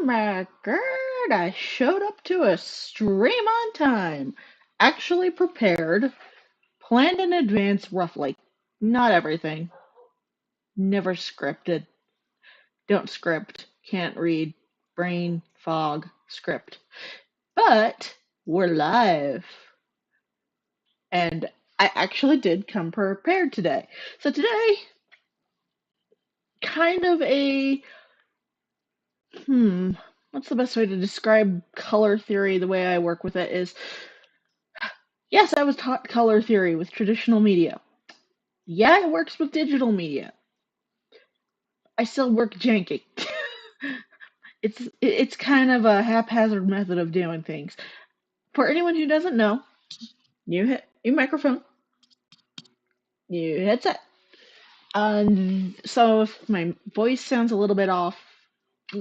my god, I showed up to a stream on time. Actually prepared, planned in advance roughly. Not everything. Never scripted. Don't script. Can't read. Brain fog. Script. But we're live. And I actually did come prepared today. So today, kind of a hmm, what's the best way to describe color theory? The way I work with it is yes, I was taught color theory with traditional media. Yeah, it works with digital media. I still work janky. It's kind of a haphazard method of doing things. For anyone who doesn't know, new microphone, new headset. So if my voice sounds a little bit off,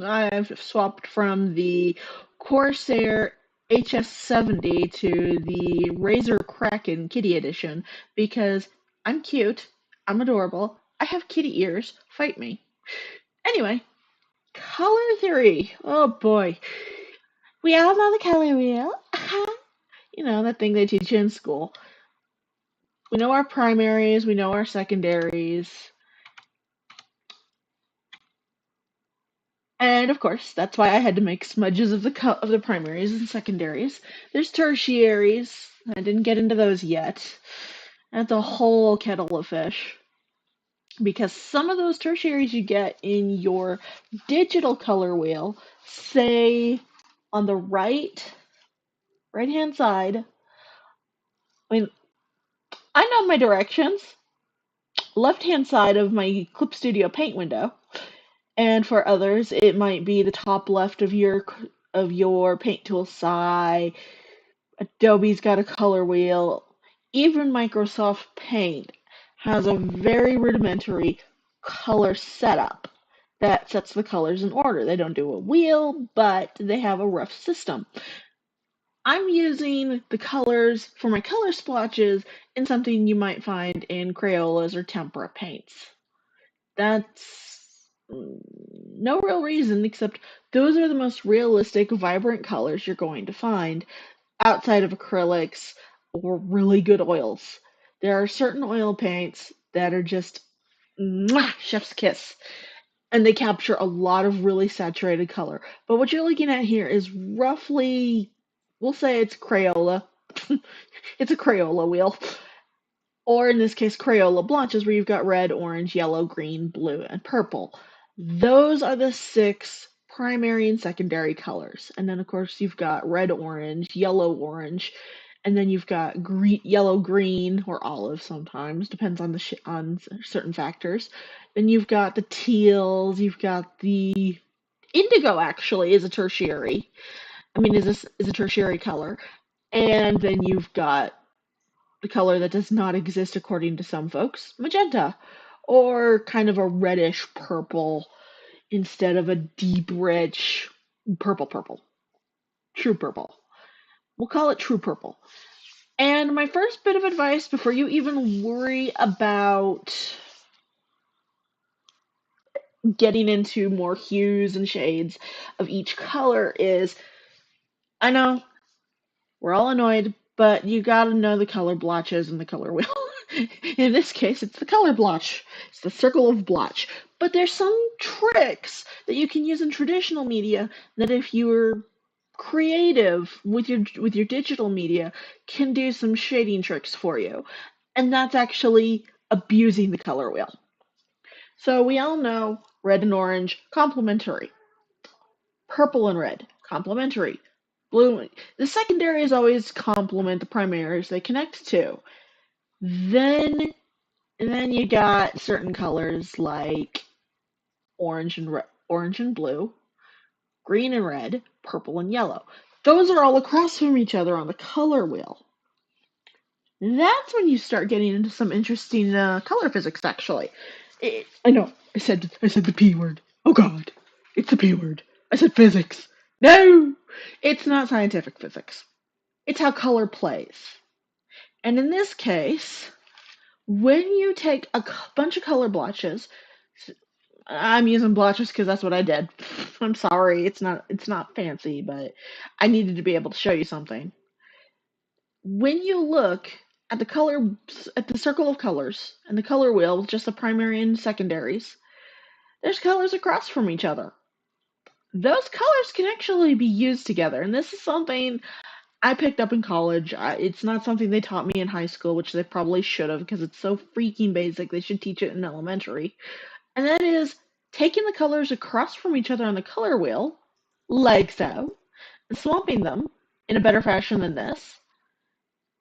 I've swapped from the Corsair HS70 to the Razer Kraken Kitty Edition because I'm cute, I'm adorable, I have kitty ears, fight me. Anyway, color theory. Oh boy. We all know the color wheel. You know, that thing they teach you in school. We know our primaries, we know our secondaries. And of course, that's why I had to make smudges of the primaries and secondaries. There's tertiaries. I didn't get into those yet. That's a whole kettle of fish. Because some of those tertiaries you get in your digital color wheel, say on the right hand side. I mean, I know my directions. Left hand side of my Clip Studio Paint window. And for others, it might be the top left of your paint tool side. Adobe's got a color wheel. Even Microsoft Paint has a very rudimentary color setup that sets the colors in order. They don't do a wheel, but they have a rough system. I'm using the colors for my color splotches in something you might find in Crayolas or tempera paints. That's no real reason except those are the most realistic, vibrant colors you're going to find outside of acrylics or really good oils. There are certain oil paints that are just mwah, chef's kiss, and they capture a lot of really saturated color. But what you're looking at here is roughly, we'll say it's Crayola. It's a Crayola wheel. Or in this case, Crayola Blanches, where you've got red, orange, yellow, green, blue, and purple. Those are the six primary and secondary colors. And then, of course, you've got red, orange, yellow, orange, and then you've got yellow, green, or olive sometimes, depends on on certain factors. Then you've got the teals, you've got the indigo. Actually, is a tertiary. I mean, is a tertiary color, and then you've got the color that does not exist according to some folks, magenta, or kind of a reddish purple instead of a deep, rich purple. True purple. We'll call it true purple. And my first bit of advice before you even worry about getting into more hues and shades of each color is I know we're all annoyed, but you gotta know the color blotches and the color wheel. In this case, it's the color blotch. It's the circle of blotch. But there's some tricks that you can use in traditional media that if you're creative with your digital media can do some shading tricks for you. And that's actually abusing the color wheel. So we all know red and orange complementary. Purple and red complementary. Blue, the secondaries always complement the primaries they connect to. Then you got certain colors like orange and blue, green and red, purple and yellow. Those are all across from each other on the color wheel. That's when you start getting into some interesting color physics. Actually, I know I said the P word. Oh God, it's the P word. I said physics. No, it's not scientific physics. It's how color plays. And in this case, when you take a bunch of color blotches, I'm using blotches because that's what I did. I'm sorry, it's not fancy, but I needed to be able to show you something. When you look at the circle of colors and the color wheel with just the primary and secondaries, there's colors across from each other. Those colors can actually be used together, and this is something I picked up in college. It's not something they taught me in high school, which they probably should have because it's so freaking basic. They should teach it in elementary. And that is taking the colors across from each other on the color wheel, like so, and swapping them in a better fashion than this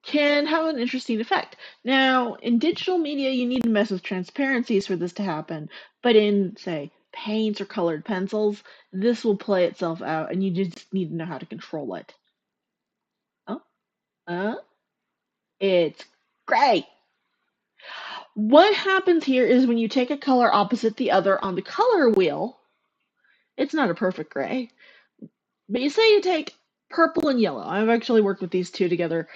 can have an interesting effect. Now, in digital media, you need to mess with transparencies for this to happen, but in, say, paints or colored pencils, this will play itself out, and you just need to know how to control it. Oh, uh, it's great. What happens here is when you take a color opposite the other on the color wheel, it's not a perfect gray, but you say you take purple and yellow. I've actually worked with these two together.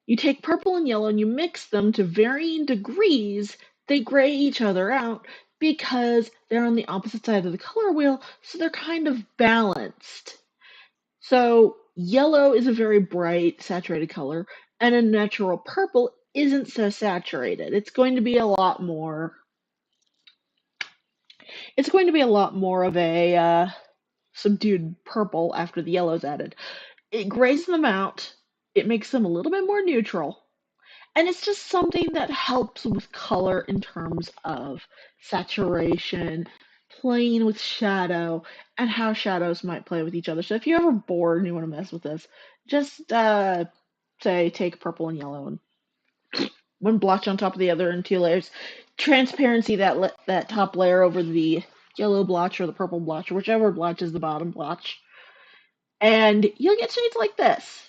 You take purple and yellow and you mix them to varying degrees. They gray each other out because they're on the opposite side of the color wheel, so they're kind of balanced. So yellow is a very bright, saturated color, and a natural purple isn't so saturated. It's going to be a lot more of a subdued purple after the yellow's added. It grays them out. It makes them a little bit more neutral. And it's just something that helps with color in terms of saturation, playing with shadow, and how shadows might play with each other. So if you're ever bored and you want to mess with this, just say take purple and yellow and one blotch on top of the other in two layers. Transparency that top layer over the yellow blotch or the purple blotch or whichever blotch is the bottom blotch. And you'll get shades like this.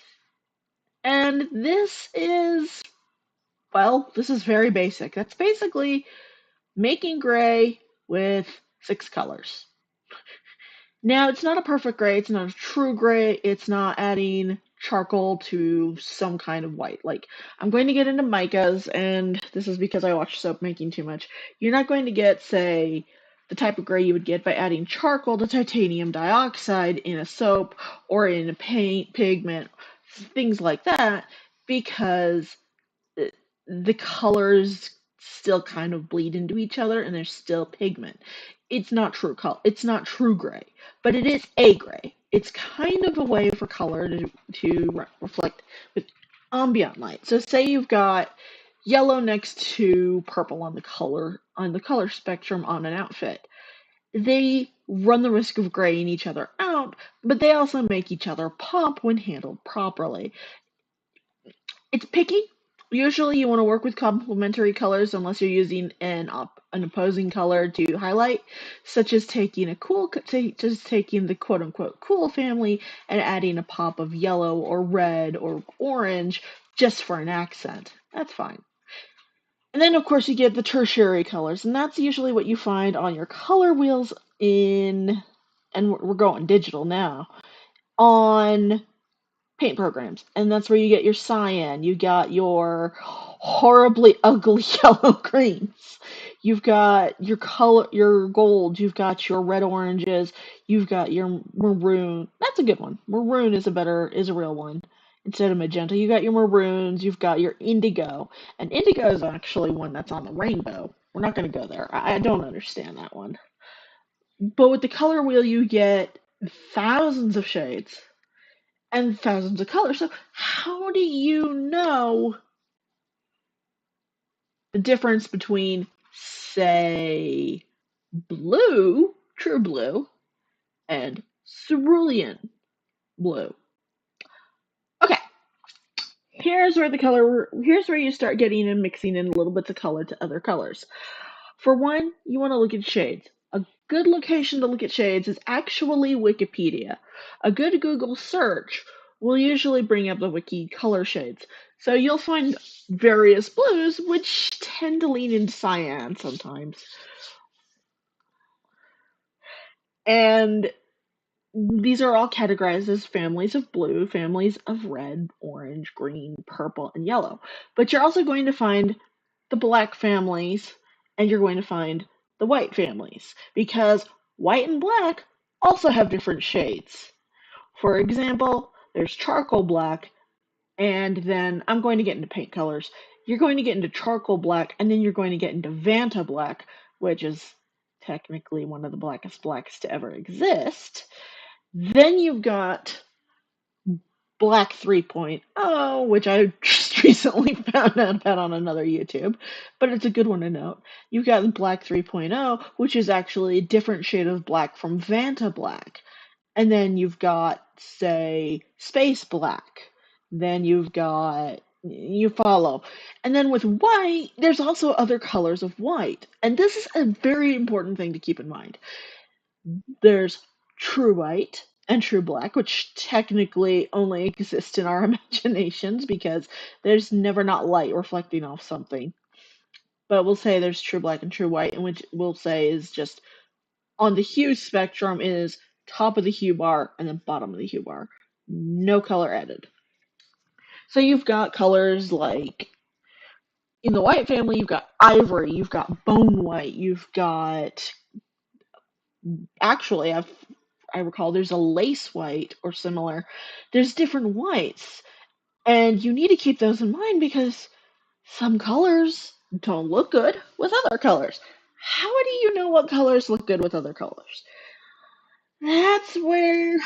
And this is very basic. That's basically making gray with 6 colors. Now, it's not a perfect gray, it's not a true gray, it's not adding charcoal to some kind of white. Like, I'm going to get into micas, and this is because I watch soap making too much. You're not going to get, say, the type of gray you would get by adding charcoal to titanium dioxide in a soap or in a paint, pigment, things like that, because the colors still kind of bleed into each other and there's still pigment. It's not true color. It's not true gray, but it is a gray. It's kind of a way for color to reflect with ambient light. So say you've got yellow next to purple on the color spectrum on an outfit. They run the risk of graying each other out, but they also make each other pop when handled properly. It's picky. Usually you want to work with complementary colors unless you're using an opposing color to highlight, such as taking the quote unquote cool family and adding a pop of yellow or red or orange just for an accent. That's fine. And then of course you get the tertiary colors, and that's usually what you find on your color wheels and we're going digital now, on paint programs, and that's where you get your cyan, you got your horribly ugly yellow greens, you've got your gold, you've got your red oranges, you've got your maroon. That's a good one. Maroon is a real one instead of magenta. You got your maroons, you've got your indigo, and indigo is actually one that's on the rainbow. We're not going to go there. I don't understand that one. But with the color wheel, you get thousands of shades and thousands of colors. So how do you know the difference between, say, blue, true blue, and cerulean blue? Okay, here's where you start getting and mixing in little bits of color to other colors. For one, you want to look at shades. A good location to look at shades is actually Wikipedia. A good Google search will usually bring up the wiki color shades. So you'll find various blues which tend to lean into cyan sometimes. And these are all categorized as families of blue, families of red, orange, green, purple, and yellow. But you're also going to find the black families and you're going to find the white families because white and black also have different shades. For example, there's charcoal black, and then I'm going to get into paint colors. You're going to get into charcoal black, and then you're going to get into Vanta black, which is technically one of the blackest blacks to ever exist. Then you've got Black 3.0, which I just recently found out about on another YouTube, but it's a good one to note. You've got Black 3.0, which is actually a different shade of black from Vanta black. And then you've got, say, Space Black. Then you've got, you follow. And then with white, there's also other colors of white. And this is a very important thing to keep in mind. There's true white and true black, which technically only exist in our imaginations because there's never not light reflecting off something. But we'll say there's true black and true white, and which we'll say is just on the hue spectrum is top of the hue bar and then bottom of the hue bar. No color added. So you've got colors like in the white family, you've got ivory, you've got bone white, you've got actually I recall there's a lace white or similar. There's different whites, and you need to keep those in mind because some colors don't look good with other colors. How do you know what colors look good with other colors? That's where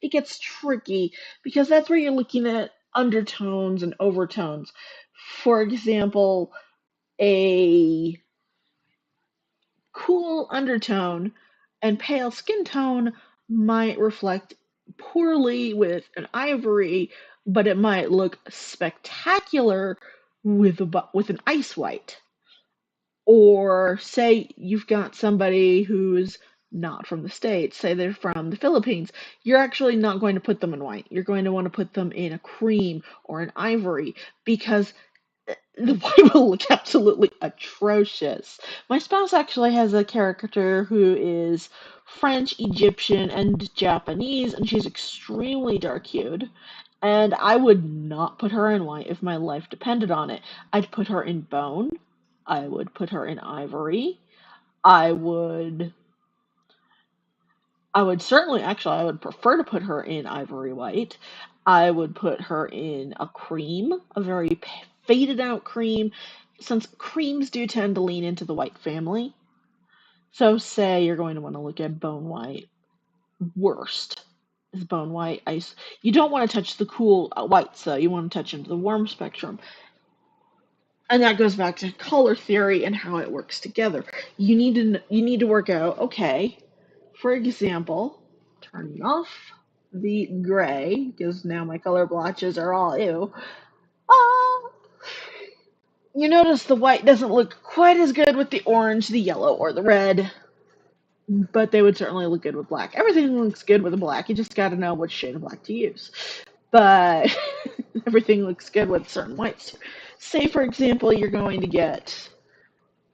it gets tricky because that's where you're looking at undertones and overtones. For example, a cool undertone and pale skin tone might reflect poorly with an ivory, but it might look spectacular with an ice white. Or say you've got somebody who's not from the States, say they're from the Philippines, you're actually not going to put them in white. You're going to want to put them in a cream or an ivory because the white will look absolutely atrocious. My spouse actually has a character who is French, Egyptian, and Japanese, and she's extremely dark hued. And I would not put her in white if my life depended on it. I'd put her in bone. I would put her in ivory. I would I would certainly actually I would prefer to put her in ivory white. I would put her in a cream, a very faded out cream, since creams do tend to lean into the white family. So say you're going to want to look at bone white. Worst is bone white ice. You don't want to touch the cool whites though. You want to touch into the warm spectrum. And that goes back to color theory and how it works together. You need to work out, okay, for example, turning off the gray, because now my color blotches are all ew. Uh, you notice the white doesn't look quite as good with the orange, the yellow, or the red, but they would certainly look good with black. Everything looks good with a black, you just gotta know which shade of black to use. But everything looks good with certain whites. Say, for example, you're going to get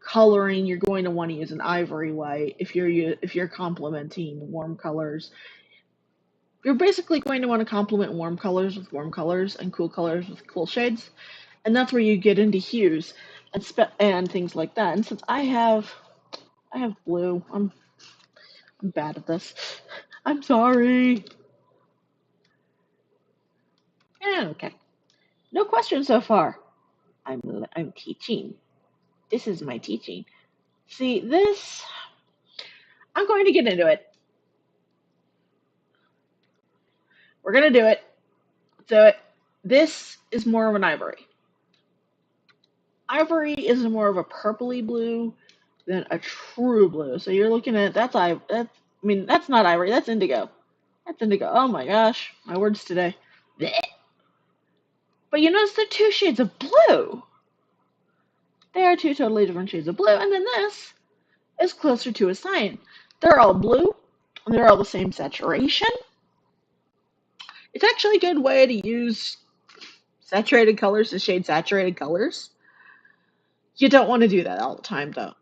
coloring, you're going to want to use an ivory white if you're complementing warm colors. You're basically going to want to complement warm colors with warm colors and cool colors with cool shades, and that's where you get into hues and things like that. And since I have blue, I'm bad at this. I'm sorry. Yeah, okay. No questions so far. I'm teaching. This is my teaching. See, this I'm going to get into it. We're gonna do it. So this is more of an ivory. Ivory is more of a purpley blue than a true blue. So you're looking at that's not ivory, that's indigo. That's indigo. Oh my gosh, my words today. Blech. But you notice they're two shades of blue. They are two totally different shades of blue, and then this is closer to a cyan. They're all blue, and they're all the same saturation. It's actually a good way to use saturated colors to shade saturated colors. You don't want to do that all the time, though.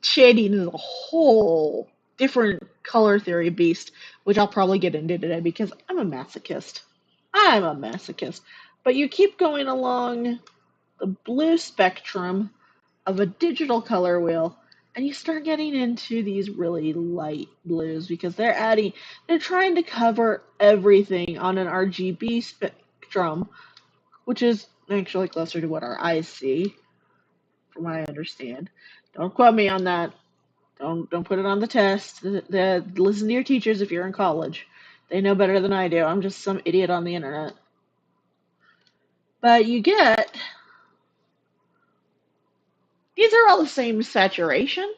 Shading is a whole different color theory beast, which I'll probably get into today because I'm a masochist. I'm a masochist. But you keep going along the blue spectrum of a digital color wheel, And you start getting into these really light blues because they're trying to cover everything on an RGB spectrum, which is actually closer to what our eyes see, from what I understand. Don't quote me on that. Don't put it on the test. Listen to your teachers if you're in college. They know better than I do. I'm just some idiot on the internet. But these are all the same saturation.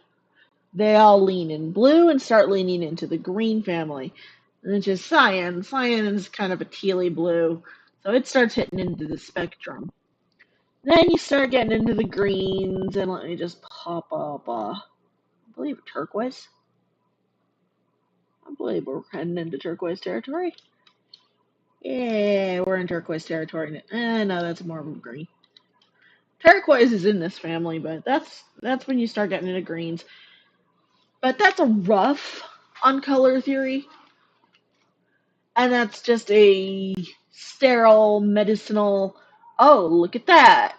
They all lean in blue and start leaning into the green family. And it's just cyan. Cyan is kind of a tealy blue, so it starts hitting into the spectrum. Then you start getting into the greens, and let me just pop up, I believe turquoise. I believe we're heading into turquoise territory. Yeah, we're in turquoise territory. No, that's more of a green. Turquoise is in this family, but that's when you start getting into greens. But that's a rough on color theory, and that's just a sterile medicinal. Oh, look at that!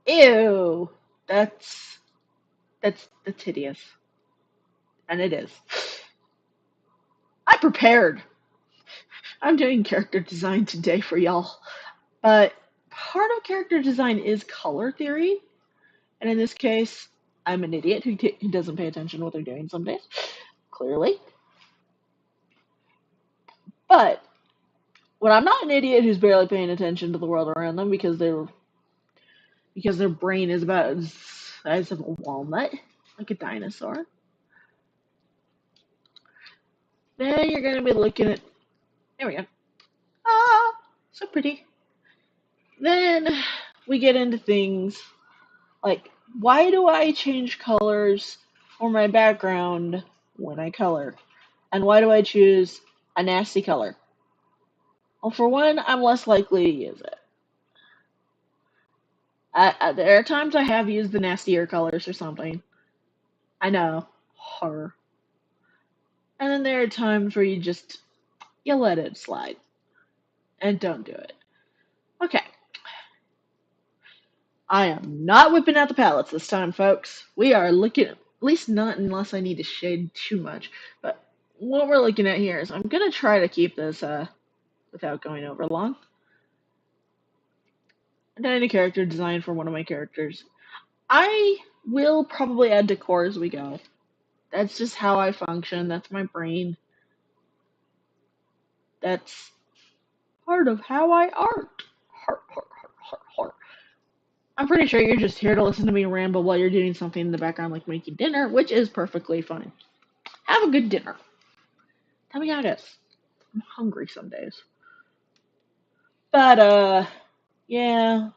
Ew, that's hideous, and it is. I prepared. I'm doing character design today for y'all, but part of character design is color theory, and in this case, I'm an idiot who doesn't pay attention to what they're doing some days, clearly. But when I'm not an idiot who's barely paying attention to the world around them because their brain is about the size of a walnut, like a dinosaur, then you're going to be looking at. There we go. Ah, so pretty. Then we get into things like, why do I change colors for my background when I color? And why do I choose a nasty color? Well, for one, I'm less likely to use it. There are times I have used the nastier colors or something. I know, horror. And then there are times where you let it slide and don't do it. Okay, I am not whipping out the palettes this time, folks. We are looking, at least not unless I need to shade too much. But what we're looking at here is I'm gonna try to keep this without going over long. I'm doing a character design for one of my characters. I will probably add decor as we go. That's just how I function. That's my brain. That's part of how I art. Heart, heart, heart, heart, heart. I'm pretty sure you're just here to listen to me ramble while you're doing something in the background like making dinner, which is perfectly fine. Have a good dinner. Tell me how it is. I'm hungry some days. But, yeah.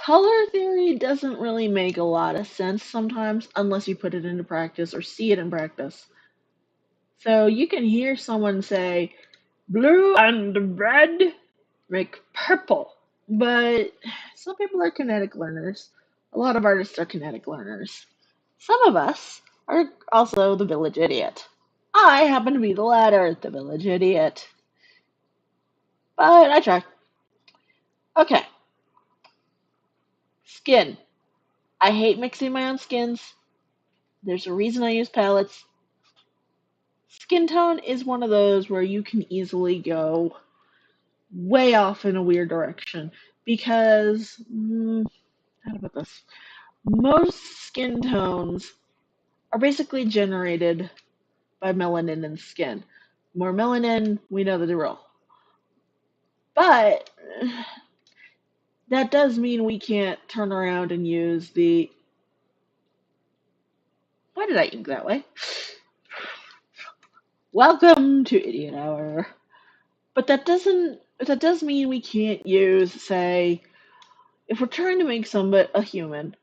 Color theory doesn't really make a lot of sense sometimes unless you put it into practice or see it in practice. So you can hear someone say, blue and red make purple. But some people are kinetic learners. A lot of artists are kinetic learners. Some of us are also the village idiot. I happen to be the latter, the village idiot. But I try. Okay, skin. I hate mixing my own skins. There's a reason I use palettes. Skin tone is one of those where you can easily go way off in a weird direction because, how to put this? Most skin tones are basically generated by melanin in skin. More melanin, we know the drill. But that does mean we can't turn around and use the. Why did I ink that way? Welcome to Idiot Hour. But that does mean we can't use, say, if we're trying to make somebody a human,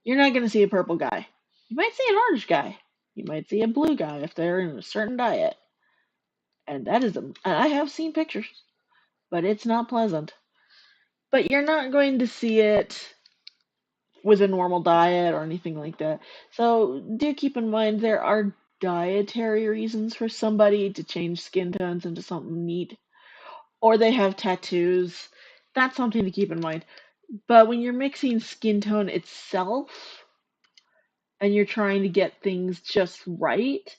you're not gonna see a purple guy. You might see an orange guy. You might see a blue guy if they're in a certain diet. And I have seen pictures, but it's not pleasant. But you're not going to see it with a normal diet or anything like that. So do keep in mind there are dietary reasons for somebody to change skin tones into something neat, or they have tattoos. That's something to keep in mind. But when you're mixing skin tone itself and you're trying to get things just right,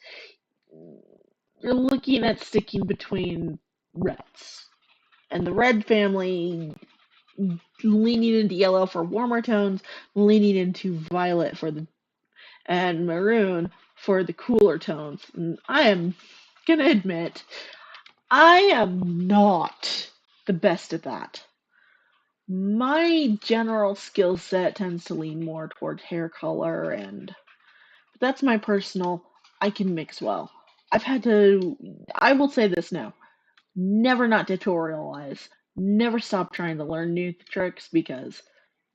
you're looking at sticking between reds. And the red family leaning into yellow for warmer tones, leaning into violet for the and maroon for the cooler tones. And I am gonna admit, I am not the best at that. My general skill set tends to lean more toward hair color, and that's my personal. I can mix well. I've had to. I will say this now. Never not tutorialize. Never stop trying to learn new tricks because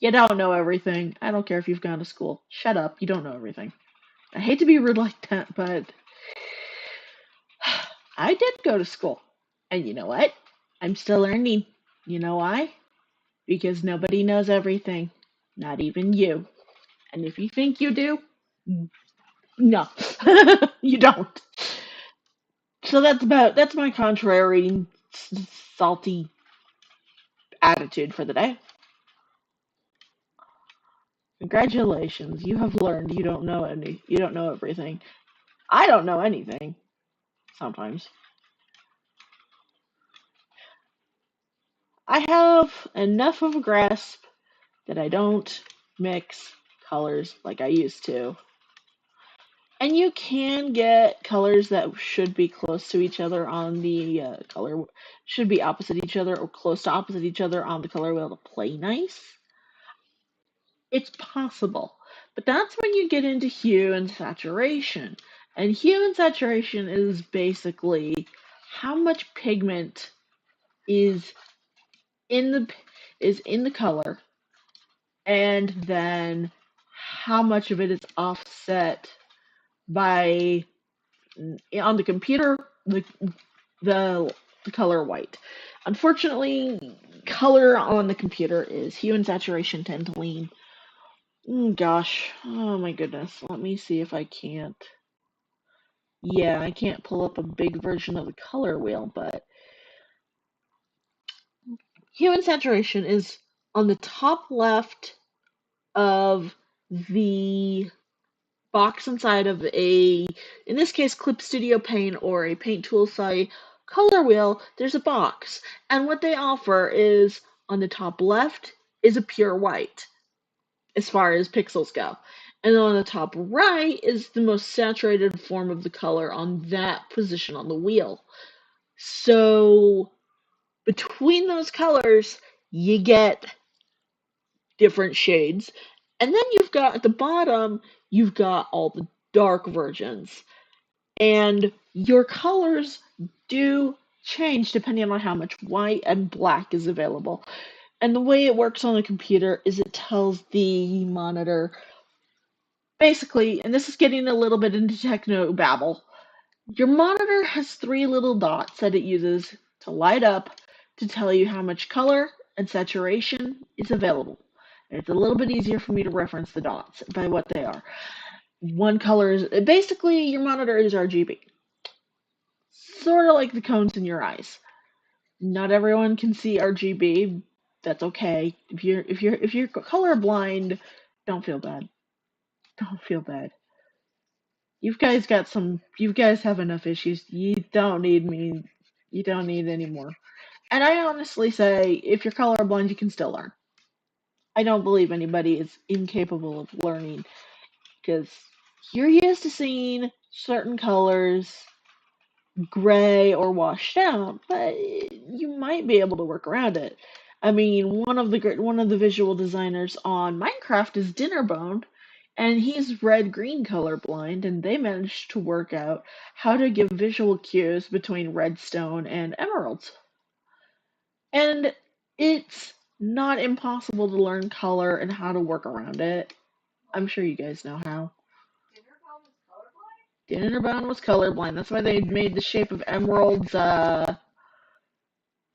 you don't know everything. I don't care if you've gone to school. Shut up. You don't know everything. I hate to be rude like that, but I did go to school. And you know what? I'm still learning. You know why? Because nobody knows everything. Not even you. And if you think you do, no. You don't. So that's my contrary salty attitude for the day. Congratulations, you have learned you don't know everything. I don't know anything sometimes. I have enough of a grasp that I don't mix colors like I used to. And you can get colors that should be close to each other on the color, should be opposite each other or close to opposite each other on the color wheel to play nice. It's possible. But that's when you get into hue and saturation. And hue and saturation is basically how much pigment is in the color and then how much of it is offset by on the computer the color white. Unfortunately, color on the computer is hue and saturation tend to lean. Gosh, oh my goodness. Let me see if I can't. Yeah, I can't pull up a big version of the color wheel, but hue and saturation is on the top left of the box inside of in this case, Clip Studio Paint or a Paint Tool site color wheel. There's a box, and what they offer is on the top left is a pure white as far as pixels go. And on the top right is the most saturated form of the color on that position on the wheel. So between those colors, you get different shades. And then you've got at the bottom, you've got all the dark versions. And your colors do change depending on how much white and black is available. And the way it works on the computer is it tells the monitor basically, and this is getting a little bit into techno babble, your monitor has three little dots that it uses to light up to tell you how much color and saturation is available. And it's a little bit easier for me to reference the dots by what they are. One color is basically your monitor is RGB, sort of like the cones in your eyes. Not everyone can see RGB. That's okay. If you're colorblind, don't feel bad. Don't feel bad. You guys have enough issues. You don't need me. You don't need any more. And I honestly say, if you're colorblind, you can still learn. I don't believe anybody is incapable of learning because you're used to seeing certain colors gray or washed out, but you might be able to work around it. I mean, one of the visual designers on Minecraft is Dinnerbone, and he's red-green colorblind, and they managed to work out how to give visual cues between redstone and emeralds. And it's not impossible to learn color and how to work around it. I'm sure you guys know how. Dinnerbone was colorblind. That's why they made the shape of emeralds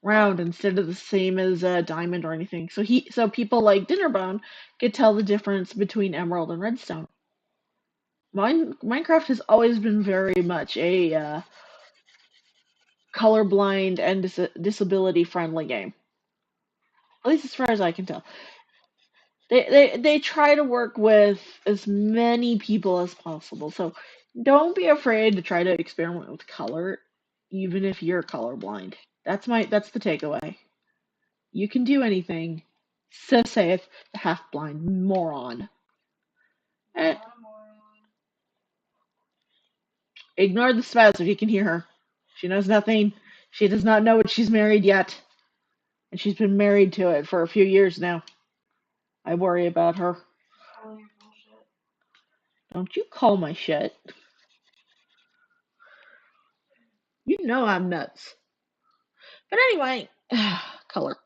round instead of the same as a diamond or anything. So people like Dinnerbone could tell the difference between emerald and redstone. Minecraft has always been very much a colorblind and disability friendly game, at least as far as I can tell. They try to work with as many people as possible. So don't be afraid to try to experiment with color, even if you're colorblind. That's the takeaway. You can do anything. So saith the half blind moron. Eh, ignore the spouse if you can hear her. She knows nothing. She does not know what she's married yet. And she's been married to it for a few years now. I worry about her. Don't you call my shit. You know I'm nuts. But anyway, color.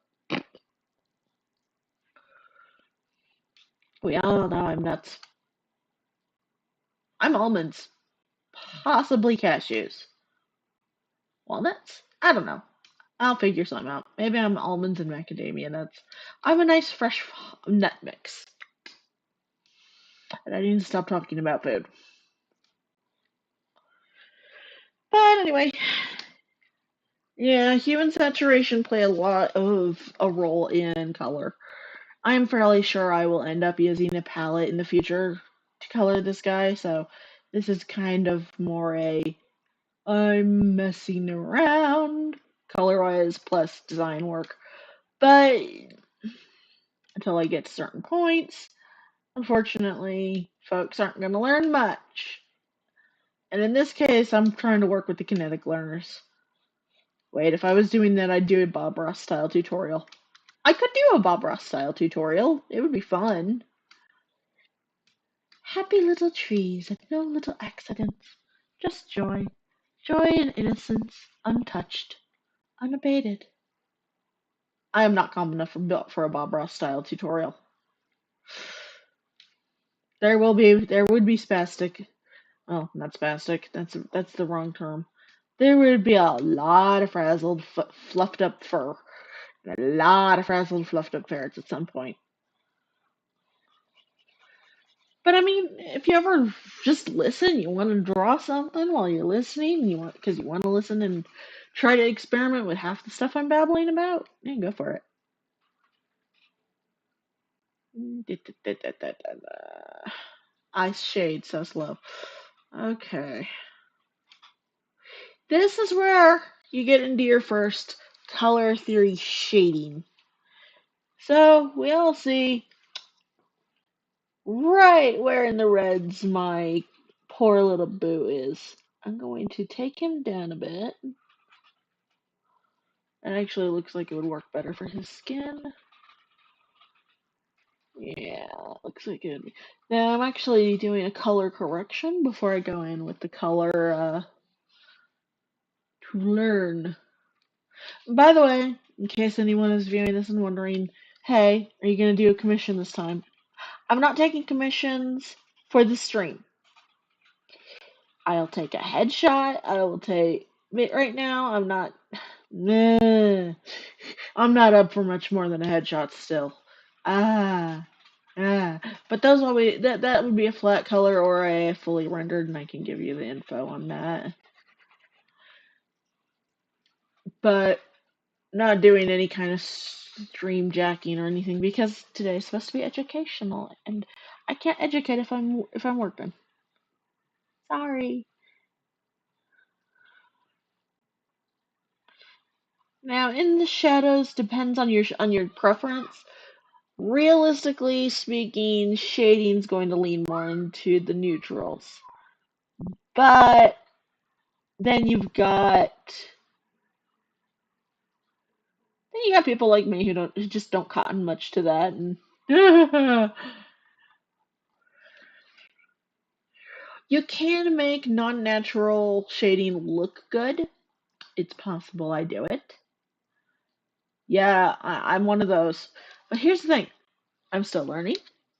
We all know I'm nuts. I'm almonds. Possibly cashews. Walnuts? I don't know. I'll figure something out. Maybe I'm almonds and macadamia nuts. I'm a nice fresh nut mix. And I need to stop talking about food. But anyway, yeah, hue and saturation play a lot of a role in color. I'm fairly sure I will end up using a palette in the future to color this guy, so this is kind of more a I'm messing around color-wise plus design work. But until I get to certain points, unfortunately, folks aren't going to learn much. And in this case, I'm trying to work with the kinetic learners. Wait, if I was doing that, I'd do a Bob Ross style tutorial. I could do a Bob Ross style tutorial. It would be fun. Happy little trees and no little accidents. Just joy. Joy and innocence, untouched, unabated. I am not calm enough for a Bob Ross style tutorial. There would be spastic. Oh, not spastic. That's the wrong term. There would be a lot of frazzled, fluffed up fur. And a lot of frazzled, fluffed up ferrets at some point. But I mean, if you ever just listen, you want to draw something while you're listening, because you want to listen and try to experiment with half the stuff I'm babbling about, yeah, go for it. Ice shade so slow. Okay. This is where you get into your first color theory shading. So we all see right where in the reds my poor little boo is. I'm going to take him down a bit. It actually looks like it would work better for his skin. Yeah, looks like it would be. Now I'm actually doing a color correction before I go in with the color to learn. By the way, in case anyone is viewing this and wondering, hey, are you going to do a commission this time? I'm not taking commissions for the stream. I'll take a headshot. I will take. Right now, I'm not. Nah, I'm not up for much more than a headshot still. Ah. But those always that would be a flat color or a fully rendered, and I can give you the info on that. But not doing any kind of stream jacking or anything because today is supposed to be educational, and I can't educate if I'm working. Sorry. Now, in the shadows depends on your preference. Realistically speaking, shading's going to lean more into the neutrals. But then you got people like me who just don't cotton much to that, and you can make non-natural shading look good. It's possible I do it. Yeah, I'm one of those. But here's the thing. I'm still learning.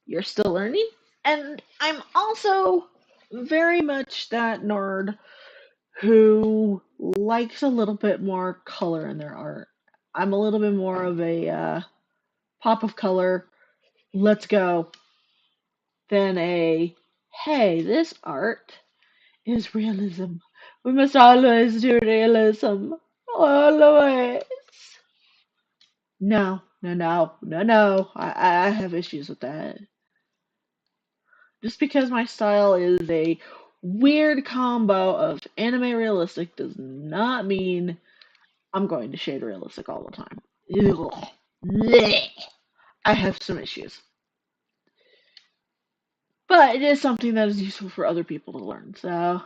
You're still learning. And I'm also very much that nerd who likes a little bit more color in their art. I'm a little bit more of a pop of color, let's go, than a hey, this art is realism. We must always do realism. Always. No, No. I have issues with that. Just because my style is a weird combo of anime realistic does not mean I'm going to shade realistic all the time. Ugh. Blech. I have some issues. But it is something that is useful for other people to learn. So,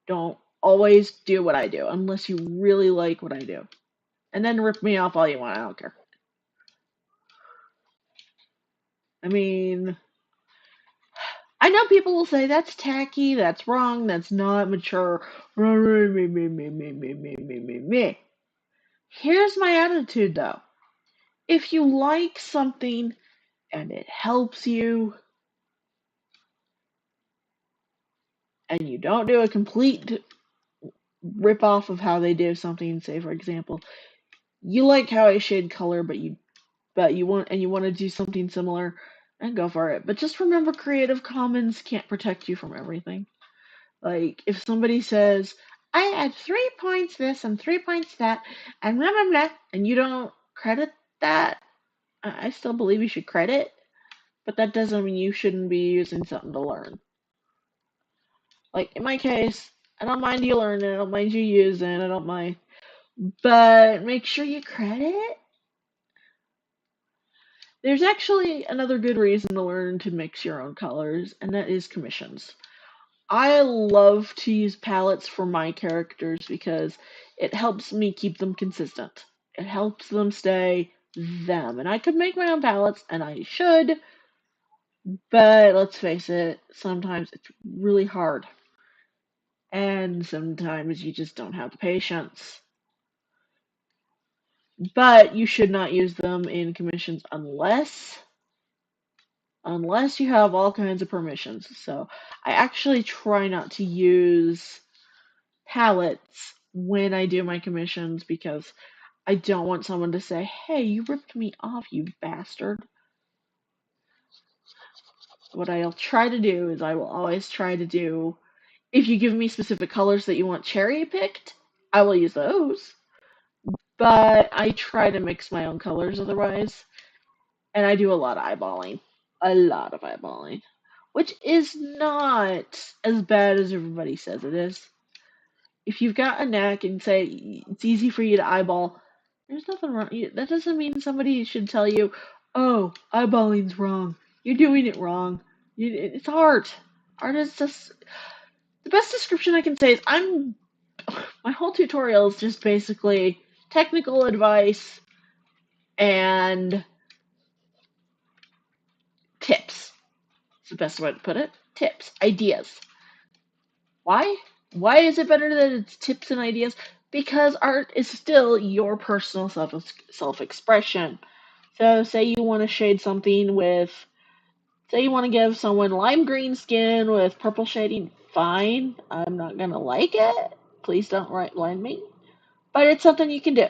don't always do what I do unless you really like what I do. And then rip me off all you want. I don't care. I mean, I know people will say that's tacky, that's wrong, that's not mature. Me. Here's my attitude though. If you like something and it helps you, and you don't do a complete rip off of how they do something, say for example, you like how I shade color, but you want to do something similar, and go for it. But just remember, Creative Commons can't protect you from everything. Like if somebody says, "I add 3 points this and 3 points that," and blah blah blah, and you don't credit that, I still believe you should credit, but that doesn't mean you shouldn't be using something to learn. Like in my case, I don't mind you learning, I don't mind you using, I don't mind, but make sure you credit. There's actually another good reason to learn to mix your own colors, and that is commissions. I love to use palettes for my characters because it helps me keep them consistent. It helps them stay them. And I could make my own palettes, and I should, but let's face it, sometimes it's really hard. And sometimes you just don't have the patience. But you should not use them in commissions unless you have all kinds of permissions. So I actually try not to use palettes when I do my commissions because I don't want someone to say, "Hey, you ripped me off, you bastard." What I'll try to do is I will always try to do, if you give me specific colors that you want cherry picked, I will use those. But I try to mix my own colors otherwise. And I do a lot of eyeballing. A lot of eyeballing. Which is not as bad as everybody says it is. If you've got a knack and say it's easy for you to eyeball, there's nothing wrong. That doesn't mean somebody should tell you, "Oh, eyeballing's wrong. You're doing it wrong." It's art. Art is just the best description I can say is my whole tutorial is just basically technical advice and tips. It's the best way to put it. Tips, ideas. Why? Why is it better that it's tips and ideas? Because art is still your personal self expression. So, say you want to shade something with, say you want to give someone lime green skin with purple shading, fine. I'm not gonna like it. Please don't right blind me. But it's something you can do.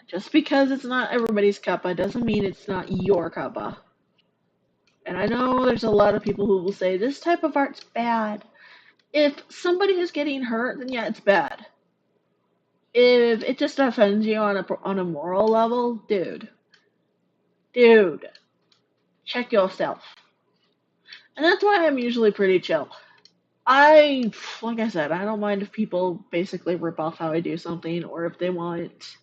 Just because it's not everybody's cuppa doesn't mean it's not your cuppa. And I know there's a lot of people who will say this type of art's bad. If somebody is getting hurt, then yeah, it's bad. If it just offends you on a moral level, dude, check yourself. And that's why I'm usually pretty chill. Like I said, I don't mind if people basically rip off how I do something, or if they want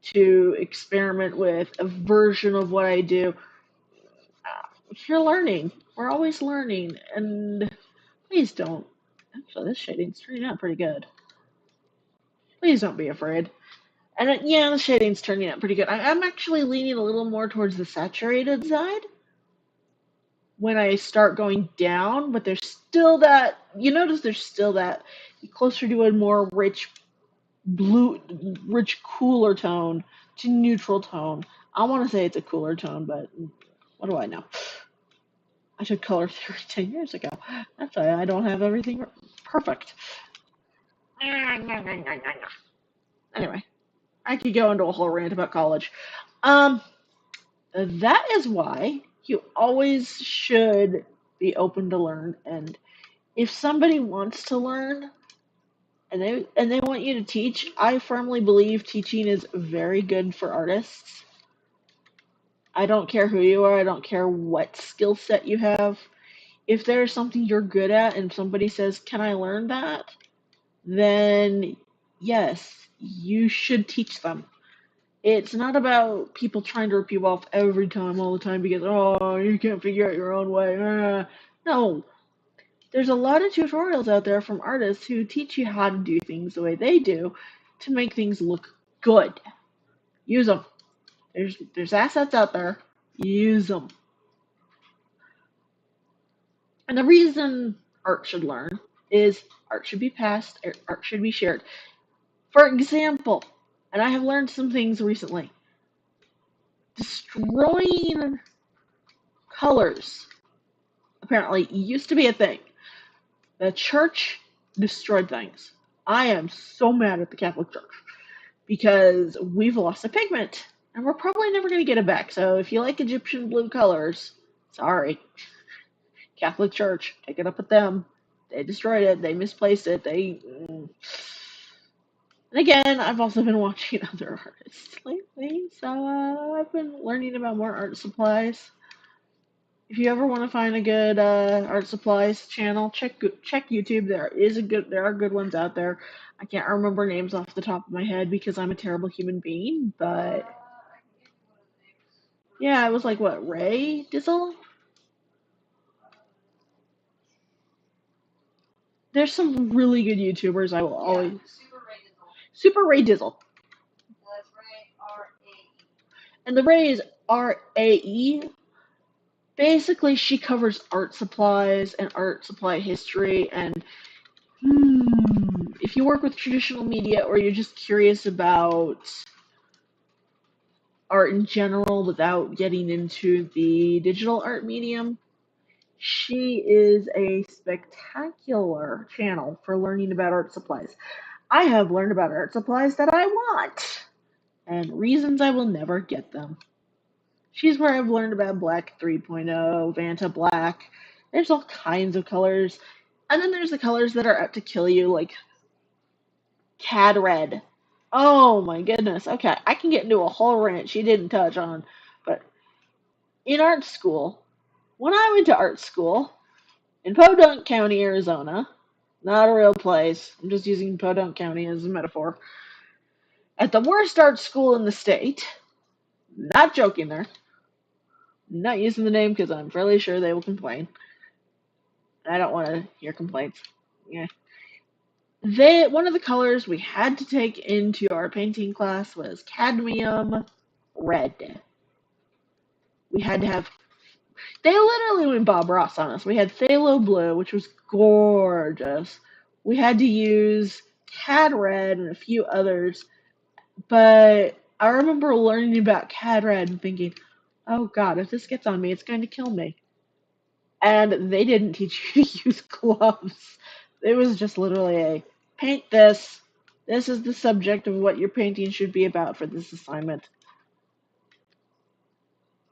to experiment with a version of what I do. You're learning. We're always learning, and please don't. Actually, this shading's turning out pretty good. Please don't be afraid. And yeah, the shading's turning out pretty good. I'm actually leaning a little more towards the saturated side when I start going down, but there's still that, you notice there's still that closer to a more blue, rich, cooler tone to neutral tone. I want to say it's a cooler tone, but what do I know? I took color theory 10 years ago. That's why I don't have everything perfect. Anyway, I could go into a whole rant about college. Um, that is why you always should be open to learn. And if somebody wants to learn, and they want you to teach. I firmly believe teaching is very good for artists. I don't care who you are, I don't care what skill set you have. If there's something you're good at and somebody says, "Can I learn that?" then yes, you should teach them. It's not about people trying to rip you off every time, all the time, because, oh, you can't figure out your own way. No, there's a lot of tutorials out there from artists who teach you how to do things the way they do to make things look good. Use them. There's assets out there. Use them. And the reason art should learn is art should be passed, art should be shared. For example, and I have learned some things recently, destroying colors apparently used to be a thing. The church destroyed things. I am so mad at the Catholic Church because we've lost a pigment and we're probably never going to get it back. So if you like Egyptian blue colors, sorry. Catholic Church, take it up with them. They destroyed it. They misplaced it. And again, I've also been watching other artists lately, so I've been learning about more art supplies. If you ever want to find a good art supplies channel, check YouTube. There are good ones out there. I can't remember names off the top of my head because I'm a terrible human being, but yeah, it was like what, Ray Dizzle? There's some really good YouTubers I will always Super Ray Dizzle. And the Ray is RAE. Basically, she covers art supplies and art supply history. And if you work with traditional media or you're just curious about art in general without getting into the digital art medium, she is a spectacular channel for learning about art supplies. I have learned about art supplies that I want and reasons I will never get them. She's where I've learned about Black 3.0, Vanta Black. There's all kinds of colors. And then there's the colors that are out to kill you, like Cad Red. Oh my goodness. Okay, I can get into a whole rant she didn't touch on. But in art school, when I went to art school in Podunk County, Arizona, not a real place, I'm just using Podunk County as a metaphor, at the worst art school in the state, not joking there, not using the name because I'm fairly sure they will complain. I don't want to hear complaints. Yeah. One of the colors we had to take into our painting class was cadmium red. We had to have. They literally went Bob Ross on us. We had phthalo blue, which was gorgeous. We had to use cad red and a few others, but I remember learning about cad red and thinking, "Oh God, if this gets on me, it's going to kill me." And they didn't teach you to use gloves. It was just literally a paint this. This is the subject of what your painting should be about for this assignment.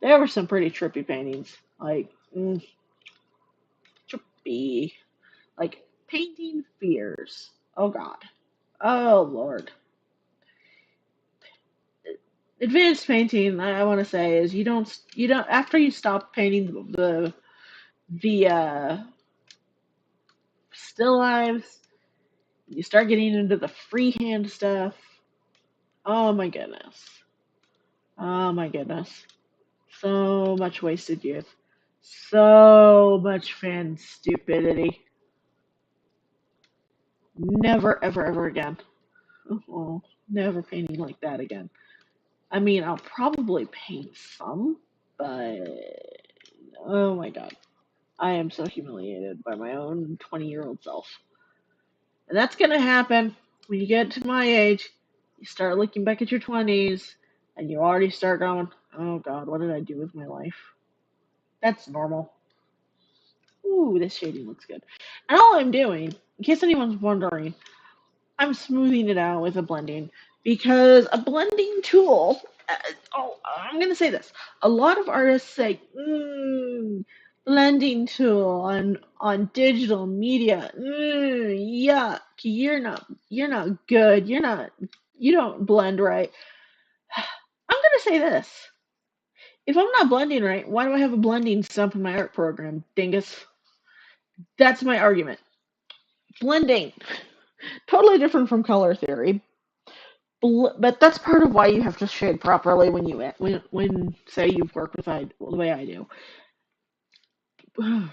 There were some pretty trippy paintings. Like, trippy. Like, painting fears. Oh God. Oh Lord. Advanced painting, I want to say, is you don't after you stop painting the still lives, you start getting into the freehand stuff. Oh my goodness. Oh my goodness. So much wasted youth. So much fan stupidity. Never, ever, ever again. Oh, never painting like that again. I mean, I'll probably paint some, but oh my god. I am so humiliated by my own 20-year-old self. And that's gonna happen when you get to my age. You start looking back at your 20s, and you already start going, oh god, what did I do with my life? That's normal. Ooh, this shading looks good. And all I'm doing, in case anyone's wondering, I'm smoothing it out with a blending because a blending tool. I'm gonna say this. A lot of artists say, blending tool on digital media. Yuck. You're not good. You don't blend right. I'm gonna say this. If I'm not blending right, why do I have a blending stump in my art program, dingus? That's my argument. Blending. Totally different from color theory. But that's part of why you have to shade properly when say you've worked with the way I do. A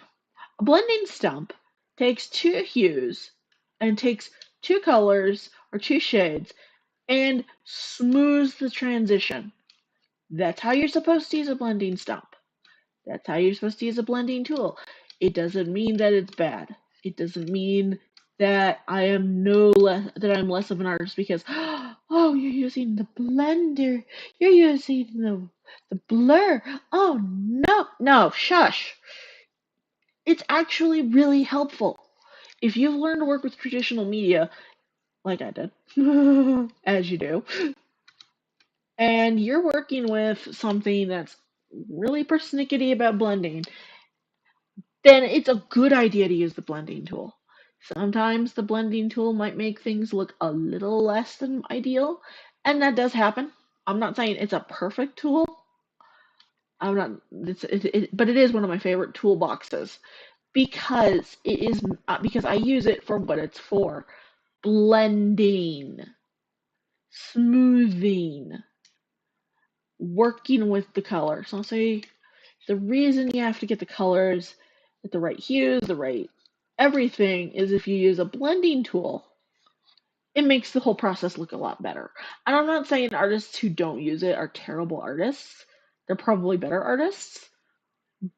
blending stump takes two hues and takes two colors or two shades and smooths the transition. That's how you're supposed to use a blending stump. That's how you're supposed to use a blending tool. It doesn't mean that it's bad. It doesn't mean that I'm less of an artist because oh, you're using the blender. You're using the blur. Oh no, shush. It's actually really helpful. If you've learned to work with traditional media, like I did, as you do, and you're working with something that's really persnickety about blending, then it's a good idea to use the blending tool. Sometimes the blending tool might make things look a little less than ideal, and that does happen. I'm not saying it's a perfect tool. I'm not. But it is one of my favorite toolboxes because I use it for what it's for: blending, smoothing, working with the color. So I'll say the reason you have to get the colors at the right hues, the right everything is if you use a blending tool, it makes the whole process look a lot better. And I'm not saying artists who don't use it are terrible artists. They're probably better artists.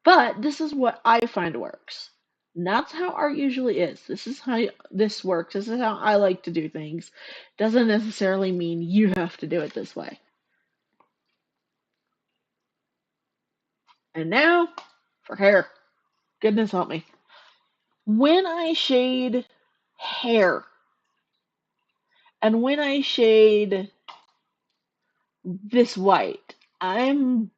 But this is what I find works. And that's how art usually is. This is how this works. This is how I like to do things. Doesn't necessarily mean you have to do it this way. And now for hair. Goodness help me. When I shade hair and when I shade this white, I'm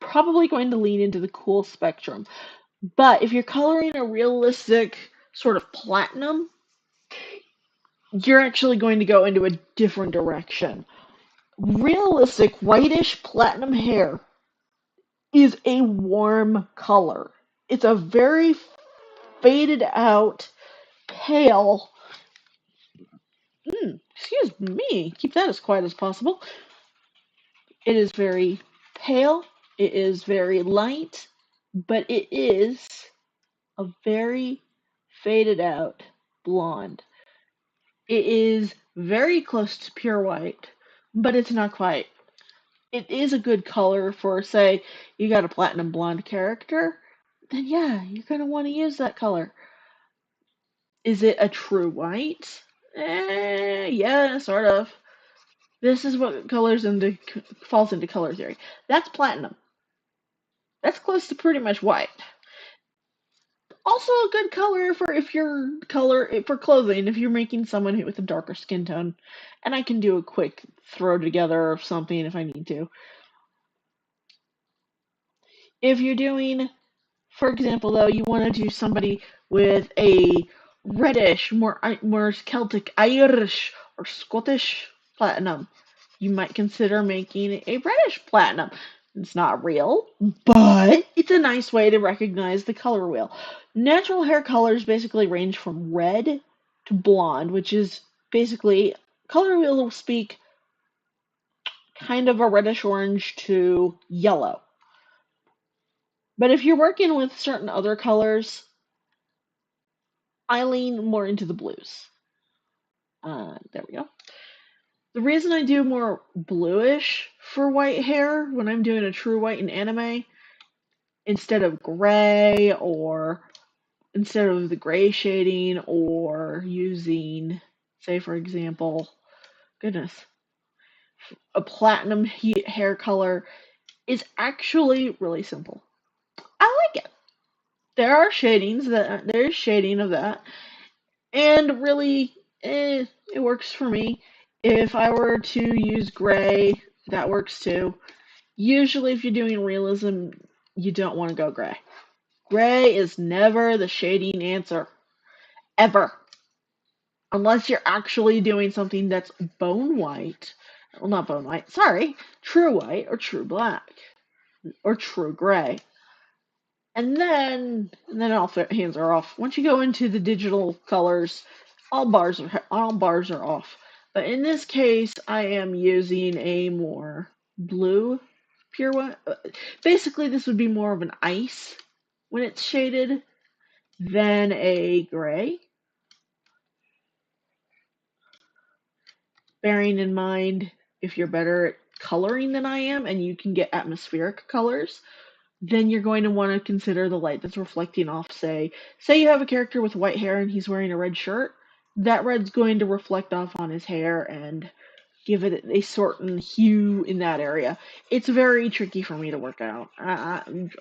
probably going to lean into the cool spectrum. But if you're coloring a realistic sort of platinum, you're actually going to go into a different direction. Realistic whitish platinum hair is a warm color. It's a very faded out, pale. Excuse me, keep that as quiet as possible. It is very pale, it is very light, but it is a very faded out blonde. It is very close to pure white, but it's not quite. It is a good color for, say, you got a platinum blonde character, then yeah, you're going to want to use that color. Is it a true white? Yeah, sort of. This is what falls into color theory. That's platinum. That's close to pretty much white. Also a good color for clothing if you're making someone with a darker skin tone. And I can do a quick throw together of something if I need to. If you're doing, for example, though, you want to do somebody with a reddish, more Celtic, Irish, or Scottish platinum, you might consider making a reddish platinum. It's not real, but it's a nice way to recognize the color wheel. Natural hair colors basically range from red to blonde, which is basically, color wheel will speak kind of a reddish orange to yellow. But if you're working with certain other colors, I lean more into the blues. There we go. The reason I do more bluish for white hair when I'm doing a true white in anime instead of gray or instead of the gray shading or using, say for example, goodness, a platinum hair color is actually really simple. I like it. There's shading of that, and really, it works for me. If I were to use gray, that works too. Usually, if you're doing realism, you don't want to go gray. Gray is never the shading answer. Ever. Unless you're actually doing something that's bone white. Well, not bone white, sorry. True white or true black or true gray. And then all hands are off. Once you go into the digital colors, all bars are off. But in this case, I am using a more blue pure one. Basically, this would be more of an ice when it's shaded than a gray. Bearing in mind, if you're better at coloring than I am and you can get atmospheric colors, then you're going to want to consider the light that's reflecting off, say you have a character with white hair and he's wearing a red shirt, that red's going to reflect off on his hair and give it a certain hue in that area. It's very tricky for me to work out.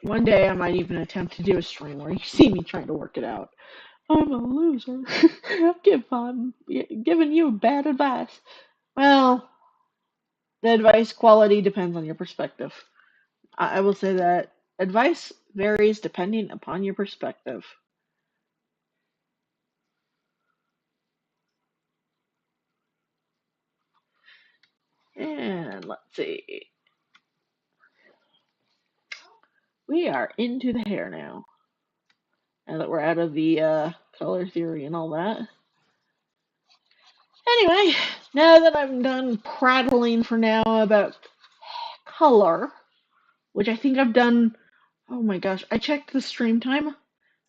One day I might even attempt to do a stream where you see me trying to work it out. I'm a loser. I'm giving you bad advice. Well, the advice quality depends on your perspective. I will say that advice varies depending upon your perspective. And let's see. We are into the hair now. Now that we're out of the color theory and all that. Anyway, now that I'm done prattling for now about color, which I think I've done, oh my gosh, I checked the stream time.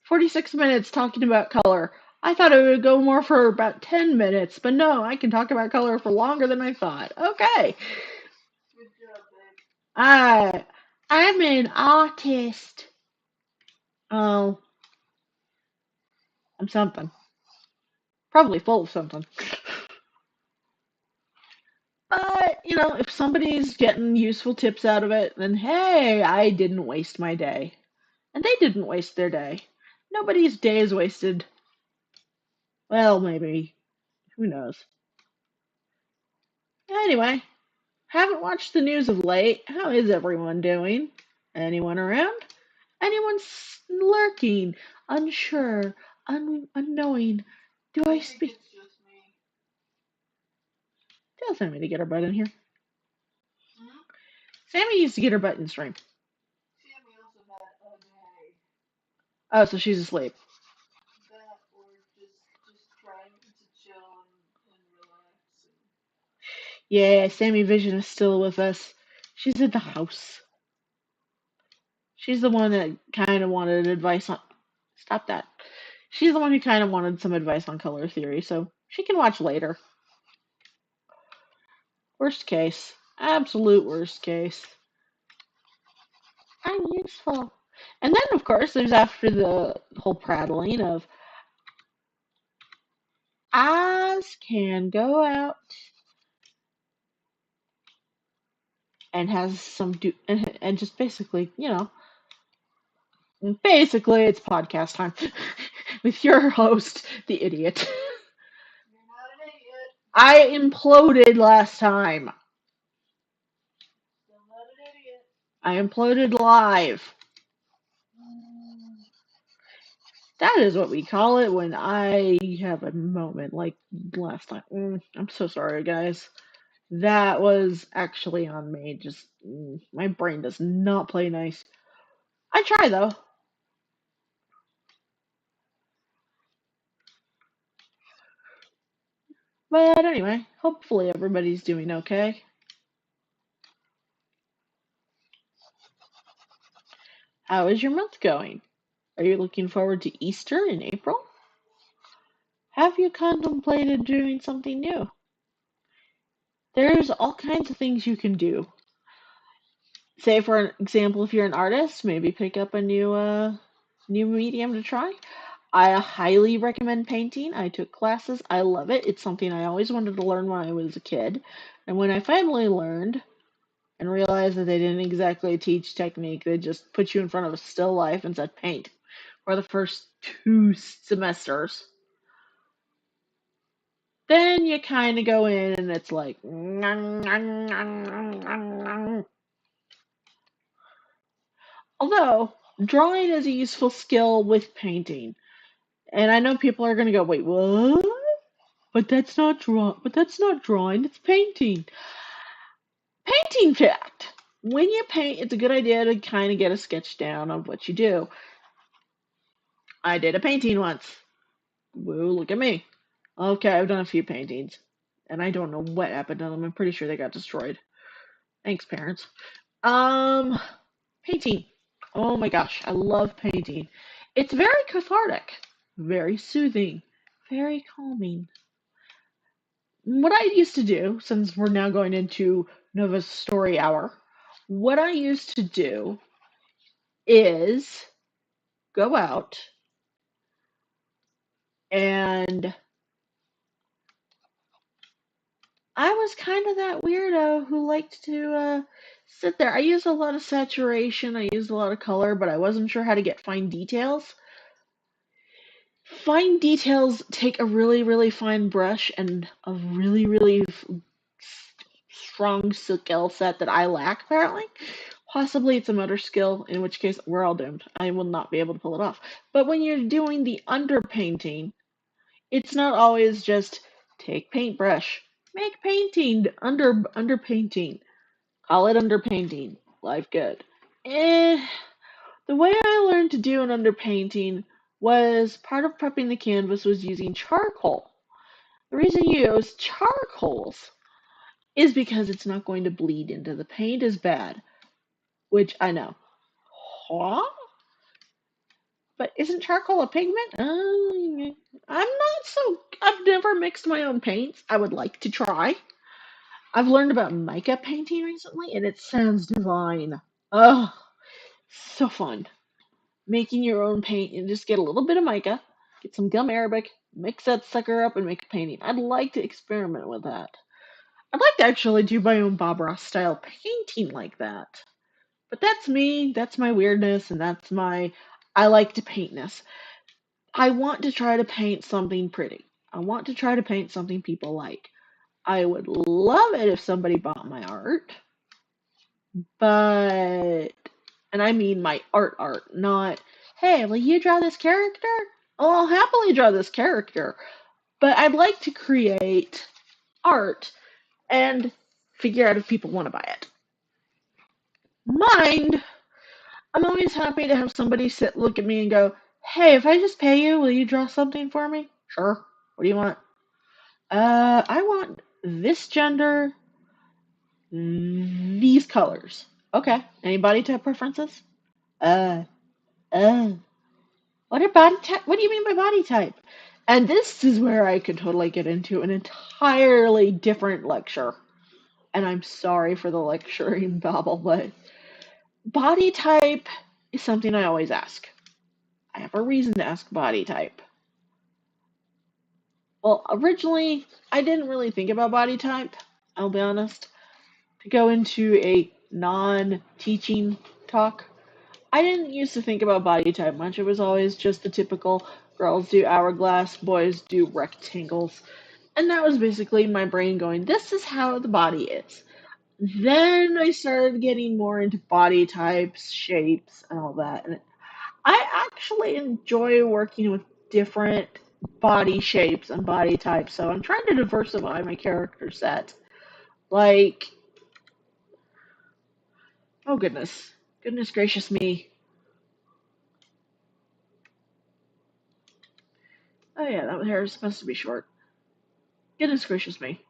46 minutes talking about color. I thought it would go more for about 10 minutes, but no, I can talk about color for longer than I thought. Okay. I I'm an artist. Oh, I'm something. Probably full of something. But, if somebody's getting useful tips out of it, then hey, I didn't waste my day. And they didn't waste their day. Nobody's day is wasted. Well, maybe. Who knows? Anyway, haven't watched the news of late. How is everyone doing? Anyone around? Anyone lurking? Unsure? Unknowing? Do I speak? Tell Sammy to get her butt in here. Sammy needs to get her butt in stream. Oh, so she's asleep. Yeah, Sammy Vision is still with us. She's in the house. She's the one that kind of wanted advice on. Stop that. She's the one who kind of wanted some advice on color theory, so she can watch later. Worst case. Absolute worst case. I'm useful. And then, of course, there's after the whole prattling of Oz can go out and has some and just basically, basically it's podcast time with your host, the idiot. I imploded last time. I imploded live. That is what we call it when I have a moment like last time. I'm so sorry, guys. That was actually on me. Just my brain does not play nice. I try though. But anyway, hopefully everybody's doing okay. How is your month going? Are you looking forward to Easter in April? Have you contemplated doing something new? There's all kinds of things you can do. Say, for example, if you're an artist, maybe pick up a new medium to try. I highly recommend painting. I took classes. I love it. It's something I always wanted to learn when I was a kid. And when I finally learned and realized that they didn't exactly teach technique, they just put you in front of a still life and said paint for the first 2 semesters. Then you kind of go in and it's like, although Drawing is a useful skill with painting. And I know people are gonna go, wait, what? But that's not drawing, it's painting. Painting fact. When you paint, it's a good idea to kind of get a sketch down of what you do. I did a painting once. Woo, look at me. Okay, I've done a few paintings. And I don't know what happened to them. I'm pretty sure they got destroyed. Thanks, parents. Um, Painting. Oh my gosh, I love painting. It's very cathartic, very soothing, very calming. What I used to do, since we're now going into Nova's story hour, what I used to do is go out and I was kind of that weirdo who liked to sit there. I used a lot of saturation, I used a lot of color, but I wasn't sure how to get fine details. Fine details take a really, really fine brush and a really, really strong skill set that I lack, apparently. Possibly it's a motor skill, in which case we're all doomed. I will not be able to pull it off. But when you're doing the underpainting, it's not always just take paintbrush, make painting, underpainting, call it underpainting. Life good. Eh, the way I learned to do an underpainting was part of prepping the canvas was using charcoal. The reason you use charcoals is because it's not going to bleed into the paint as bad, which I know. Huh? But isn't charcoal a pigment? I'm not so. I've never mixed my own paints. I would like to try. I've learned about mica painting recently, and it sounds divine. Oh, so fun. Making your own paint and just get a little bit of mica, get some gum arabic, mix that sucker up, and make a painting. I'd like to experiment with that. I'd like to actually do my own Bob Ross style painting like that. But that's me, that's my weirdness, and that's my I like to paintness. I want to try to paint something pretty. I want to try to paint something people like. I would love it if somebody bought my art, but, and I mean my art, not, hey, will you draw this character? Oh, I'll happily draw this character, but I'd like to create art and figure out if people want to buy it. Mind, I'm always happy to have somebody look at me and go, hey, if I just pay you, will you draw something for me? Sure. What do you want? I want this gender, these colors. Okay. Any body type preferences? Uh, uh. What are body type? What do you mean by body type? And this is where I could totally get into an entirely different lecture. And I'm sorry for the lecturing babble, but body type is something I always ask. I have a reason to ask body type. Well, originally, I didn't really think about body type, I'll be honest. To go into a non teaching talk, I didn't used to think about body type much. It was always just the typical girls do hourglass, boys do rectangles. And that was basically my brain going, this is how the body is. Then I started getting more into body types, shapes, and all that. And I actually enjoy working with different body shapes and body types, so I'm trying to diversify my character set. Like, oh goodness. Goodness gracious me. Oh yeah, that hair is supposed to be short. Goodness gracious me.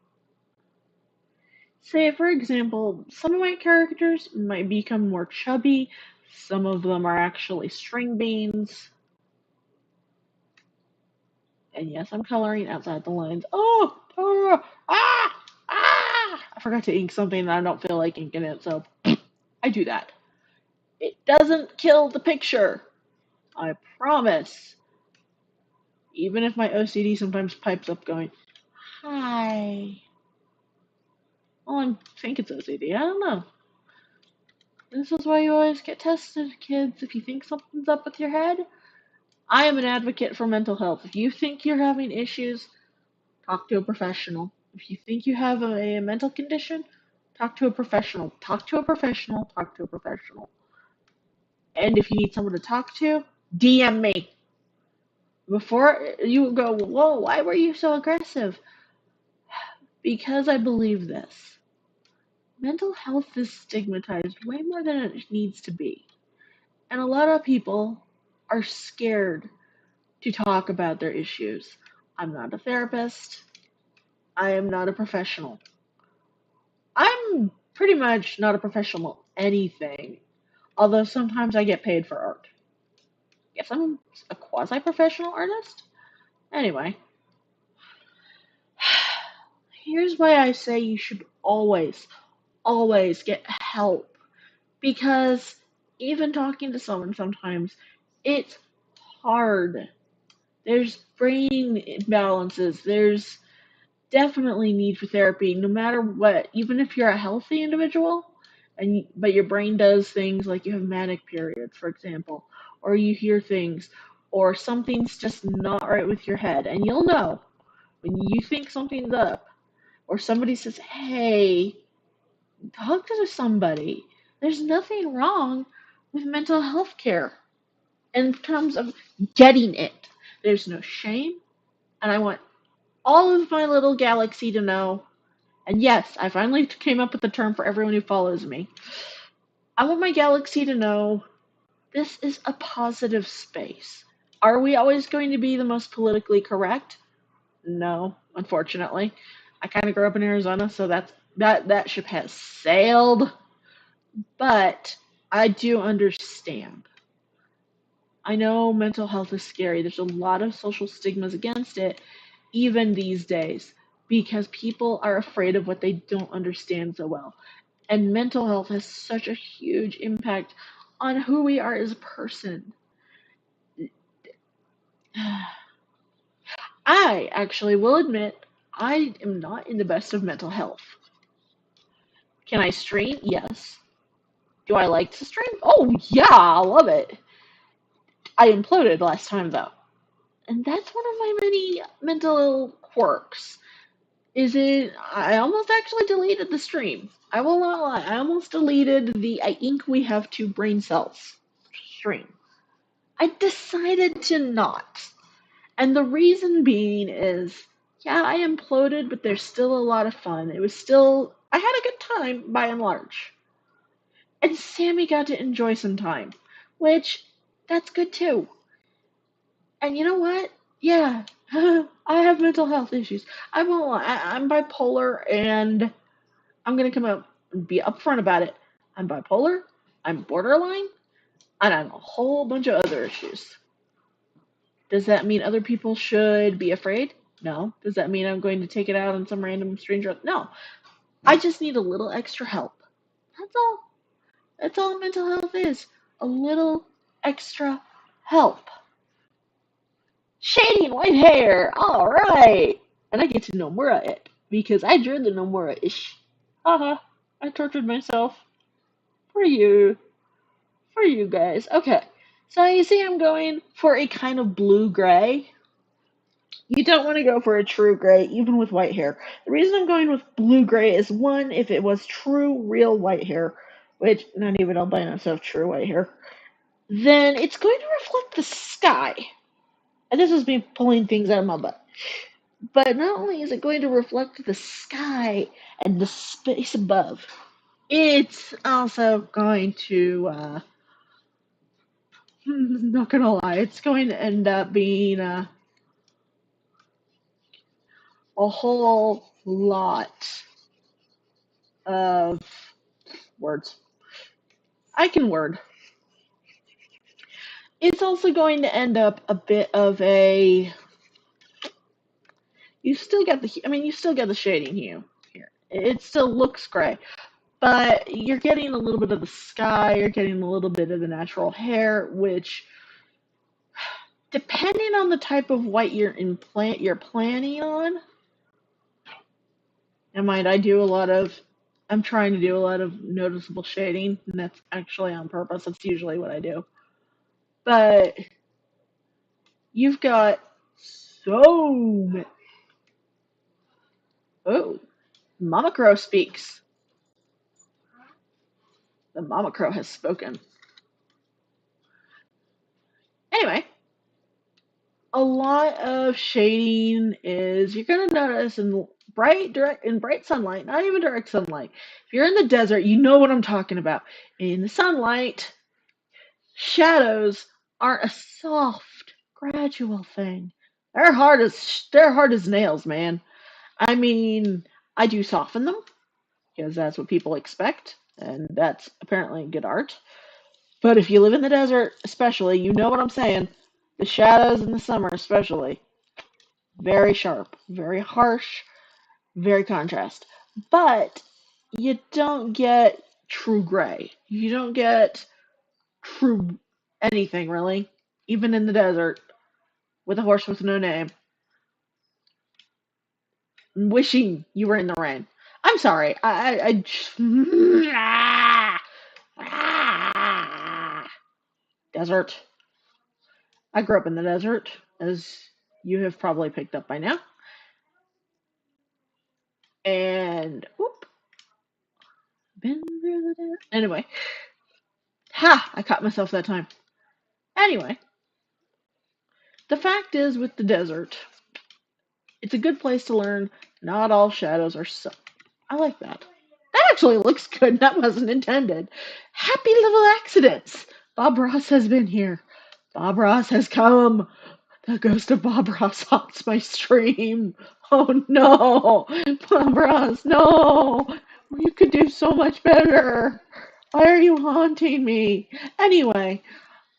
Say, for example, some of my characters might become more chubby, some of them are actually string beans. And yes, I'm coloring outside the lines. I forgot to ink something and I don't feel like inking it, so I do that. It doesn't kill the picture. I promise. Even if my OCD sometimes pipes up going, hi. Well, I think it's OCD. I don't know. This is why you always get tested, kids. If you think something's up with your head, I am an advocate for mental health. If you think you're having issues, talk to a professional. If you think you have a mental condition, talk to a professional. Talk to a professional. Talk to a professional. And if you need someone to talk to, DM me. Before you go, whoa, why were you so aggressive? Because I believe this. Mental health is stigmatized way more than it needs to be. And a lot of people are scared to talk about their issues. I'm not a therapist. I am not a professional. I'm pretty much not a professional anything, although sometimes I get paid for art. Guess I'm a quasi professional artist? Anyway, here's why I say you should always, always get help. Because even talking to someone sometimes, it's hard. There's brain imbalances. There's definitely need for therapy no matter what, even if you're a healthy individual but your brain does things like you have manic periods, for example, or you hear things or something's just not right with your head, and you'll know when you think something's up or somebody says, hey, talk to somebody. There's nothing wrong with mental health care in terms of getting it. There's no shame, and I want all of my little galaxy to know. And yes, I finally came up with the term for everyone who follows me. I want my galaxy to know this is a positive space. Are we always going to be the most politically correct? No, unfortunately. I kind of grew up in Arizona, so that ship has sailed. But I do understand. I know mental health is scary. There's a lot of social stigmas against it, even these days, because people are afraid of what they don't understand so well. And mental health has such a huge impact on who we are as a person. I actually will admit I am not in the best of mental health. Can I stream? Yes. Do I like to stream? Oh, yeah, I love it. I imploded last time, though. And that's one of my many mental quirks. Is it? I almost actually deleted the stream. I will not lie. I almost deleted the I think we have two brain cells stream. I decided to not. And the reason being is, yeah, I imploded, but there's still a lot of fun. It was still, I had a good time by and large. And Sammy got to enjoy some time, which, that's good too. And you know what? Yeah, I have mental health issues. I won't lie. I'm bipolar, and I'm going to come up and be upfront about it. I'm bipolar, I'm borderline, and I'm a whole bunch of other issues. Does that mean other people should be afraid? No. Does that mean I'm going to take it out on some random stranger? No. I just need a little extra help. That's all. That's all mental health is. A little extra help. Shading white hair. All right. And I get to Nomura it because I drew the Nomura ish. Haha. I tortured myself for you. For you guys. Okay. So you see I'm going for a kind of blue gray. You don't want to go for a true gray, even with white hair. The reason I'm going with blue gray is one, if it was true, real white hair, which not even albinos have true white hair, then it's going to reflect the sky. And this is me pulling things out of my butt. But not only is it going to reflect the sky and the space above, it's also going to, not gonna lie, it's going to end up being a whole lot of words. I can word. It's also going to end up a bit of a. You still get the. I mean, you still get the shading hue here. It still looks gray, but you're getting a little bit of the sky. You're getting a little bit of the natural hair, which, depending on the type of white you're planning on. And mind, I do a lot of. I'm trying to do a lot of noticeable shading, and that's actually on purpose. That's usually what I do. But you've got so many. Oh, Mama Crow speaks. The Mama Crow has spoken. a lot of shading is you're gonna notice in bright sunlight, not even direct sunlight. If you're in the desert, you know what I'm talking about. In the sunlight, shadows aren't a soft, gradual thing. They're hard as nails, man. I mean, I do soften them because that's what people expect, and that's apparently good art. But if you live in the desert, especially, you know what I'm saying. The shadows in the summer, especially, very sharp, very harsh, very contrast. But you don't get true gray. You don't get true anything, really. Even in the desert, with a horse with no name, wishing you were in the rain. I'm sorry. Desert. I grew up in the desert, as you have probably picked up by now. And whoop, been through the desert. Anyway, ha! I caught myself that time. Anyway, the fact is with the desert, it's a good place to learn not all shadows are so. I like that. That actually looks good. That wasn't intended. Happy little accidents. Bob Ross has been here. Bob Ross has come. The ghost of Bob Ross haunts my stream. Oh no, Bob Ross, no. You could do so much better. Why are you haunting me? Anyway,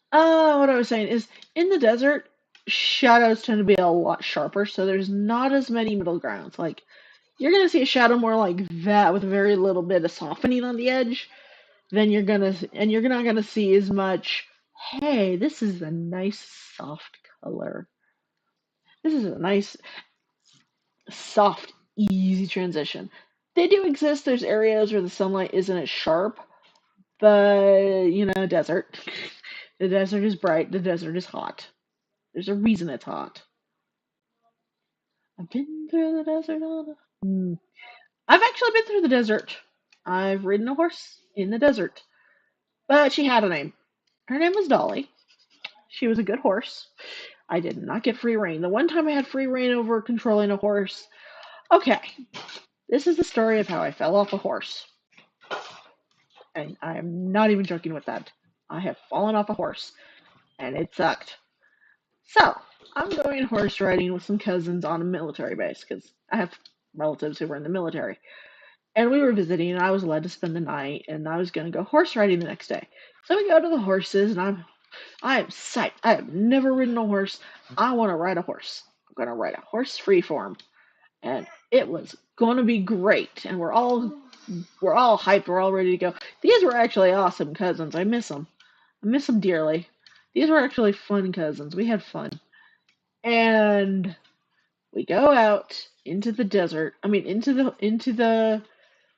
what I was saying is, in the desert, shadows tend to be a lot sharper, so there's not as many middle grounds. Like, you're gonna see a shadow more like that with very little bit of softening on the edge than you're not gonna see as much. Hey, this is a nice soft color. This is a nice soft, easy transition. They do exist. There's areas where the sunlight isn't as sharp, but desert. The desert is bright. The desert is hot. There's a reason it's hot. I've been through the desert on a... I've actually been through the desert. I've ridden a horse in the desert. But she had a name. Her name was Dolly. She was a good horse. I did not get free rein. The one time I had free rein over controlling a horse. Okay, this is the story of how I fell off a horse. And I'm not even joking with that. I have fallen off a horse, and it sucked. So, I'm going horse riding with some cousins on a military base, because I have relatives who were in the military. And we were visiting, and I was allowed to spend the night, and I was going to go horse riding the next day. So we go to the horses, and I am psyched. I have never ridden a horse. I want to ride a horse. I'm going to ride a horse freeform. And it was going to be great. And we're all hyped. We're all ready to go. These were actually awesome cousins. I miss them. I miss them dearly. These were actually fun cousins. We had fun. And we go out into the desert. I mean, into the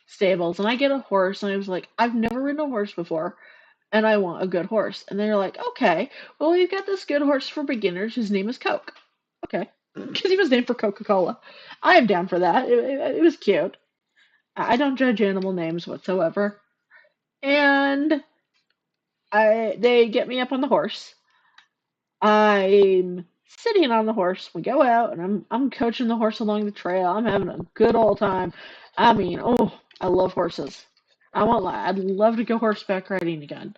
stables, and I get a horse, and I was like, I've never ridden a horse before, and I want a good horse. And they're like, okay, well, we've got this good horse for beginners. His name is Coke. Okay, because he was named for Coca-Cola. I am down for that. It was cute. I don't judge animal names whatsoever. And they get me up on the horse. I'm sitting on the horse. We go out, and I'm coaching the horse along the trail. I'm having a good old time. I mean, oh, I love horses. I won't lie. I'd love to go horseback riding again.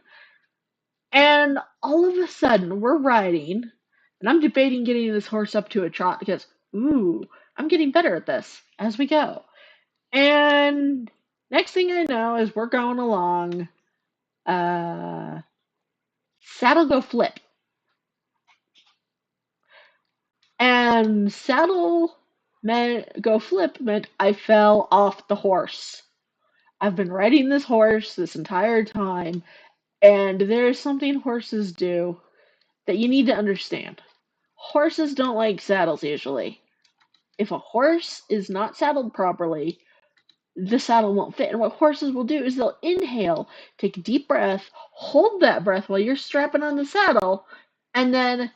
And all of a sudden, we're riding, and I'm debating getting this horse up to a trot because, ooh, I'm getting better at this as we go. And next thing I know is we're going along. Uh, Saddle go flip. And saddle meant go flip meant I fell off the horse. I've been riding this horse this entire time, and there's something horses do that you need to understand. Horses don't like saddles usually. If a horse is not saddled properly, the saddle won't fit. And what horses will do is they'll inhale, take a deep breath, hold that breath while you're strapping on the saddle, and then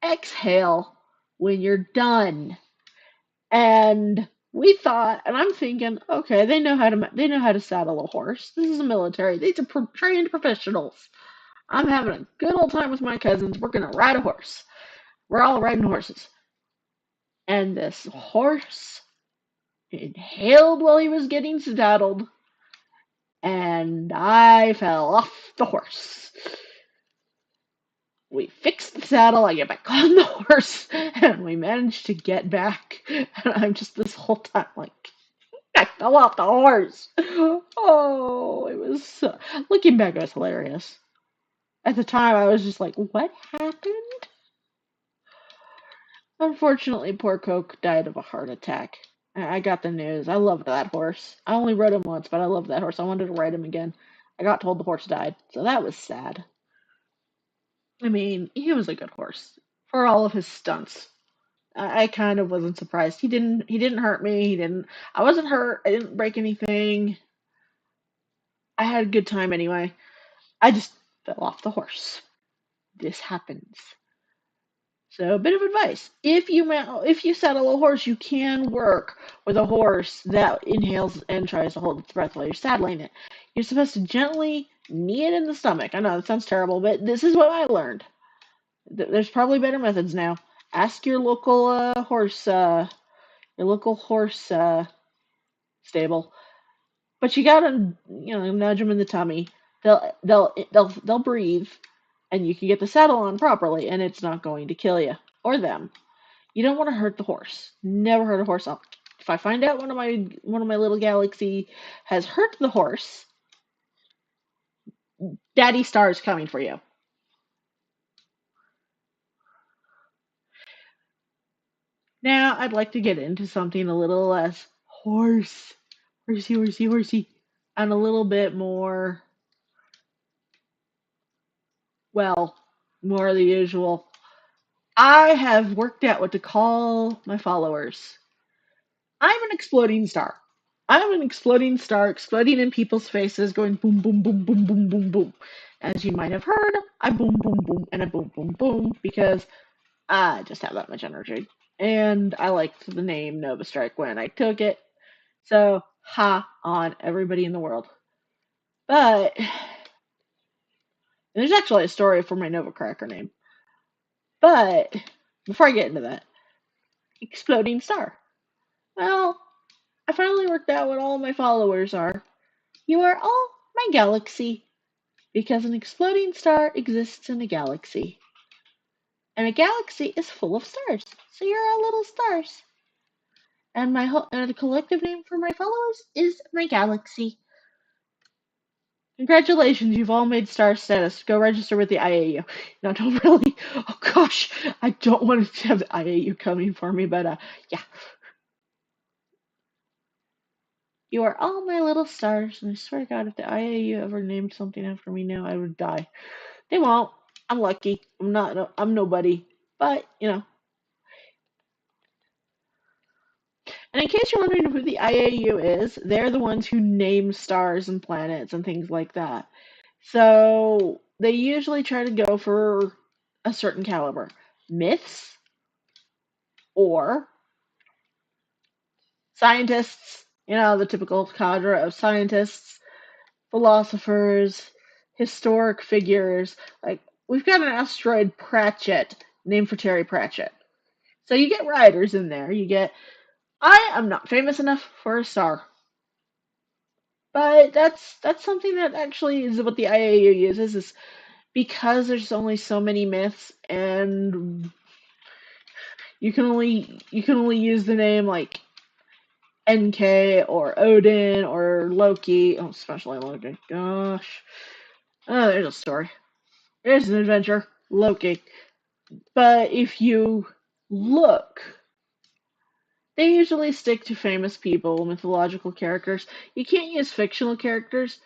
exhale when you're done. And we thought, and I'm thinking, okay, they know how to saddle a horse. This is a military. These are trained professionals. I'm having a good old time with my cousins. We're gonna ride a horse. We're all riding horses. And this horse inhaled while he was getting saddled, and I fell off the horse. We fixed the saddle, I get back on the horse, and we managed to get back. And I'm just this whole time like, I fell off the horse. Oh, it was looking back, it was hilarious. At the time, I was just like, what happened? Unfortunately, poor Coke died of a heart attack. I got the news. I loved that horse. I only rode him once, but I loved that horse. I wanted to ride him again. I got told the horse died, so that was sad. I mean, he was a good horse for all of his stunts. I kind of wasn't surprised. He didn't hurt me. He didn't. I wasn't hurt. I didn't break anything. I had a good time anyway. I just fell off the horse. This happens. So, a bit of advice: if you saddle a horse, you can work with a horse that inhales and tries to hold its breath while you're saddling it. You're supposed to gently knee it in the stomach. I know that sounds terrible, but this is what I learned. There's probably better methods now. Ask your local horse stable, but you gotta nudge them in the tummy. They'll breathe, and you can get the saddle on properly, and it's not going to kill you or them. You don't want to hurt the horse. Never hurt a horse. If I find out one of my little galaxy has hurt the horse, Daddy Star is coming for you. Now I'd like to get into something a little less horsey, and a little bit more, well, more of the usual. I have worked out what to call my followers. I'm an exploding star. I'm an exploding star, exploding in people's faces, going boom, boom, boom, boom, boom, boom, boom. As you might have heard, I boom, boom, boom, and I boom, boom, boom, because I just have that much energy. And I liked the name Nova Strike when I took it. So, ha on everybody in the world. But there's actually a story for my Nova Cracker name. But before I get into that, exploding star. Well, I finally worked out what all my followers are. You are all my galaxy, because an exploding star exists in a galaxy. And a galaxy is full of stars. So you're all little stars. And the collective name for my followers is my galaxy. Congratulations, you've all made star status. Go register with the IAU. No, don't really. Oh gosh, I don't want to have the IAU coming for me, but yeah. You are all my little stars, and I swear to God, if the IAU ever named something after me now, I would die. They won't. I'm lucky. I'm not. I'm nobody. But you know. And in case you're wondering who the IAU is, they're the ones who name stars and planets and things like that. So they usually try to go for a certain caliber: myths or scientists. The typical cadre of scientists, philosophers, historic figures. Like, we've got an asteroid Pratchett named for Terry Pratchett. So you get writers in there. I am not famous enough for a star. But that's something that actually is what the IAU uses, is because there's only so many myths, and you can only use the name like NK or Odin or Loki. Oh, especially Loki. Gosh. Oh, there's a story. There's an adventure. Loki. But if you look, they usually stick to famous people, mythological characters. You can't use fictional characters,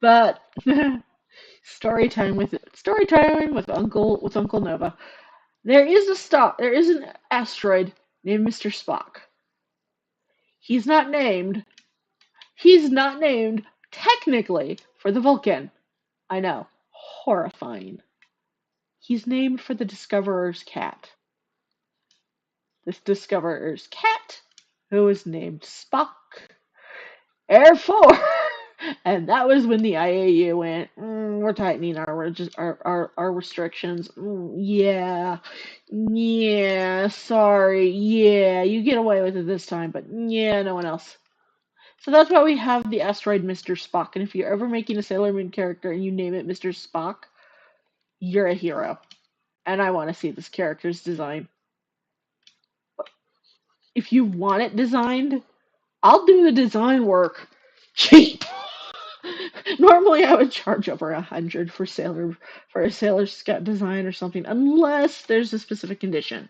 but story time with Uncle Nova. There is an asteroid named Mr. Spock. He's not named. He's not named technically for the Vulcan. I know. Horrifying. He's named for the Discoverer's cat. This Discoverer's cat, who is named Spock. Air 4! And that was when the IAU went, we're tightening our restrictions. Yeah, Yeah, sorry. Yeah, you get away with it this time, but yeah, no one else. So that's why we have the asteroid Mr. Spock. And if you're ever making a Sailor Moon character and you name it Mr. Spock, you're a hero. And I want to see this character's design. If you want it designed, I'll do the design work. Cheap. Normally, I would charge over 100 for a Sailor Scout design or something, unless there's a specific condition.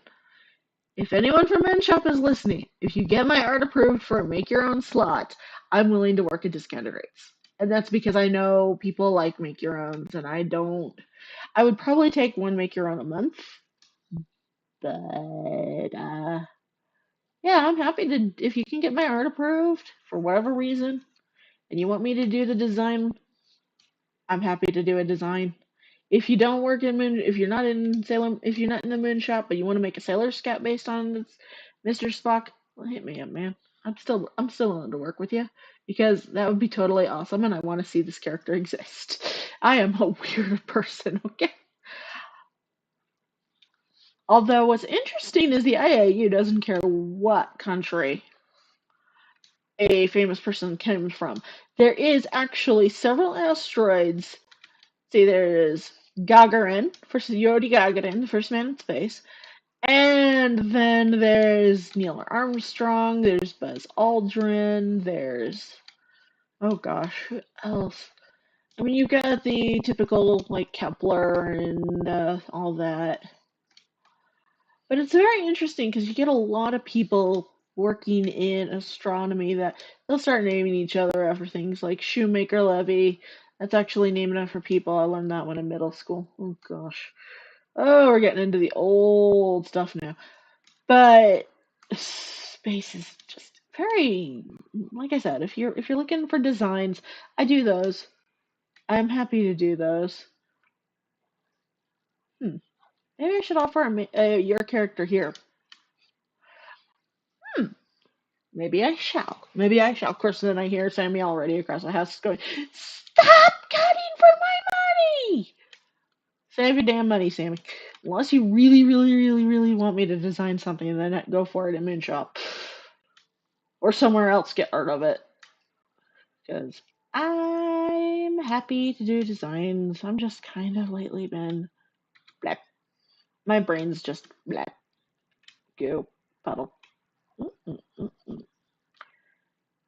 If anyone from Men's Shop is listening, if you get my art approved for a make your own slot, I'm willing to work at discounted rates. And that's because I know people like make your owns, and I don't. I would probably take one make your own a month, but yeah, I'm happy to if you can get my art approved for whatever reason, and you want me to do the design, I'm happy to do a design. If you don't work in Moon, if you're not in Salem, if you're not in the Moon Shop, but you want to make a Sailor Scout based on this, Mr. Spock, well, hit me up, man. I'm still willing to work with you because that would be totally awesome, and I want to see this character exist. I am a weird person, okay? Although what's interesting is the IAU doesn't care what country a famous person came from. There is actually several asteroids. See, there is Gagarin, first Yuri Gagarin, the first man in space. And then there's Neil Armstrong, there's Buzz Aldrin, there's, oh gosh, who else? I mean, you've got the typical, like, Kepler and all that. But it's very interesting because you get a lot of people working in astronomy that they'll start naming each other after things like Shoemaker Levy. That's actually naming after people. I learned that one in middle school. Oh gosh. Oh, we're getting into the old stuff now. But space is just very, like I said, if you're looking for designs, I do those. I'm happy to do those. Hmm. Maybe I should offer your character here. Hmm. Maybe I shall. Maybe I shall. Of course, then I hear Sammy already across the house going, "Stop cutting for my money! Save your damn money, Sammy. Unless you really, really, really, really want me to design something, then go for it in Moon Shop. Or somewhere else, get rid of it. Because I'm happy to do designs. I'm just kind of lately been blah. My brain's just blah. Go. Puddle. Mm-mm-mm-mm.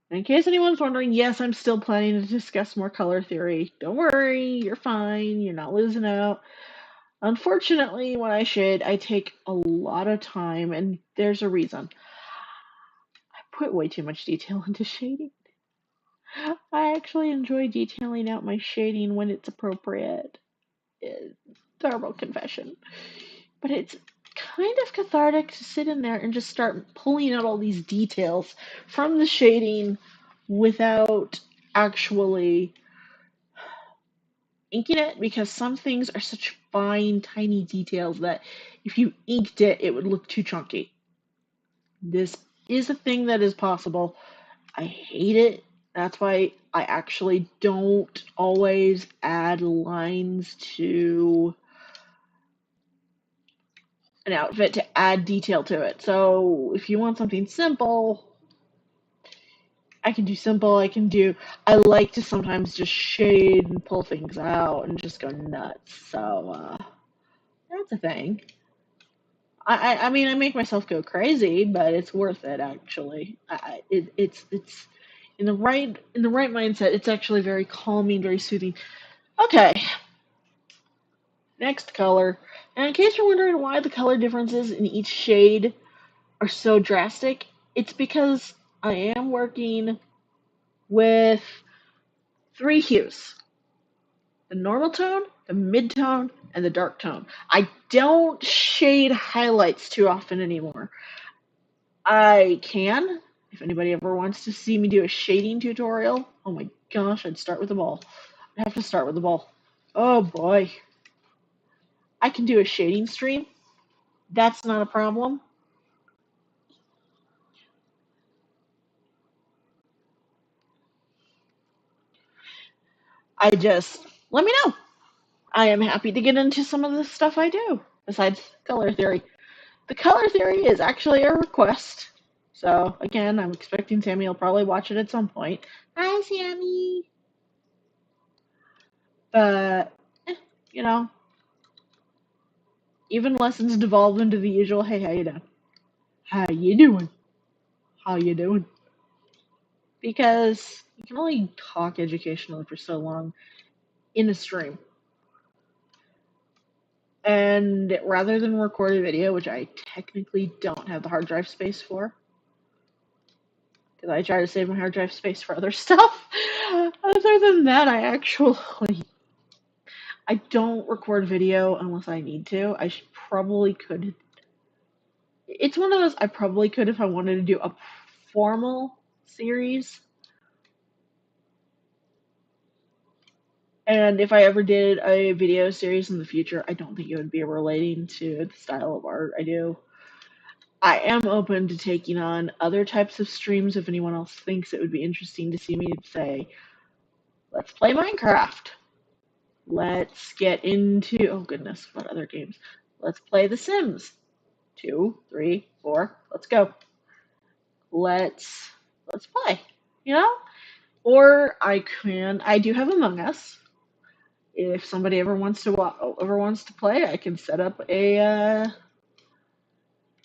In case anyone's wondering, yes, I'm still planning to discuss more color theory. Don't worry, you're fine. You're not losing out. Unfortunately, when I shade, I take a lot of time, and there's a reason. I put way too much detail into shading. I actually enjoy detailing out my shading when it's appropriate. Terrible confession. But it's kind of cathartic to sit in there and just start pulling out all these details from the shading without actually inking it, because some things are such fine, tiny details that if you inked it, it would look too chunky. This is a thing that is possible. I hate it. That's why I actually don't always add lines to an outfit to add detail to it. So if you want something simple, I can do simple. I like to sometimes just shade and pull things out and just go nuts. So that's a thing. I mean, I make myself go crazy, but it's worth it actually. It's in the right mindset. It's actually very calming, very soothing. Okay, next color. And in case you're wondering why the color differences in each shade are so drastic, it's because I am working with three hues: the normal tone, the mid tone, and the dark tone. I don't shade highlights too often anymore. I can, if anybody ever wants to see me do a shading tutorial. Oh my gosh, I'd start with the ball. I'd have to start with the ball. Oh boy. I can do a shading stream. That's not a problem. I just let me know. I am happy to get into some of the stuff I do besides color theory. The color theory is actually a request. So, again, I'm expecting Sammy will probably watch it at some point. Hi, Sammy! But, you know, even lessons devolve into the usual, hey, how you doing? How you doing? How you doing? Because you can only talk educationally for so long in a stream. And rather than record a video, which I technically don't have the hard drive space for, because I try to save my hard drive space for other stuff, other than that, I don't record video unless I need to. Probably could. It's one of those I probably could if I wanted to do a formal series. And if I ever did a video series in the future, I don't think it would be relating to the style of art I do. I am open to taking on other types of streams if anyone else thinks it would be interesting to see me say, let's play Minecraft. Let's get into, oh goodness, what other games? Let's play The Sims. 2, 3, 4, let's go. Let's play, you know? Or I do have Among Us. If somebody ever wants to play, I can set up a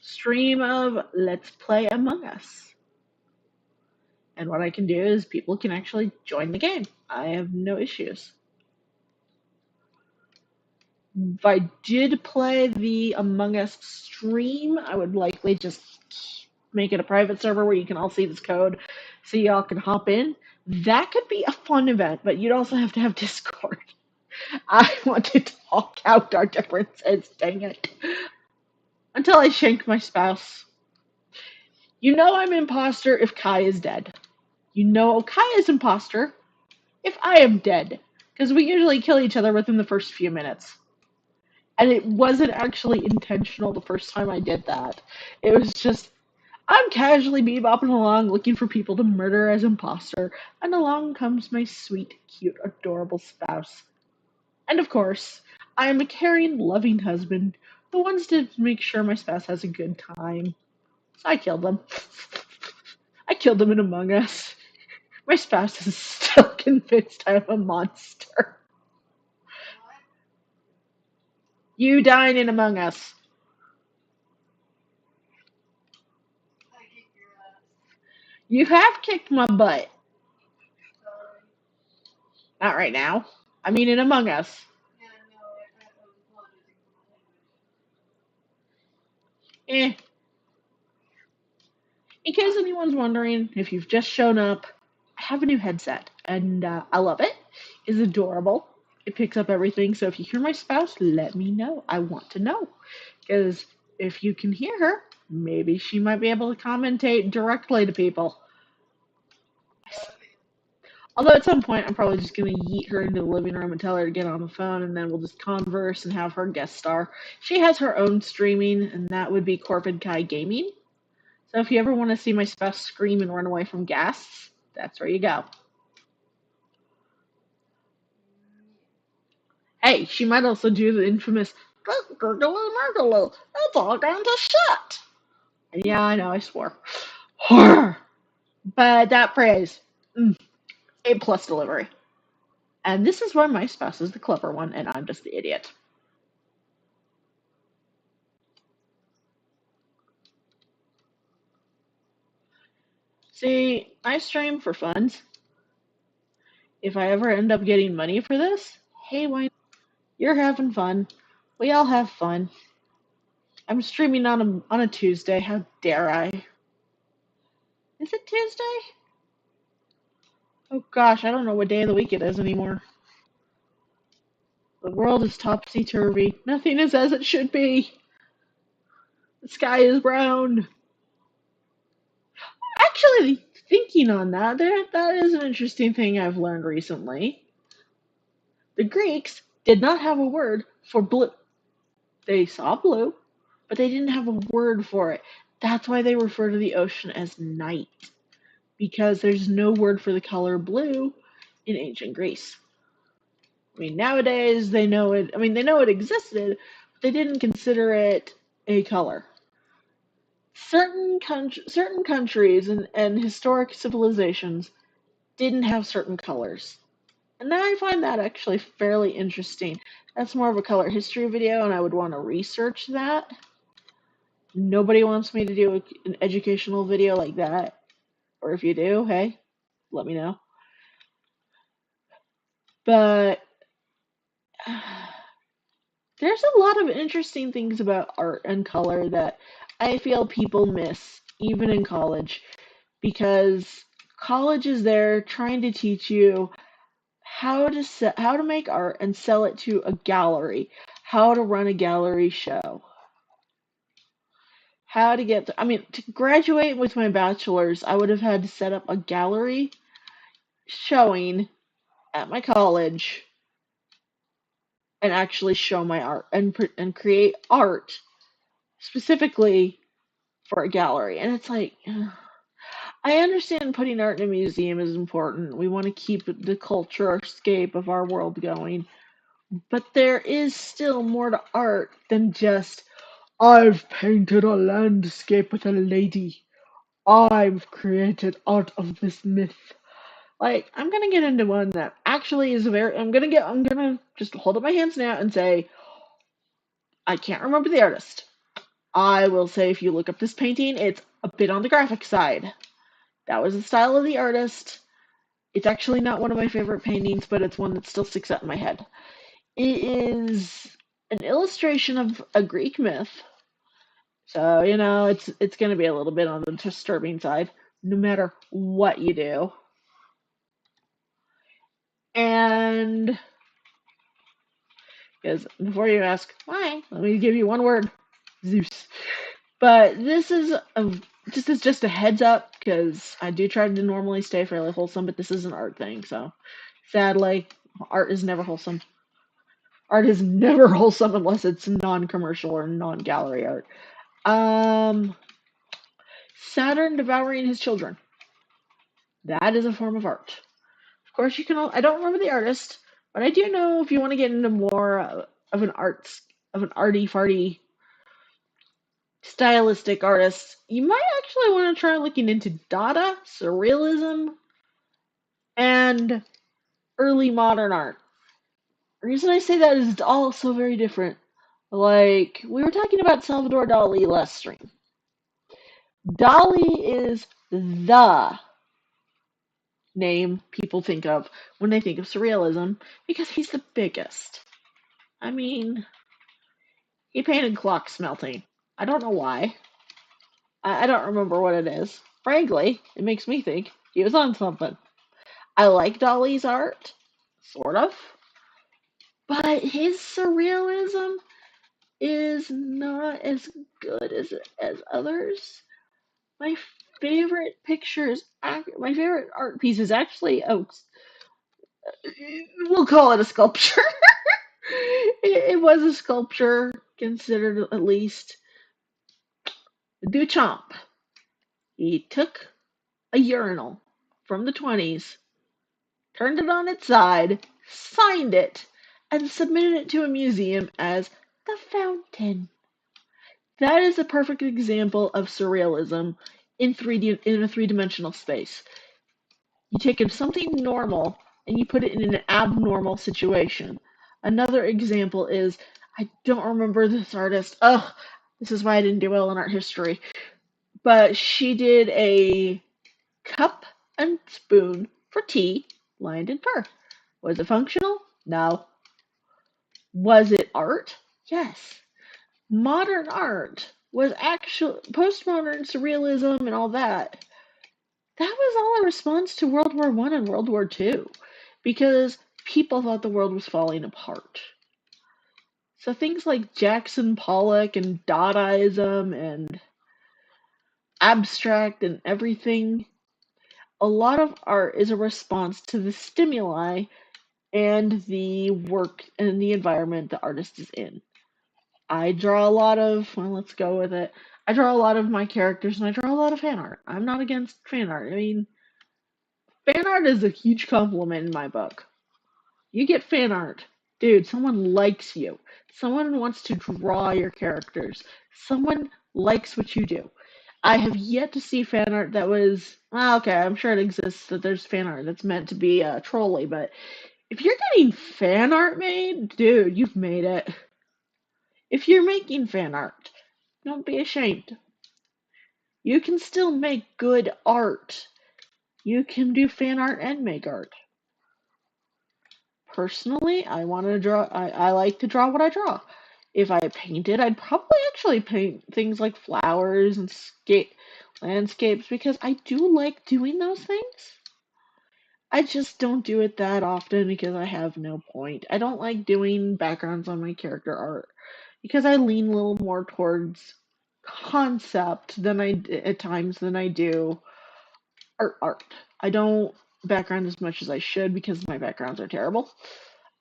stream of Let's Play Among Us. And what I can do is people can actually join the game. I have no issues. If I did play the Among Us stream, I would likely just make it a private server where you can all see this code so y'all can hop in. That could be a fun event, but you'd also have to have Discord. I want to talk out our differences, dang it. Until I shank my spouse. You know I'm imposter if Kai is dead. You know Kai is imposter if I am dead. Because we usually kill each other within the first few minutes. And it wasn't actually intentional the first time I did that. It was just, I'm casually bebopping along looking for people to murder as imposter, and along comes my sweet, cute, adorable spouse. And of course, I am a caring, loving husband who wants to make sure my spouse has a good time. So I killed them. I killed them in Among Us. My spouse is still convinced I'm a monster. You dine in Among Us. You have kicked my butt. Not right now. I mean in Among Us. Eh. In case anyone's wondering, if you've just shown up, I have a new headset, and I love it. It's adorable. It picks up everything, so if you hear my spouse, let me know. I want to know. Because if you can hear her, maybe she might be able to commentate directly to people. Although at some point, I'm probably just going to yeet her into the living room and tell her to get on the phone, and then we'll just converse and have her guest star. She has her own streaming, and that would be Corpid Kai Gaming. So if you ever want to see my spouse scream and run away from guests, that's where you go. Hey, she might also do the infamous gurgle murgle. That's all gone to shit. Yeah, I know, I swore. Horror. But that phrase, A+ delivery. And this is why my spouse is the clever one and I'm just the idiot. See, I stream for fun. If I ever end up getting money for this, hey, why not? You're having fun. We all have fun. I'm streaming on a Tuesday. How dare I? Is it Tuesday? Oh gosh, I don't know what day of the week it is anymore. The world is topsy-turvy. Nothing is as it should be. The sky is brown. Actually, thinking on that, that is an interesting thing I've learned recently. The Greeks did not have a word for blue. They saw blue, but they didn't have a word for it. That's why they refer to the ocean as night, because there's no word for the color blue in ancient Greece. I mean, nowadays they know it. I mean, they know it existed, but they didn't consider it a color. certain countries and historic civilizations didn't have certain colors. And I find that actually fairly interesting. That's more of a color history video, and I would want to research that. Nobody wants me to do an educational video like that. Or if you do, hey, let me know. But there's a lot of interesting things about art and color that I feel people miss, even in college, because college is there trying to teach you how to make art and sell it to a gallery, how to run a gallery show, how to get. I mean, to graduate with my bachelor's, I would have had to set up a gallery showing at my college and actually show my art and create art specifically for a gallery. And it's like, I understand putting art in a museum is important. We want to keep the culture scape of our world going. But there is still more to art than just, I've painted a landscape with a lady. I've created art of this myth. Like, I'm gonna get into one that actually is I'm gonna just hold up my hands now and say, I can't remember the artist. I will say if you look up this painting, it's a bit on the graphic side. That was the style of the artist. It's actually not one of my favorite paintings, but it's one that still sticks out in my head. It is an illustration of a Greek myth. So, it's going to be a little bit on the disturbing side, no matter what you do. And because before you ask why, let me give you one word: Zeus. But this is just a heads up because I do try to normally stay fairly wholesome, but this is an art thing, so sadly, art is never wholesome. Art is never wholesome unless it's non-commercial or non-gallery art. Saturn devouring his children. That is a form of art. Of course, you can. I don't remember the artist, but I do know if you want to get into more of an arty farty stylistic artist, you might actually want to try looking into Dada, Surrealism, and early modern art. The reason I say that is it's all so very different. Like, we were talking about Salvador Dali last stream. Dali is the name people think of when they think of surrealism because he's the biggest. I mean, he painted clocks melting. I don't know why. I don't remember what it is. Frankly, it makes me think he was on something. I like Dali's art, sort of, but his surrealism is not as good as others. My favorite my favorite art piece is actually we'll call it a sculpture. It was a sculpture, considered at least. Duchamp. He took a urinal from the 20s, turned it on its side, signed it, and submitted it to a museum as the fountain. That is a perfect example of surrealism in a three-dimensional space. You take something normal and you put it in an abnormal situation. Another example is, I don't remember this artist. Ugh, this is why I didn't do well in art history. But she did a cup and spoon for tea lined in fur. Was it functional? No. Was it art? Yes. Modern art was actual postmodern surrealism and all that. That was all a response to World War I and World War II because people thought the world was falling apart. So things like Jackson Pollock and Dadaism and abstract and everything, a lot of art is a response to the stimuli and the work and the environment the artist is in. I draw a lot of, well, let's go with it. I draw a lot of my characters and I draw a lot of fan art. I'm not against fan art. I mean, fan art is a huge compliment in my book. You get fan art. Dude, someone likes you. Someone wants to draw your characters. Someone likes what you do. I have yet to see fan art that was okay. I'm sure it exists that there's fan art that's meant to be trolly, but if you're getting fan art made, dude, you've made it. If you're making fan art, don't be ashamed. You can still make good art. You can do fan art and make art. Personally, I want to draw. I like to draw what I draw. If I painted, I'd probably actually paint things like flowers and landscapes because I do like doing those things. I just don't do it that often because I have no point. I don't like doing backgrounds on my character art because I lean a little more towards concept than at times than I do art. I don't background as much as I should because my backgrounds are terrible.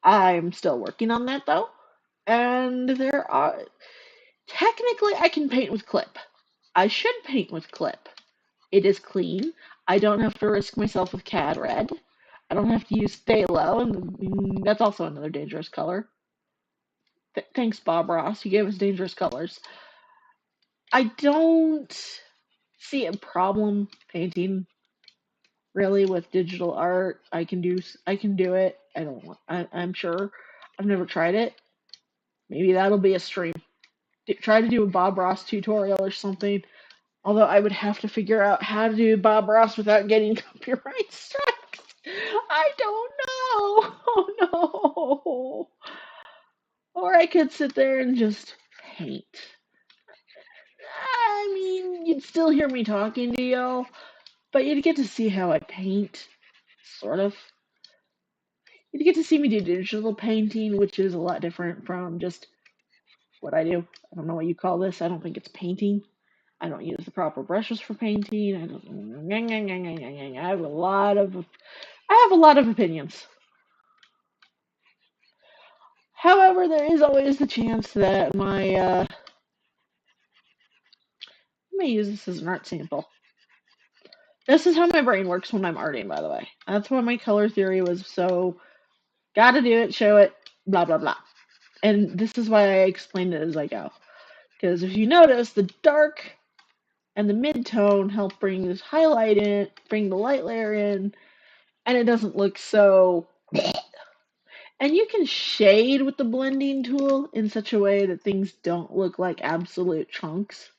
I'm still working on that though. And there are technically I can paint with clip. I should paint with clip. It is clean. I don't have to risk myself with CAD red. I don't have to use phthalo, and that's also another dangerous color. Thanks, Bob Ross. You gave us dangerous colors. I don't see a problem painting really with digital art. I can do it. I don't want, I'm sure. I've never tried it. Maybe that'll be a stream. Try to do a Bob Ross tutorial or something. Although I would have to figure out how to do Bob Ross without getting copyright strikes. I don't know. Oh no. Or I could sit there and just paint. I mean, you'd still hear me talking to y'all, but you'd get to see how I paint, sort of. You'd get to see me do digital painting, which is a lot different from just what I do. I don't know what you call this. I don't think it's painting. I don't use the proper brushes for painting. I don't. I have a lot of opinions. However, there is always the chance that I may use this as an art sample. This is how my brain works when I'm arting, by the way. That's why my color theory was so gotta do it, show it, blah blah blah. And this is why I explained it as I go. Because if you notice, the dark and the mid-tone help bring this highlight in, bring the light layer in, and it doesn't look so. And you can shade with the blending tool in such a way that things don't look like absolute chunks.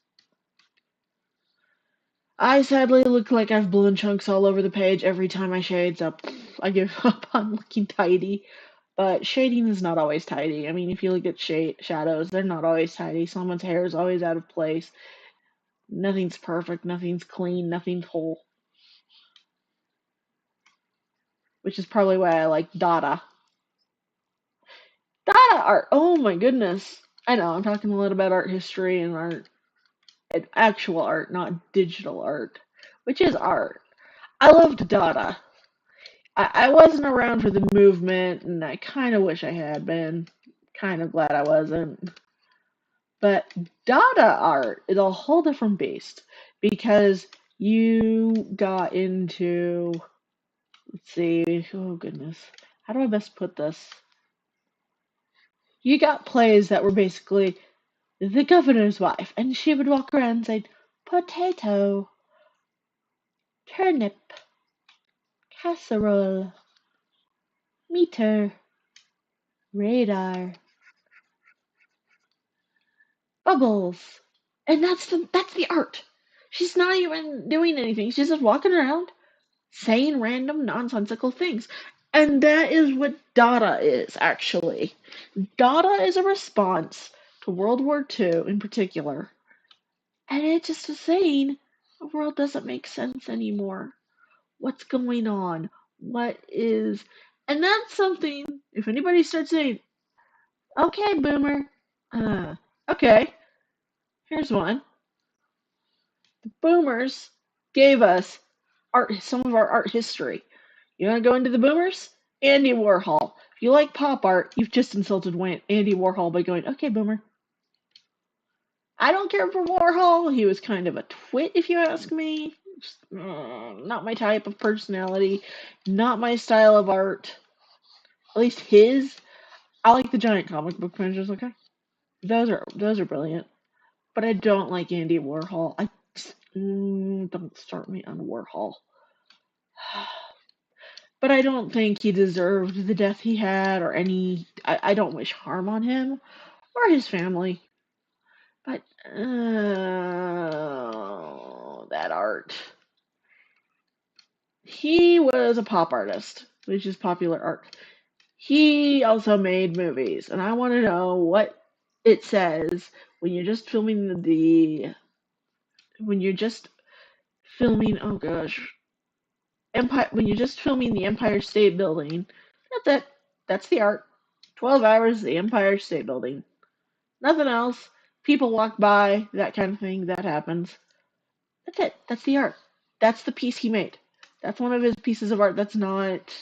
I sadly look like I've blown chunks all over the page every time I shade, so I give up on looking tidy. But shading is not always tidy. I mean, if you look at shadows, they're not always tidy. Someone's hair is always out of place. Nothing's perfect, nothing's clean, nothing's whole. Which is probably why I like Dada. Dada art! Oh my goodness. I know, I'm talking a lot about art history and art, and actual art, not digital art, which is art. I loved Dada. I wasn't around for the movement, and I kind of wish I had been. Kind of glad I wasn't. But Dada art is a whole different beast because you got into, let's see, oh goodness, how do I best put this? You got plays that were basically the governor's wife, and she would walk around saying, potato, turnip, casserole, meter, radar, bubbles. And that's the art. She's not even doing anything. She's just walking around saying random nonsensical things. And that is what Dada is, actually. Dada is a response to World War II in particular. And it's just a saying the world doesn't make sense anymore. What's going on? What is. And that's something, if anybody starts saying, okay, boomer, okay, here's one. The boomers gave us some of our art history. You want to go into the boomers? Andy Warhol. If you like pop art, you've just insulted Andy Warhol by going, okay, boomer. I don't care for Warhol. He was kind of a twit, if you ask me. Just, not my type of personality. Not my style of art. At least his. I like the giant comic book pictures, okay? Those are brilliant. But I don't like Andy Warhol. Don't start me on Warhol. But I don't think he deserved the death he had or any. I don't wish harm on him or his family. But that art. He was a pop artist, which is popular art. He also made movies, and I want to know what it says when you're just filming when you're just filming. Oh gosh, Empire. When you're just filming the Empire State Building. That's it. That's the art. 12 hours, the Empire State Building. Nothing else. People walk by, that kind of thing. That happens. That's it. That's the art. That's the piece he made. That's one of his pieces of art. That's not.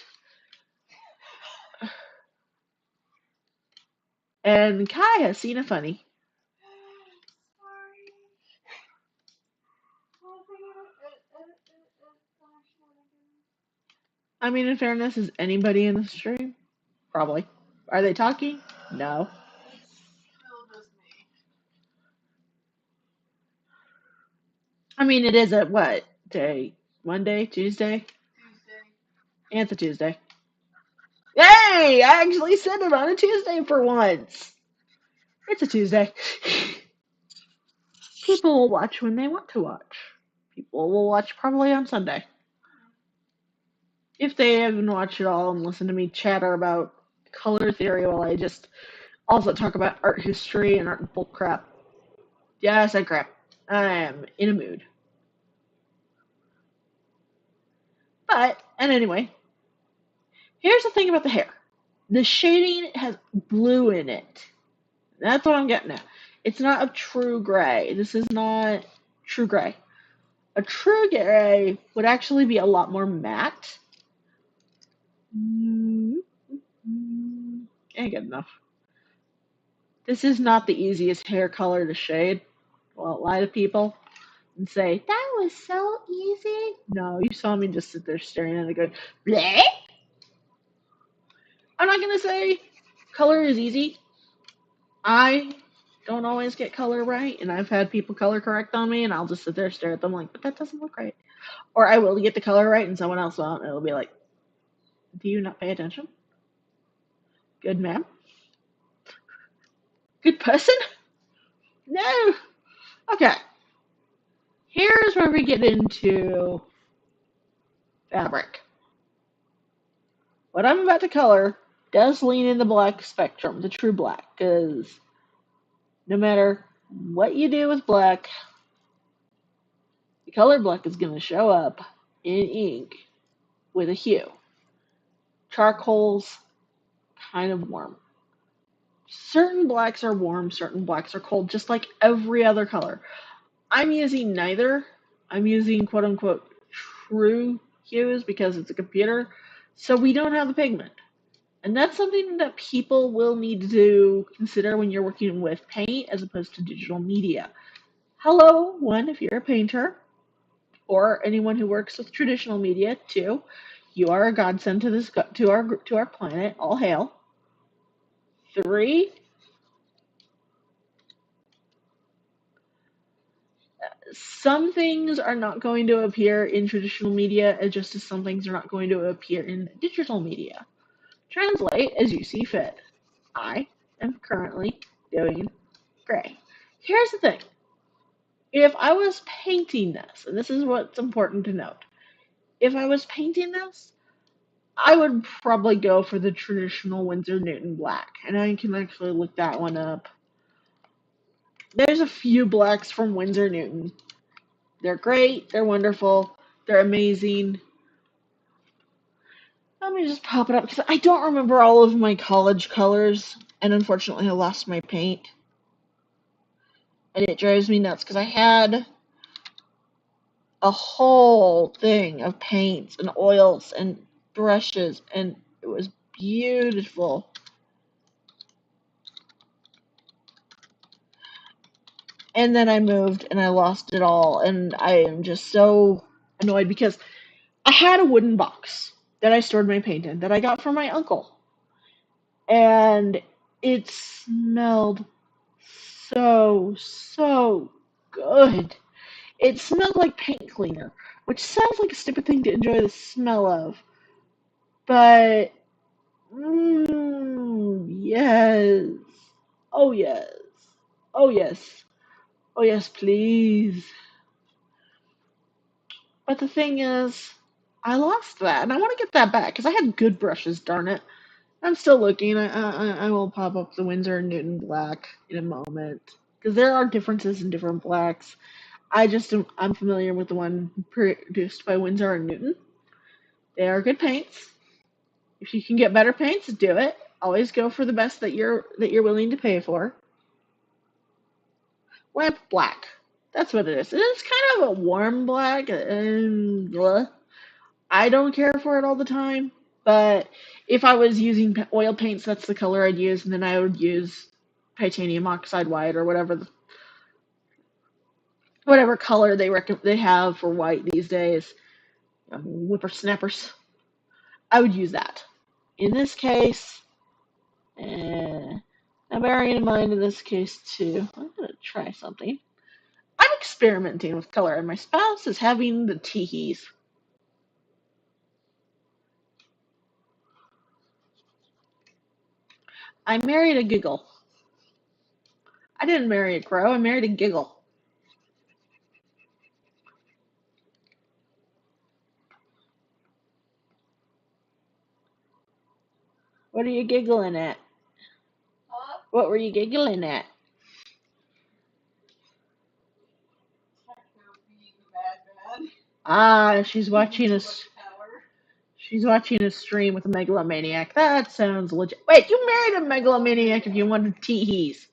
And Kai has seen a funny. I mean, in fairness, is anybody in the stream? Probably. Are they talking? No. I mean, it is a what day? Monday, Tuesday? And it's a Tuesday. Hey! I actually said it on a Tuesday for once. It's a Tuesday. People will watch when they want to watch. People will watch probably on Sunday. If they haven't watched it all and listen to me chatter about color theory while I just also talk about art history and art bull crap. Yeah, I said crap. I am in a mood. And anyway, here's the thing about the hair. The shading has blue in it. That's what I'm getting at. It's not a true gray. This is not true gray. A true gray would actually be a lot more matte. Ain't good enough. This is not the easiest hair color to shade. Won't lie to people and say, that was so easy. No, you saw me just sit there staring at it going, bleh. I'm not going to say color is easy. I don't always get color right, and I've had people color correct on me, and I'll just sit there and stare at them like, but that doesn't look right. Or I will get the color right, and someone else won't, and it'll be like, do you not pay attention? Good ma'am? Good person? No. Okay. Here's where we get into fabric. What I'm about to color does lean in the black spectrum, the true black, because no matter what you do with black, the color black is going to show up in ink with a hue. Charcoal's kind of warm. Certain blacks are warm, certain blacks are cold, just like every other color. I'm using neither. I'm using quote unquote true hues because it's a computer, so we don't have the pigment. And that's something that people will need to consider when you're working with paint as opposed to digital media. Hello, one, if you're a painter, or anyone who works with traditional media, two, you are a godsend to this to our planet. All hail. Three, some things are not going to appear in traditional media, just as some things are not going to appear in digital media. Translate as you see fit. I am currently doing gray. Here's the thing. If I was painting this, and this is what's important to note, if I was painting this, I would probably go for the traditional Winsor Newton black, and I can actually look that one up. There's a few blacks from Winsor Newton. They're great, they're wonderful, they're amazing. Let me just pop it up because I don't remember all of my college colors, and unfortunately I lost my paint. And it drives me nuts because I had a whole thing of paints and oils and brushes, and it was beautiful. And then I moved and I lost it all, and I am just so annoyed because I had a wooden box that I stored my paint in that I got from my uncle, and it smelled so good. It smelled like paint cleaner, which sounds like a stupid thing to enjoy the smell of, but yes. Oh yes. Oh yes. Oh yes, please. But the thing is, I lost that, and I want to get that back because I had good brushes. Darn it! I'm still looking. I will pop up the Winsor and Newton black in a moment because there are differences in different blacks. I'm familiar with the one produced by Winsor and Newton. They are good paints. If you can get better paints, do it. Always go for the best that you're willing to pay for. Lamp black. That's what it is. It's kind of a warm black, and I don't care for it all the time. But if I was using oil paints, that's the color I'd use, and then I would use titanium oxide white or whatever color they have for white these days. Whippersnappers. I would use that. In this case, now bearing in mind in this case too, I'm gonna try something. I'm experimenting with color, and my spouse is having the teehees. I married a giggle. I didn't marry a crow. I married a giggle. What are you giggling at? What were you giggling at? Ah, she's watching a stream with a megalomaniac. That sounds legit. Wait, you married a megalomaniac if you wanted teehees.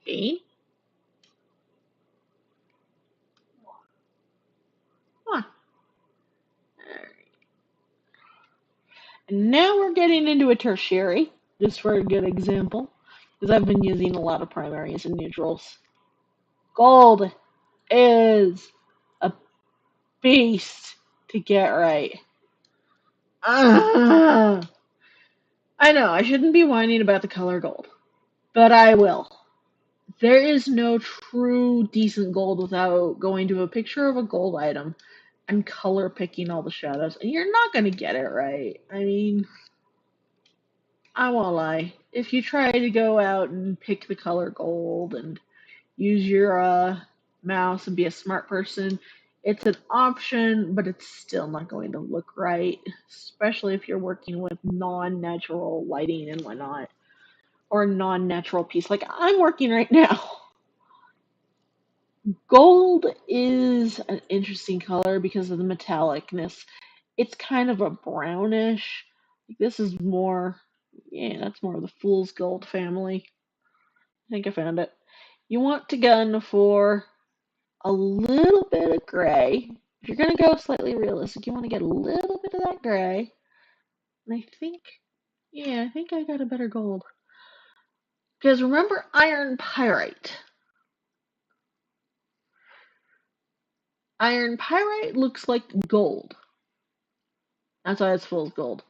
Me? Huh. And now we're getting into a tertiary, just for a good example, because I've been using a lot of primaries and neutrals. Gold is a beast to get right. Ah, I know, I shouldn't be whining about the color gold, but I will. There is no true decent gold without going to a picture of a gold item and color picking all the shadows, and you're not going to get it right. I mean, I won't lie. If you try to go out and pick the color gold and use your mouse and be a smart person, it's an option, but it's still not going to look right, especially if you're working with non-natural lighting and whatnot, or a non-natural piece like I'm working right now. Gold is an interesting color because of the metallicness. It's kind of a brownish. This is more, yeah, that's more of the fool's gold family. I think I found it. You want to gun for a little bit of gray. If you're going to go slightly realistic, you want to get a little bit of that gray. And I think I got a better gold. Because remember iron pyrite. Iron pyrite looks like gold. That's why it's fool's gold.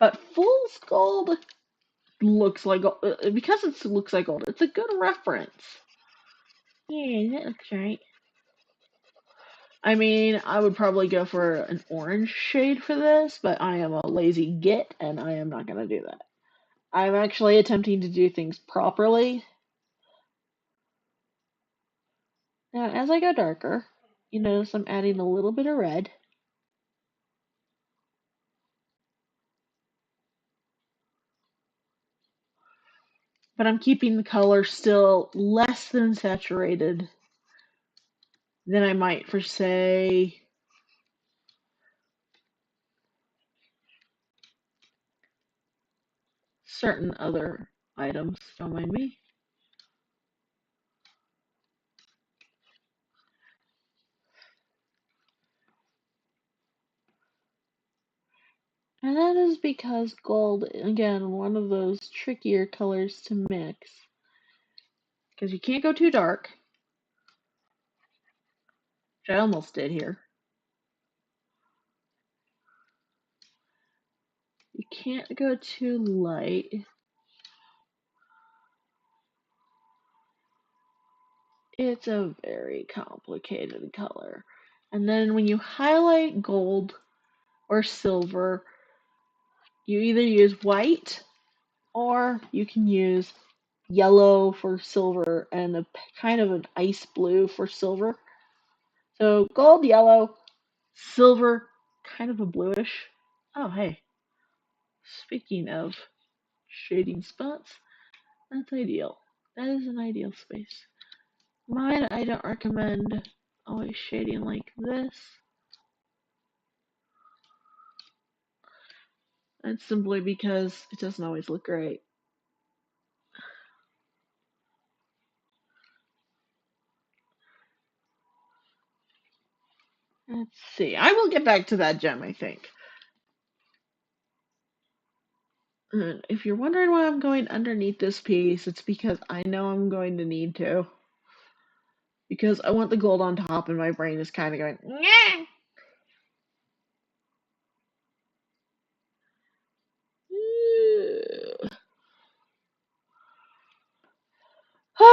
But fool's gold looks like gold. Because it looks like gold, it's a good reference. Yeah, that looks right. I mean, I would probably go for an orange shade for this, but I am a lazy git and I am not going to do that. I'm actually attempting to do things properly. Now, as I go darker, you notice I'm adding a little bit of red. But I'm keeping the color still less than saturated than I might for, say, certain other items. Don't mind me. And that is because gold, again, one of those trickier colors to mix. Because you can't go too dark, which I almost did here. You can't go too light. It's a very complicated color. And then when you highlight gold or silver, you either use white or you can use yellow for silver and a kind of an ice blue for silver. So gold, yellow, silver, kind of a bluish. Oh, hey, speaking of shading spots, that's ideal. That is an ideal space. Mine, I don't recommend always shading like this. That's simply because it doesn't always look great. Let's see. I will get back to that gem, I think. And if you're wondering why I'm going underneath this piece, it's because I know I'm going to need to. Because I want the gold on top, and my brain is kind of going, yeah.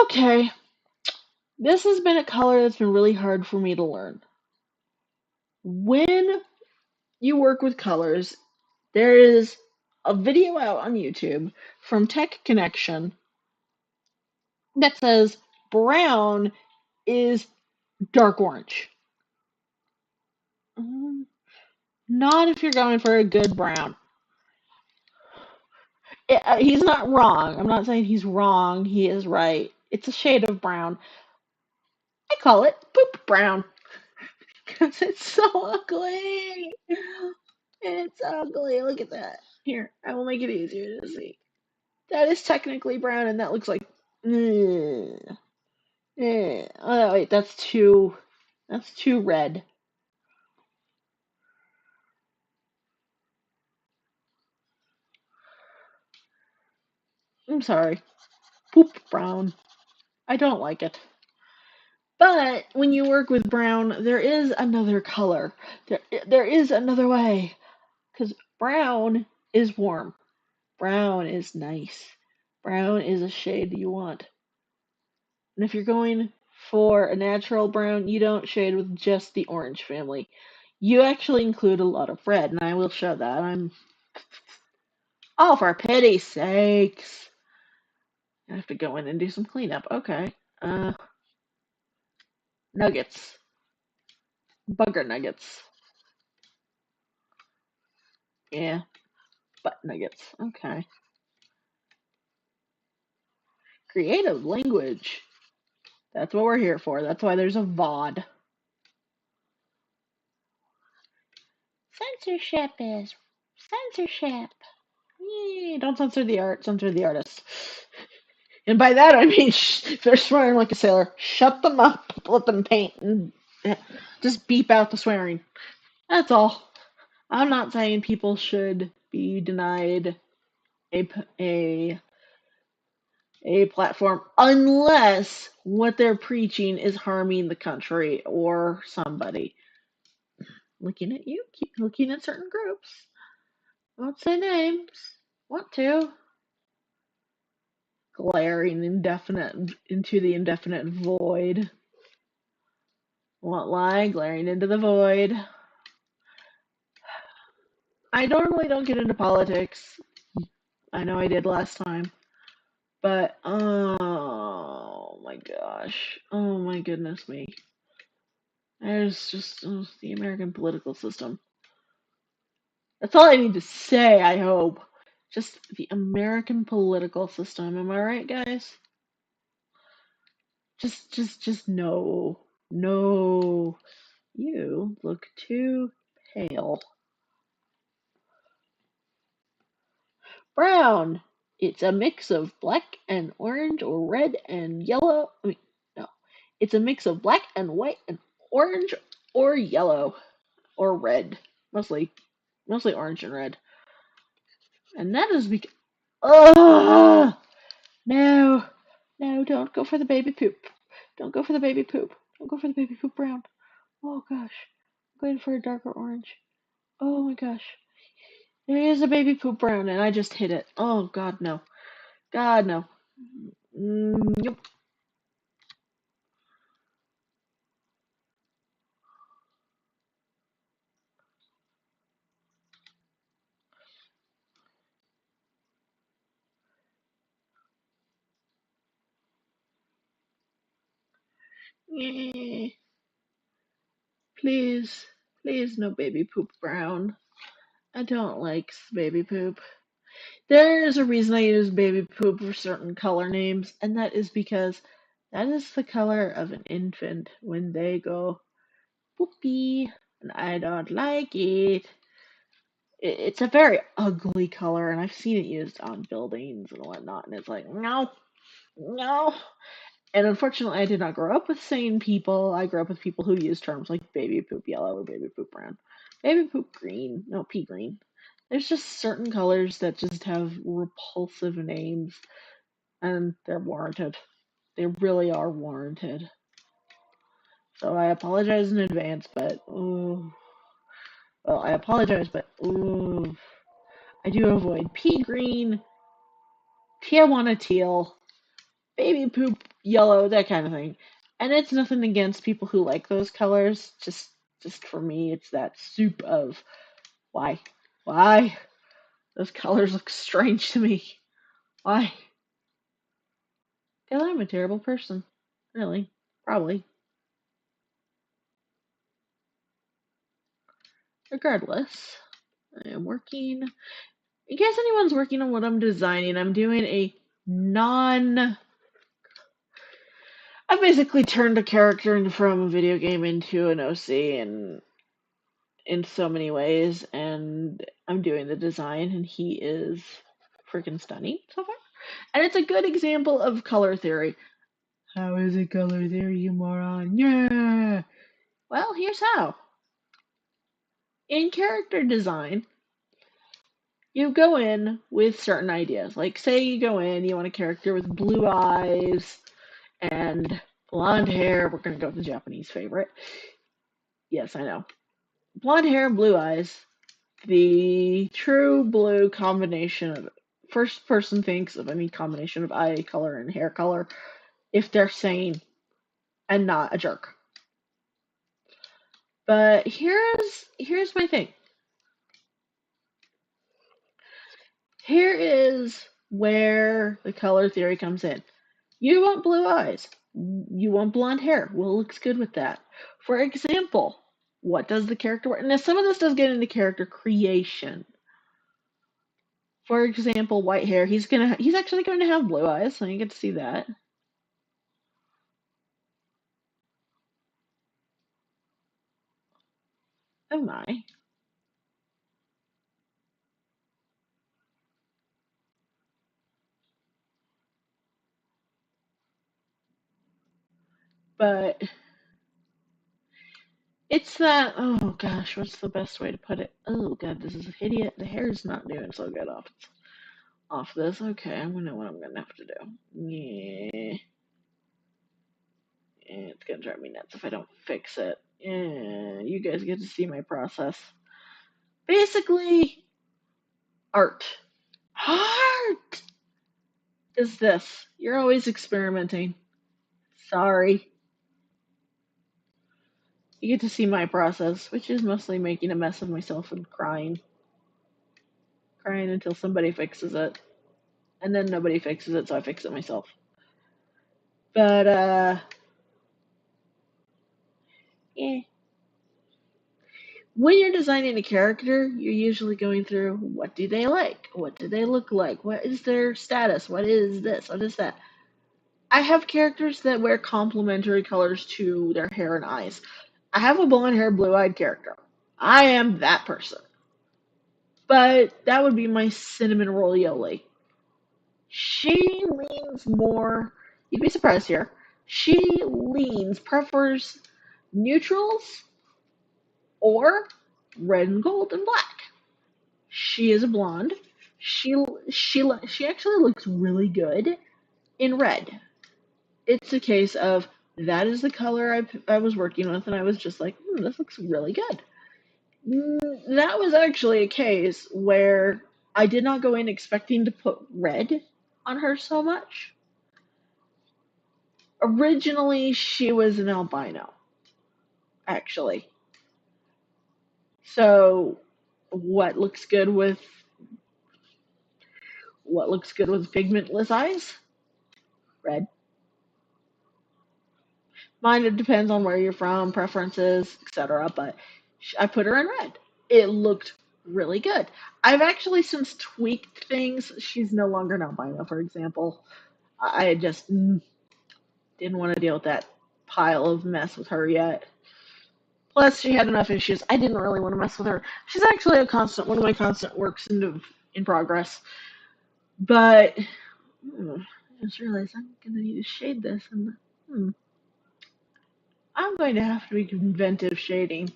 Okay, this has been a color that's been really hard for me to learn. When you work with colors, there is a video out on YouTube from Tech Connection that says brown is dark orange. Not if you're going for a good brown. He's not wrong. I'm not saying he's wrong. He is right. It's a shade of brown. I call it poop brown because it's so ugly. It's ugly. Look at that. Here, I will make it easier to see. That is technically brown, and that looks like. Mm, Oh wait, that's too. That's too red. I'm sorry. Poop brown. I don't like it. But when you work with brown, there is another color. There is another way. Because brown is warm. Brown is nice. Brown is a shade you want. And if you're going for a natural brown, you don't shade with just the orange family. You actually include a lot of red, and I will show that. Oh, for pity's sakes. I have to go in and do some cleanup. Okay. Nuggets. Bugger nuggets. Yeah, butt nuggets. Okay. Creative language. That's what we're here for. That's why there's a VOD. Censorship is censorship. Yay, don't censor the art, censor the artist. And by that I mean, if they're swearing like a sailor, shut them up, let them paint, and just beep out the swearing. That's all. I'm not saying people should be denied a, a, a platform unless what they're preaching is harming the country or somebody. Looking at you, keep looking at certain groups. Won't say names. Want to. Glaring indefinite into the indefinite void. Won't lie, glaring into the void. I normally don't get into politics. I know I did last time. But, oh my gosh. Oh my goodness me. There's just the American political system. That's all I need to say, I hope. Just the American political system. Am I right, guys? Just no. No. You look too pale. Brown. It's a mix of black and orange or red and yellow. No. It's a mix of black and white and orange or yellow or red. Mostly orange and red. And that is because. Oh no, no! Don't go for the baby poop. Don't go for the baby poop. Don't go for the baby poop brown. Oh gosh, I'm going for a darker orange. Oh my gosh, there is a baby poop brown, and I just hit it. Oh God, no. God no. Yep. Eh, please, please, no baby poop brown. I don't like baby poop. There is a reason I use baby poop for certain color names, and that is because that is the color of an infant when they go poopy, and I don't like it. It's a very ugly color, and I've seen it used on buildings and whatnot, and it's like, no, no. And unfortunately, I did not grow up with sane people. I grew up with people who use terms like baby poop yellow or baby poop brown, baby poop green, no, pea green. There's just certain colors that just have repulsive names, and they're warranted. They really are warranted. So I apologize in advance, but ooh, well, I apologize, but ooh, I do avoid pea green, Tijuana teal, baby poop yellow, that kind of thing. And it's nothing against people who like those colors. Just for me, it's that soup of why, why those colors look strange to me. Why? Because I'm a terrible person. Really, probably. Regardless, I am working. In case anyone's working on what I'm designing, I'm doing a non. I basically turned a character from a video game into an OC, and in so many ways, and I'm doing the design, and he is freaking stunning so far. And it's a good example of color theory. How is it color theory, you moron? Yeah! Well, here's how. In character design, you go in with certain ideas. Like, say you go in, you want a character with blue eyes and blonde hair. We're going to go with the Japanese favorite. Yes, I know. Blonde hair, blue eyes. The true blue combination of first person thinks of any combination of eye color and hair color if they're sane and not a jerk. But here's my thing. Here is where the color theory comes in. You want blue eyes. You want blonde hair. Well, looks good with that. For example, what does the character wear? Now, some of this does get into character creation. For example, white hair. He's actually going to have blue eyes, so you get to see that. Oh my. But it's that, oh gosh, what's the best way to put it? Oh god, this is hideous. The hair is not doing so good off this. Okay, I'm gonna know what I'm gonna have to do. Yeah, it's gonna drive me nuts if I don't fix it. Yeah, you guys get to see my process. Basically, art. Art is this. You're always experimenting. Sorry. You get to see my process, which is mostly making a mess of myself and crying. Crying until somebody fixes it. And then nobody fixes it, so I fix it myself. But yeah. When you're designing a character, you're usually going through what do they like? What do they look like? What is their status? What is this? What is that? I have characters that wear complementary colors to their hair and eyes. I have a blonde hair, blue eyed character. I am that person. But that would be my cinnamon roll Yoli. She leans more, you'd be surprised here. Prefers neutrals or red and gold and black. She is a blonde. She actually looks really good in red. It's a case of that is the color I was working with, and I was just like, this looks really good. That was actually a case where I did not go in expecting to put red on her so much. Originally, she was an albino, actually. So, what looks good with pigmentless eyes? Red. Mine, it depends on where you're from, preferences, etc. But I put her in red. It looked really good. I've actually since tweaked things. She's no longer an albino, for example. I just didn't want to deal with that pile of mess with her yet. Plus, she had enough issues. I didn't really want to mess with her. She's actually one of my constant works in progress. But I just realized I'm going to need to shade this, and I'm going to have to be inventive shading.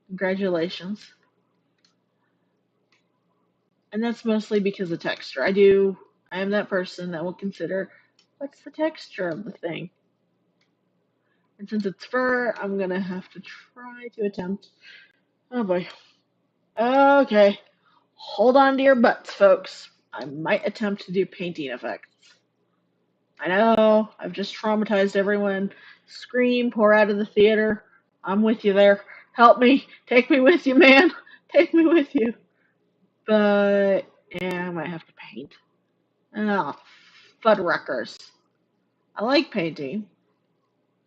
Congratulations. And that's mostly because of texture. I am that person that will consider what's the texture of the thing. And since it's fur, I'm gonna have to try to attempt. Oh boy. Okay. Hold on to your butts, folks. I might attempt to do painting effects. I know, I've just traumatized everyone. Scream, pour out of the theater. I'm with you there. Help me. Take me with you, man. Take me with you. But, yeah, I might have to paint. Oh, Fuddruckers. I like painting.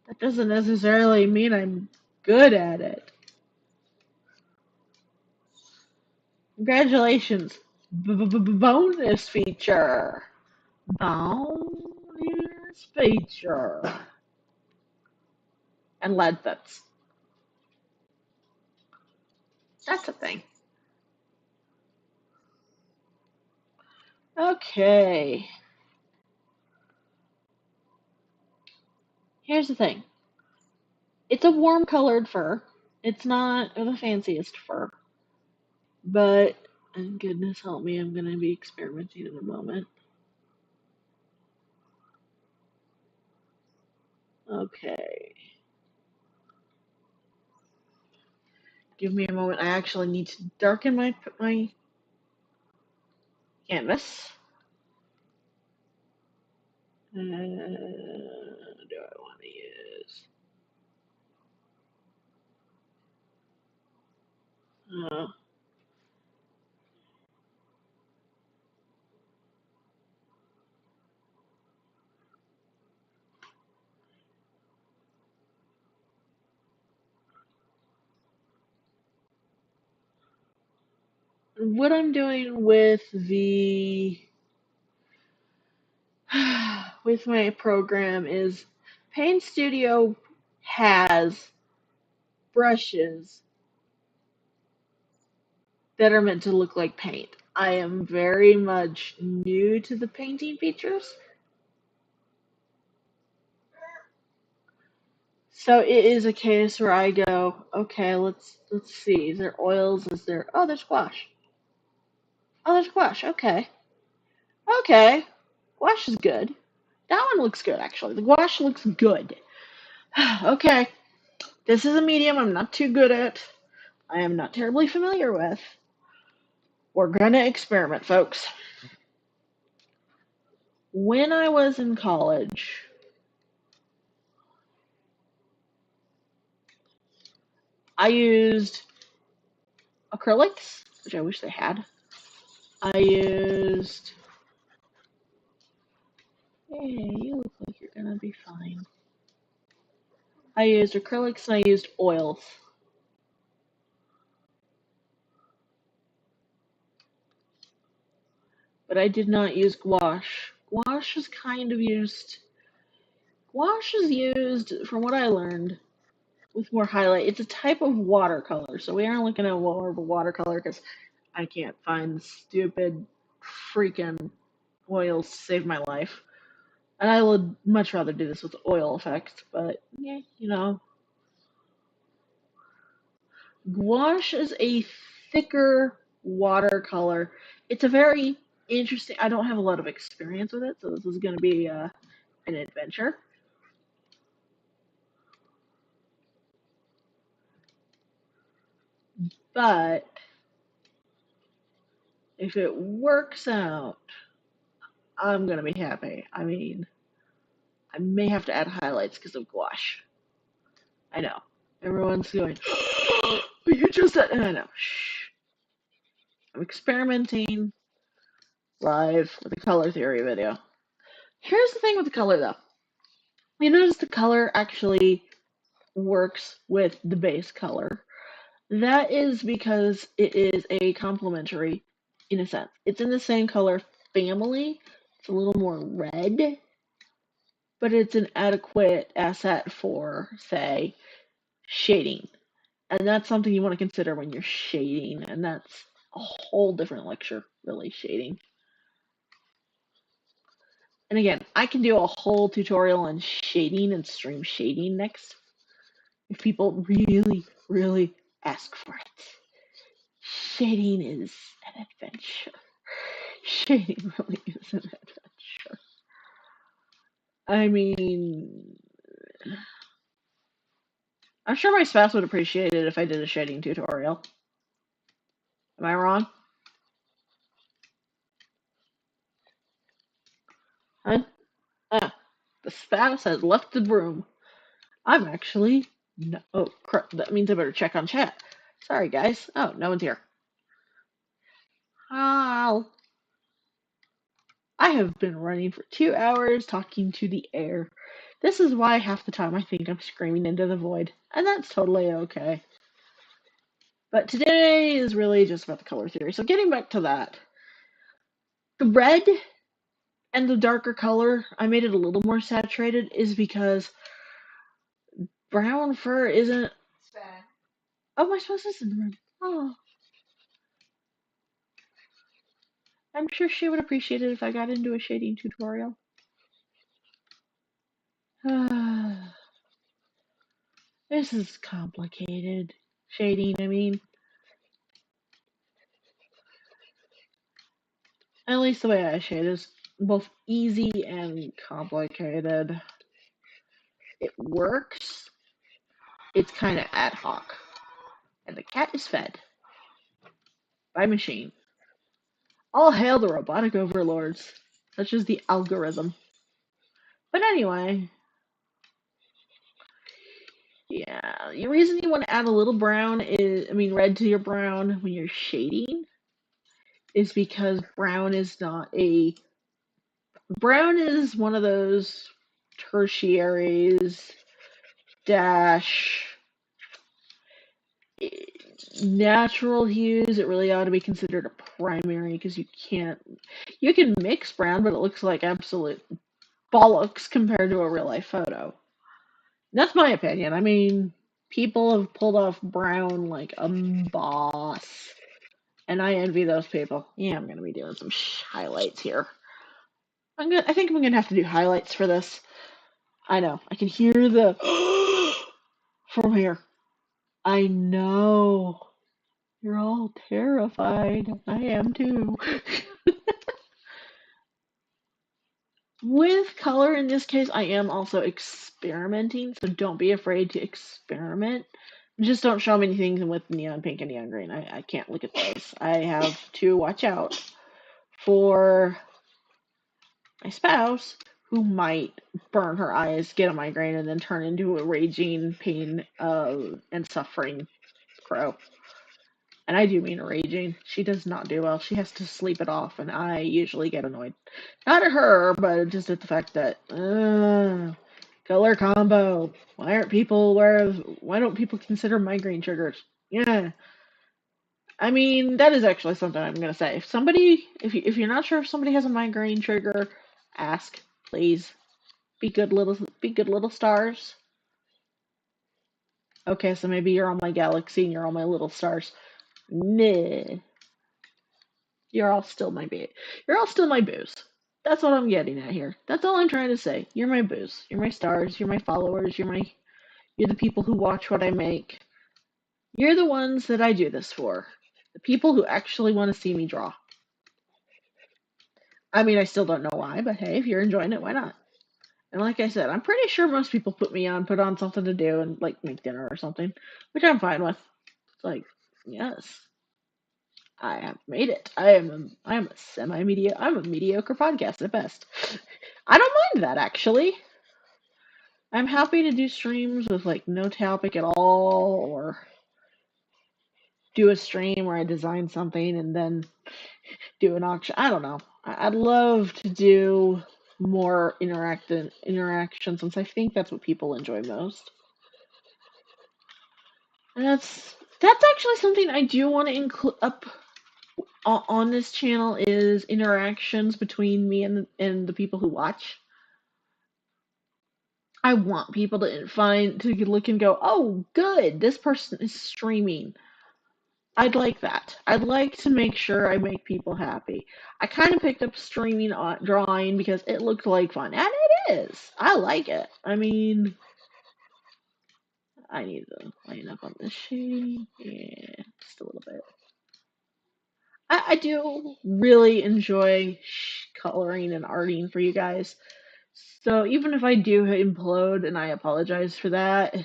That doesn't necessarily mean I'm good at it. Congratulations. Bonus feature. Bonus feature. And lead fits. That's a thing. Okay. Here's the thing. It's a warm colored fur. It's not the fanciest fur. But, and goodness help me, I'm going to be experimenting in a moment. Okay. Give me a moment. I actually need to darken my canvas. Do I want to use? Uh, what I'm doing with the with my program is Paint Studio has brushes that are meant to look like paint. I am very much new to the painting features. So it is a case where I go, okay, let's see. Is there oils? Is there there's gouache. Oh, there's gouache. Okay. Okay. Gouache is good. That one looks good actually. The gouache looks good. Okay. This is a medium I'm not too good at. I am not terribly familiar with. We're gonna experiment, folks. When I was in college, I used acrylics, which I wish they had. I used. Hey, you look like you're gonna be fine. I used acrylics and I used oils. But I did not use gouache. Gouache is kind of used. Gouache is used, from what I learned, with more highlight. It's a type of watercolor, so we aren't looking at more of a watercolor because I can't find stupid freaking oils to save my life. And I would much rather do this with oil effects, but yeah, Gouache is a thicker watercolor. It's a very interesting. I don't have a lot of experience with it, so this is going to be an adventure. But if it works out, I'm going to be happy. I mean, I may have to add highlights because of gouache. I know. Everyone's going, you just said, I know. Shh. I'm experimenting live with a color theory video. Here's the thing with the color though. You notice the color actually works with the base color. That is because it is a complementary in a sense. It's in the same color family. It's a little more red, but it's an adequate asset for, say, shading. And that's something you want to consider when you're shading, and that's a whole different lecture, really, shading. And again, I can do a whole tutorial on shading and stream shading next, if people really, really ask for it. Shading is an adventure. Shading really is an adventure. I mean, I'm sure my spouse would appreciate it if I did a shading tutorial. Am I wrong? Huh? Ah, the spouse has left the room. I'm actually no. Oh, crap. That means I better check on chat. Sorry, guys. Oh, no one's here. Oh, I have been running for 2 hours talking to the air. This is why half the time I think I'm screaming into the void, and that's totally okay. But today is really just about the color theory. So getting back to that, the red and the darker color, I made it a little more saturated, is because brown fur isn't. Oh, my spouse is in the room. Oh, I'm sure she would appreciate it if I got into a shading tutorial. This is complicated. Shading, I mean. At least the way I shade is both easy and complicated. It works. It's kind of ad hoc. And the cat is fed by machine. All hail the robotic overlords, such as the algorithm. But anyway, yeah, the reason you want to add a little brown is, I mean, red to your brown when you're shading is because brown is one of those tertiaries dash natural hues. It really ought to be considered a primary because you can mix brown, but it looks like absolute bollocks compared to a real life photo. That's my opinion. I mean, people have pulled off brown like a boss, and I envy those people. Yeah, I'm gonna be doing some highlights here. I think I'm gonna have to do highlights for this. I know. I can hear the from here. I know. You're all terrified. I am too. With color in this case, I am also experimenting, so don't be afraid to experiment. Just don't show me anything with neon pink and neon green. I can't look at those. I have to watch out for my spouse, who might burn her eyes, get a migraine, and then turn into a raging pain and suffering crow. And I do mean raging. She does not do well. She has to sleep it off, and I usually get annoyed. Not at her, but just at the fact that color combo. Why don't people consider migraine triggers? Yeah. I mean, that is actually something I'm gonna say. If you're not sure if somebody has a migraine trigger, ask, please. Be good little stars. Okay, so maybe you're on my galaxy and you're on my little stars. Meh. You're all still my You're all still my booze. That's what I'm getting at here. That's all I'm trying to say. You're my booze. You're my stars. You're my followers. You're the people who watch what I make. You're the ones that I do this for. The people who actually want to see me draw. I mean, I still don't know why, but hey, if you're enjoying it, why not? And like I said, I'm pretty sure most people put on something to do and like make dinner or something, which I'm fine with. It's like, yes, I have made it. I'm a mediocre podcast at best. I don't mind that actually. I'm happy to do streams with like no topic at all, or do a stream where I design something and then do an auction. I don't know. I'd love to do. more interaction since I think that's what people enjoy most. And that's actually something I do want to include up on this channel is interactions between me and the people who watch. I want people to look and go, oh, good, this person is streaming. I'd like that. I'd like to make sure I make people happy. I kind of picked up streaming drawing because it looked like fun, and it is. I like it. I mean, I need to line up on this shading. Yeah, just a little bit. I do really enjoy coloring and arting for you guys. So even if I do implode, and I apologize for that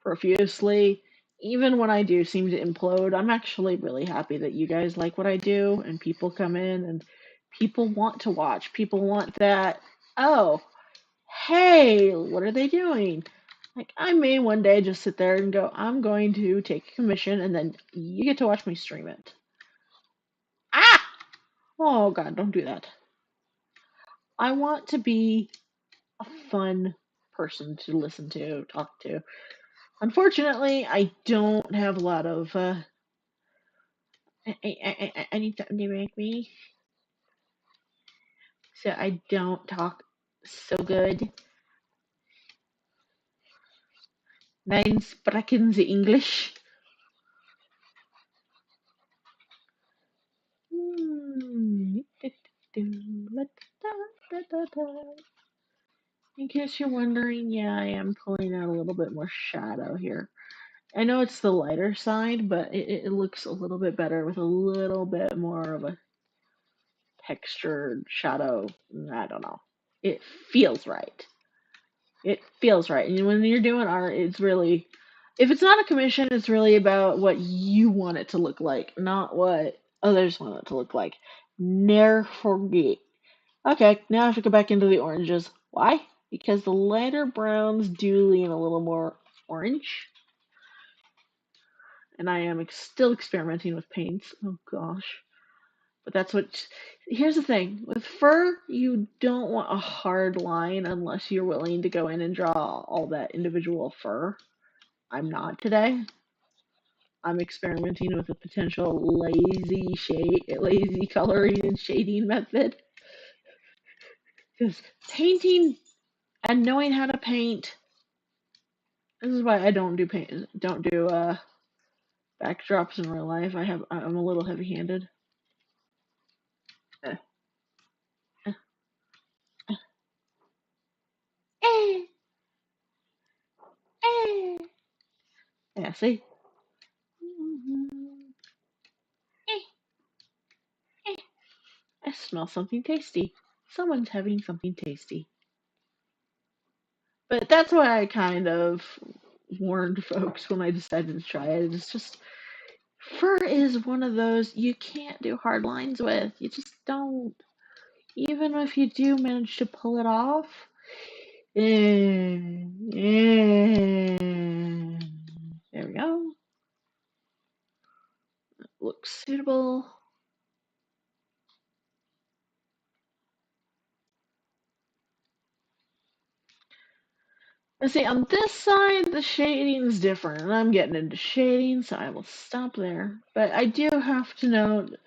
profusely, even when I do seem to implode, I'm actually really happy that you guys like what I do and people come in and people want to watch. People want that, oh, hey, what are they doing? Like, I may one day just sit there and go, I'm going to take a commission and then you get to watch me stream it. Ah! Oh, God, don't do that. I want to be a fun person to listen to, talk to. Unfortunately, I don't have a lot of. I need something to make me, so I don't talk so good. Nine sprechen the English. In case you're wondering, yeah, I am pulling out a little bit more shadow here. I know it's the lighter side, but it looks a little bit better with a little bit more of a textured shadow. I don't know. It feels right. It feels right. And when you're doing art, it's really, if it's not a commission, it's really about what you want it to look like, not what others want it to look like. Never forget. Okay, now I have to go back into the oranges. Why? Because the lighter browns do lean a little more orange. And I am still experimenting with paints. Oh gosh. But that's what. Here's the thing with fur, you don't want a hard line unless you're willing to go in and draw all that individual fur. I'm not today. I'm experimenting with a potential lazy coloring and shading method. Because painting and knowing how to paint, this is why I don't do backdrops in real life. I'm a little heavy-handed. Eh, eh, eh, eh. Yeah, see? Eh, eh. I smell something tasty. Someone's having something tasty. But that's why I kind of warned folks when I decided to try it. It's just fur is one of those you can't do hard lines with. You just don't. Even if you do manage to pull it off, there we go. Looks suitable. Let's see, on this side, the shading is different, and I'm getting into shading, so I will stop there. But I do have to note,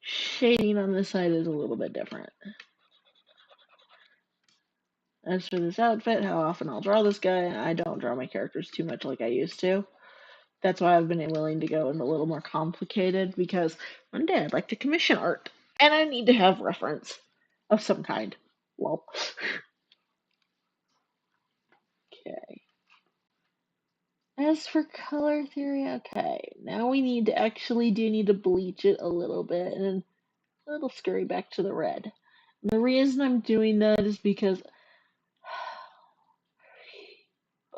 shading on this side is a little bit different. As for this outfit, how often I'll draw this guy, I don't draw my characters too much like I used to. That's why I've been willing to go into a little more complicated, because one day I'd like to commission art, and I need to have reference of some kind. Well, okay. As for color theory, okay, now we need to actually need to bleach it a little bit, and a little scurry back to the red. And the reason I'm doing that is because,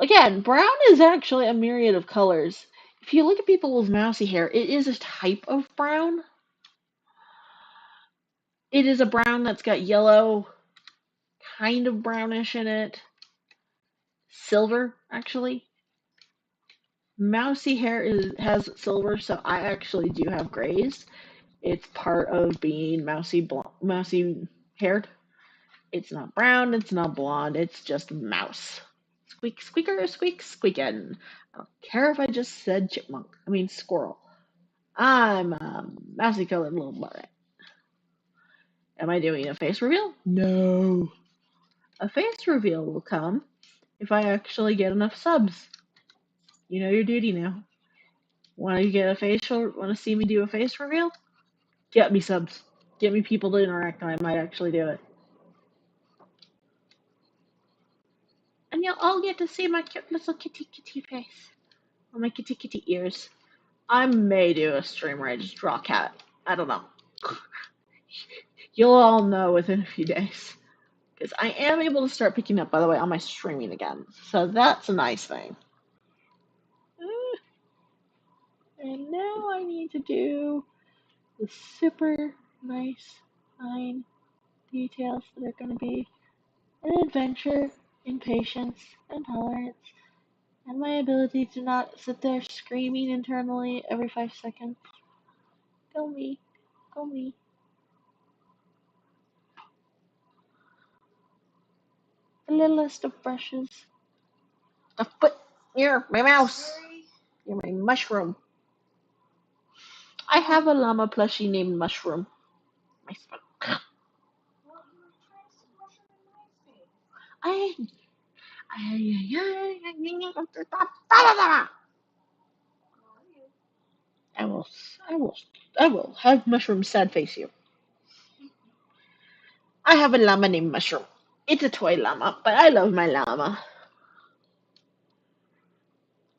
again, brown is actually a myriad of colors. If you look at people with mousy hair, it is a type of brown. It is a brown that's got yellow, kind of brownish in it. Silver, actually. Mousy hair has silver, so I actually do have grays. It's part of being mousy haired. It's not brown, it's not blonde, it's just mouse. Squeak, squeaker, squeak, squeakin'. I don't care if I just said chipmunk. I mean squirrel. I'm a mousy colored little rat. Am I doing a face reveal? No. A face reveal will come if I actually get enough subs. You know your duty now. Want to get a facial? Want to see me do a face reveal? Get me subs. Get me people to interact, and I might actually do it. And you'll all get to see my cute little kitty kitty face. Or my kitty kitty ears. I may do a stream where I just draw a cat. I don't know. You'll all know within a few days. Because I am able to start picking up, by the way, on my streaming again. So that's a nice thing. And now I need to do the super nice, fine details that are going to be an adventure in patience and tolerance, and my ability to not sit there screaming internally every 5 seconds. Go me, go me. The littlest of brushes. A foot. You're my mouse. You're my mushroom. I have a llama plushie named Mushroom. My I I will, I will, I will have Mushroom sad face you. I have a llama named Mushroom. It's a toy llama, but I love my llama.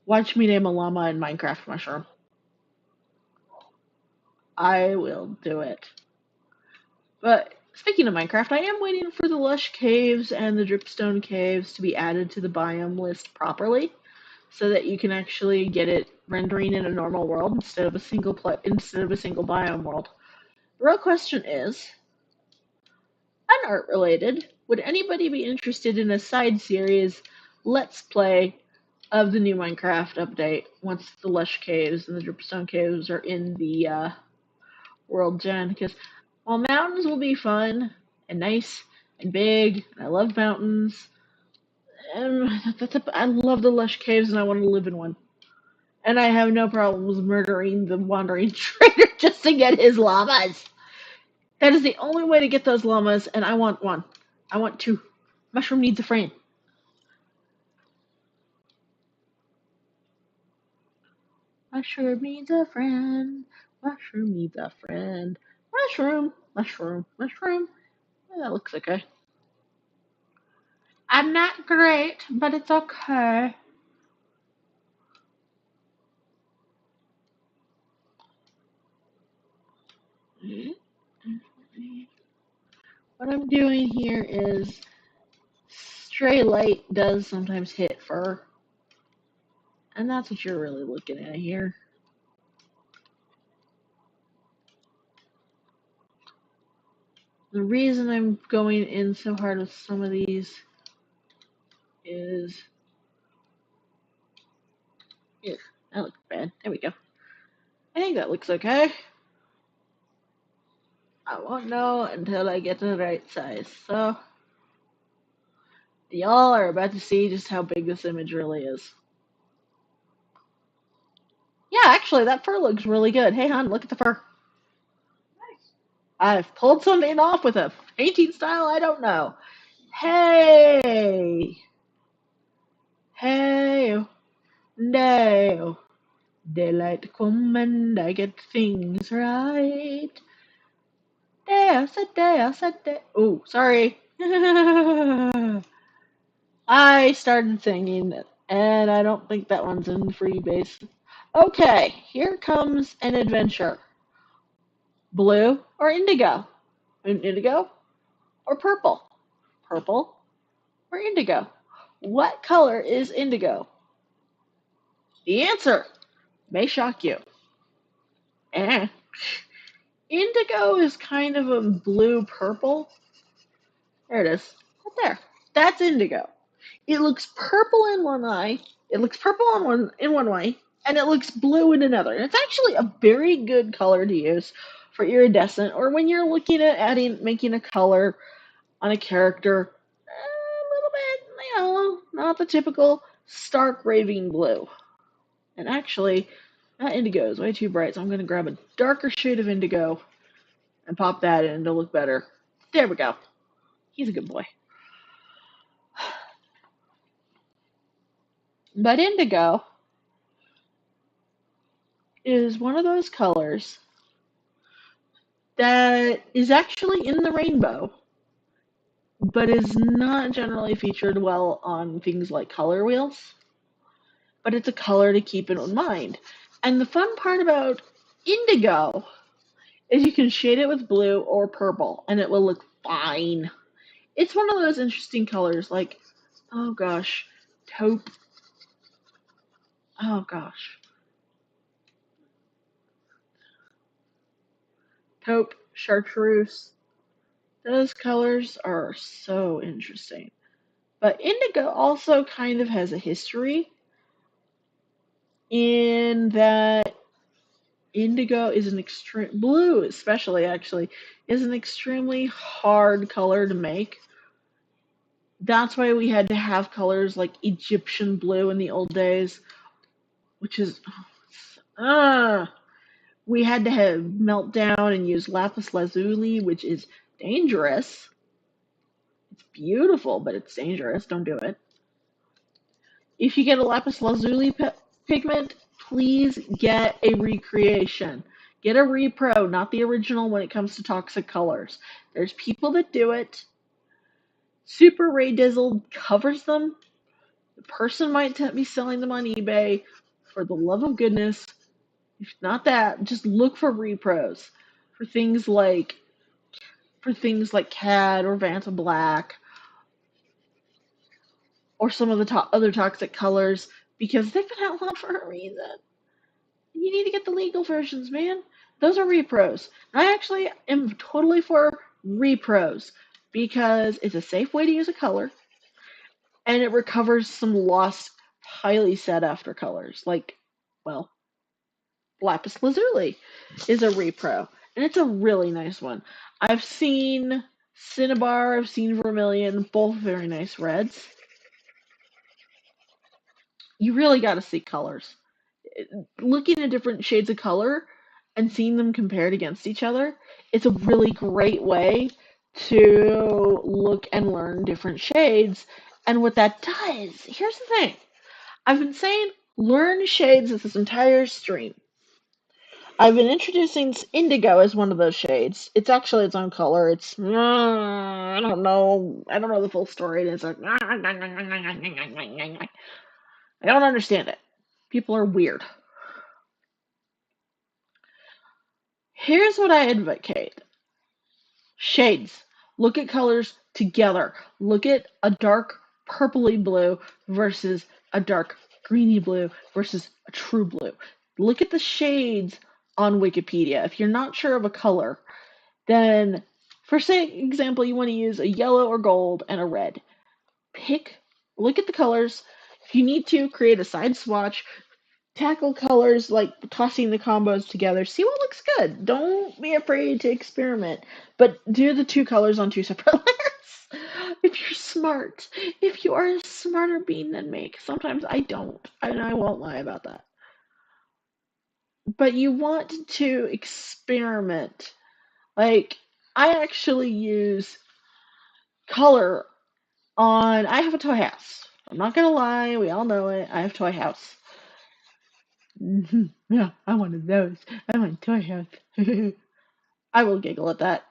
Watch me name a llama in Minecraft Mushroom. I will do it. But speaking of Minecraft, I am waiting for the lush caves and the dripstone caves to be added to the biome list properly, so that you can actually get it rendering in a normal world instead of a single biome world. The real question is, unart related, would anybody be interested in a side series let's play of the new Minecraft update once the lush caves and the dripstone caves are in the world gen? Because while mountains will be fun and nice and big, and I love mountains, and I love the lush caves and I want to live in one. And I have no problems murdering the wandering trader just to get his llamas. That is the only way to get those llamas, and I want one. I want two. Mushroom needs a friend. Mushroom needs a friend. Mushroom needs a friend. Mushroom, mushroom, mushroom. Yeah, that looks okay. I'm not great, but it's okay. What I'm doing here is stray light does sometimes hit fur. And that's what you're really looking at here. The reason I'm going in so hard with some of these is... Ew, that looks bad. There we go. I think that looks okay. I won't know until I get to the right size. So, y'all are about to see just how big this image really is. Yeah, actually, that fur looks really good. Hey, hon, look at the fur. Nice. I've pulled something off with a painting style I don't know. Hey! Hey! No! Daylight come and I get things right. Day, day. Oh, sorry. I started singing, and I don't think that one's in freebase. Okay, here comes an adventure. Blue or indigo? Indigo or purple? Purple or indigo? What color is indigo? The answer may shock you. Eh. Indigo is kind of a blue-purple. There it is. Right there. That's indigo. It looks purple in one eye. It looks purple in one way, and it looks blue in another. And it's actually a very good color to use for iridescent, or when you're looking at making a color on a character, a little bit, not the typical stark raving blue. And actually, that indigo is way too bright, so I'm going to grab a darker shade of indigo and pop that in to look better. There we go. He's a good boy. But indigo is one of those colors that is actually in the rainbow, but is not generally featured well on things like color wheels. But it's a color to keep in mind. And the fun part about indigo is you can shade it with blue or purple and it will look fine. It's one of those interesting colors like, oh gosh, taupe. Oh gosh. Taupe, chartreuse. Those colors are so interesting. But indigo also kind of has a history in that indigo is an extreme, blue especially actually, is an extremely hard color to make. That's why we had to have colors like Egyptian blue in the old days, which is, we had to have melt down and use lapis lazuli, which is dangerous. It's beautiful, but it's dangerous. Don't do it. If you get a lapis lazuli pigment, please get a recreation. Get a repro, not the original when it comes to toxic colors. There's people that do it. Super Ray Dizzle covers them. The person might be selling them on eBay. For the love of goodness, if not that, just look for repros for things like CAD or Vanta Black or some of the other toxic colors because they've been outlawed for a reason. You need to get the legal versions, man. Those are repros. I actually am totally for repros because it's a safe way to use a color and it recovers some lost, highly sought after colors. Like, well, lapis lazuli is a repro, and it's a really nice one. I've seen cinnabar, I've seen vermilion, both very nice reds. You really got to see colors. Looking at different shades of color and seeing them compared against each other, it's a really great way to look and learn different shades. And what that does, here's the thing. I've been saying learn shades this entire stream. I've been introducing indigo as one of those shades. It's actually its own color. It's I don't know. I don't know the full story. It's like I don't understand it. People are weird. Here's what I advocate. Shades. Look at colors together. Look at a dark purpley blue versus a dark greeny blue versus a true blue. Look at the shades on Wikipedia. If you're not sure of a color, then for say example you want to use a yellow or gold and a red. Look at the colors. If you need to, create a side swatch, tackle colors like tossing the combos together. See what looks good. Don't be afraid to experiment, but do the two colors on two separate layers. If you're smart, if you are a smarter being than me, 'cause sometimes I don't, and I won't lie about that. But you want to experiment. Like, I actually use color on. I have a toy house. I'm not gonna lie, we all know it. I have toy house. Yeah, I'm one of those. I'm on toy house. I will giggle at that.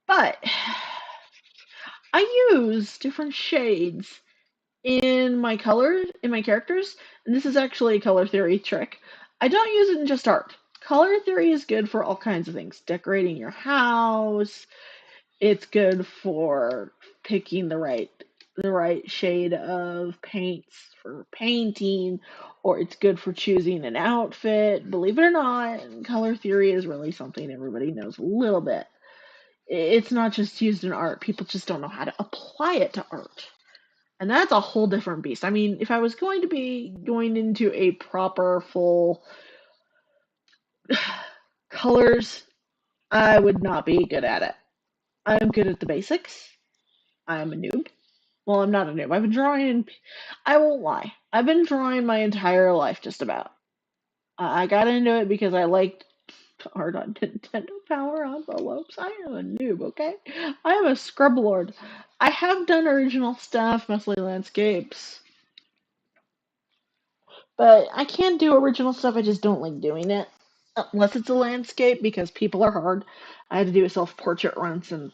But I use different shades in my characters, and this is actually a color theory trick. I don't use it in just art. Color theory is good for all kinds of things. Decorating your house, it's good for picking the right shade of paints for painting, or it's good for choosing an outfit. Believe it or not, color theory is really something everybody knows a little bit. It's not just used in art. People just don't know how to apply it to art. And that's a whole different beast. I mean, if I was going to be going into a proper full colors, I would not be good at it. I'm good at the basics. I'm a noob. Well, I'm not a noob. I've been drawing. I won't lie. I've been drawing my entire life, just about. I got into it because I liked art on Nintendo Power envelopes. I am a noob, okay? I am a scrub lord. I have done original stuff, mostly landscapes, but I can do original stuff. I just don't like doing it unless it's a landscape because people are hard. I had to do a self-portrait once, and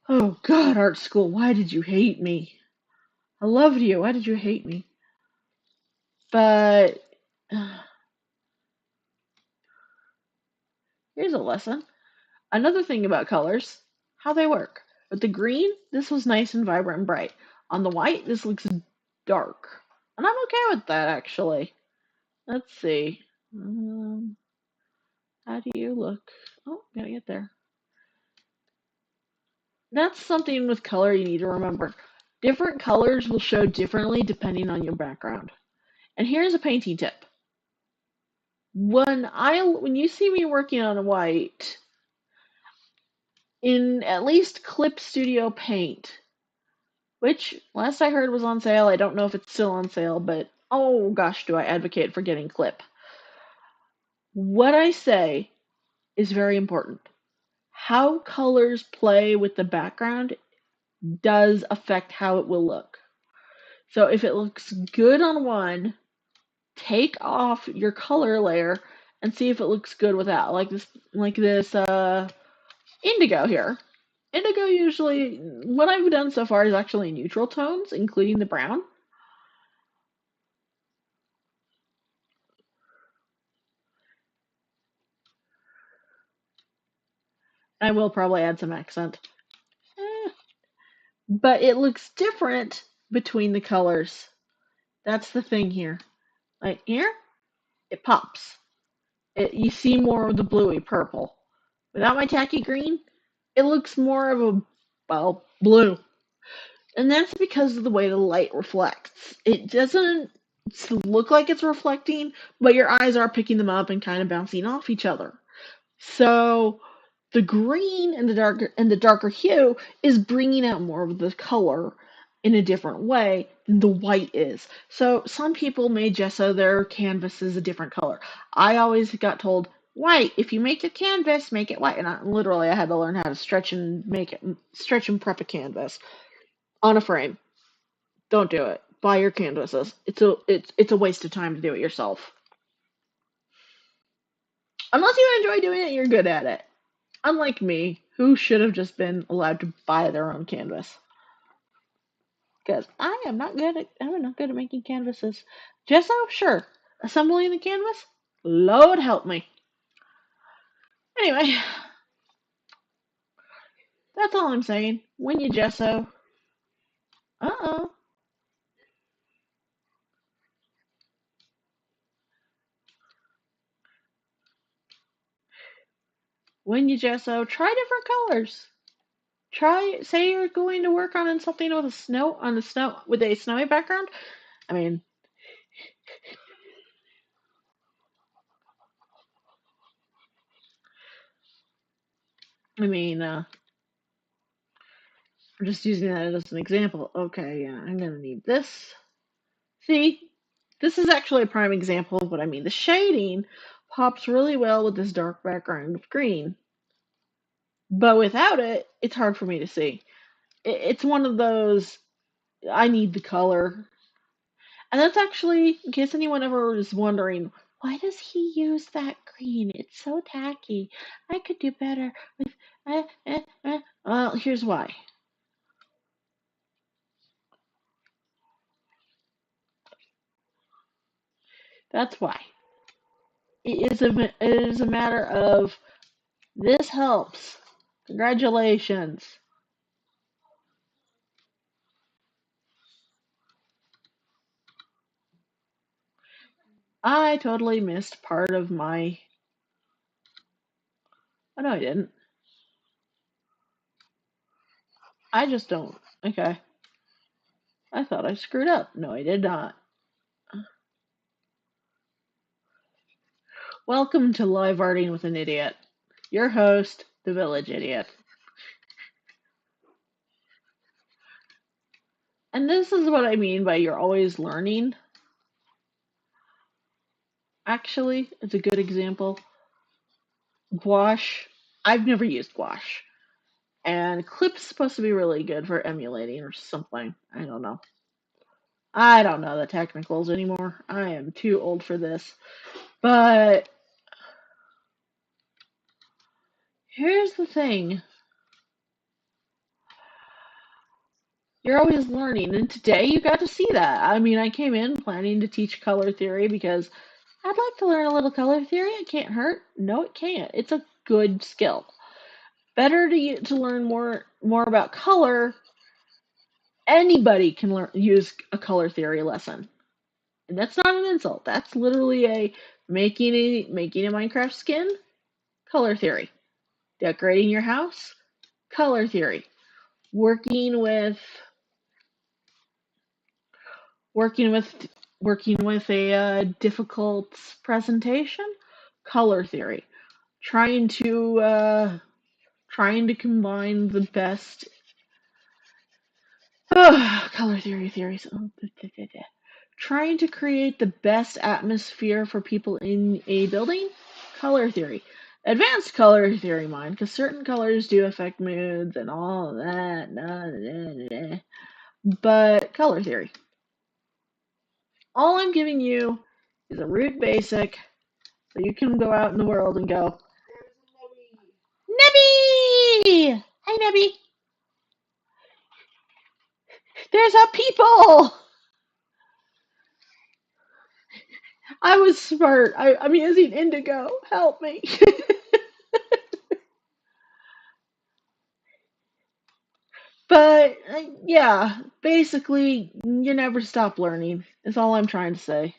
oh God, art school. Why did you hate me? I loved you. Why did you hate me? But here's a lesson. Another thing about colors, how they work. With the green, this was nice and vibrant and bright. On the white, this looks dark. And I'm okay with that, actually. Let's see. How do you look? Oh, gotta get there. That's something with color you need to remember. Different colors will show differently depending on your background. And here's a painting tip. When you see me working on white, in at least Clip Studio Paint, which last I heard was on sale. I don't know if it's still on sale, but oh gosh, do I advocate for getting Clip. What I say is very important. How colors play with the background does affect how it will look. So if it looks good on one, take off your color layer and see if it looks good without. Like this indigo here. Indigo usually, what I've done so far is actually neutral tones, including the brown. I will probably add some accent. Eh, but it looks different between the colors. That's the thing here. Like here, it pops. You see more of the bluey purple. Without my tacky green, it looks more of a, well, blue. And that's because of the way the light reflects. It doesn't look like it's reflecting, but your eyes are picking them up and kind of bouncing off each other. So the green and the darker hue is bringing out more of the color in a different way than the white is. So some people may gesso their canvases a different color. I always got told white. If you make your canvas, make it white. And I had to learn how to stretch and prep a canvas on a frame. Don't do it. Buy your canvases. It's a waste of time to do it yourself. Unless you enjoy doing it, you're good at it. Unlike me, who should have just been allowed to buy their own canvas. Because I'm not good at making canvases. Gesso, sure. Assembling the canvas? Lord help me. Anyway, that's all I'm saying. When you gesso, uh-oh. When you gesso, try different colors. Say you're going to work on something with a snowy background. I mean, I mean, I'm just using that as an example. Okay, yeah, I'm gonna need this. See, this is actually a prime example of what I mean. The shading pops really well with this dark background of green, but without it, it's hard for me to see. It's one of those, I need the color. And that's actually, in case anyone ever is wondering, why does he use that green? It's so tacky. I could do better with, Well, here's why. That's why. It is a matter of this helps. Congratulations. I totally missed part of my. Oh, no, I didn't. I just don't. Okay. I thought I screwed up. No, I did not. Welcome to Live Arting with an Idiot. Your host, the Village Idiot. And this is what I mean by you're always learning. Actually, it's a good example. Gouache. I've never used gouache. And Clip's supposed to be really good for emulating or something. I don't know. I don't know the technicals anymore. I am too old for this. But here's the thing. You're always learning, and today you got to see that. I mean, I came in planning to teach color theory because I'd like to learn a little color theory. It can't hurt. No, it can't. It's a good skill. Better to learn more about color. Anybody can use a color theory lesson, and that's not an insult. That's literally a making a Minecraft skin, color theory. Decorating your house, color theory. Working with working with working with a difficult presentation, color theory. Trying to combine the best color theories. Trying to create the best atmosphere for people in a building, color theory. Advanced color theory, mind, because certain colors do affect moods and all of that. But color theory. All I'm giving you is a root basic so you can go out in the world and go, Nebby! Hi, Nebby! There's a people! I was smart. I'm using indigo. Help me. But, yeah, basically, you never stop learning, is all I'm trying to say.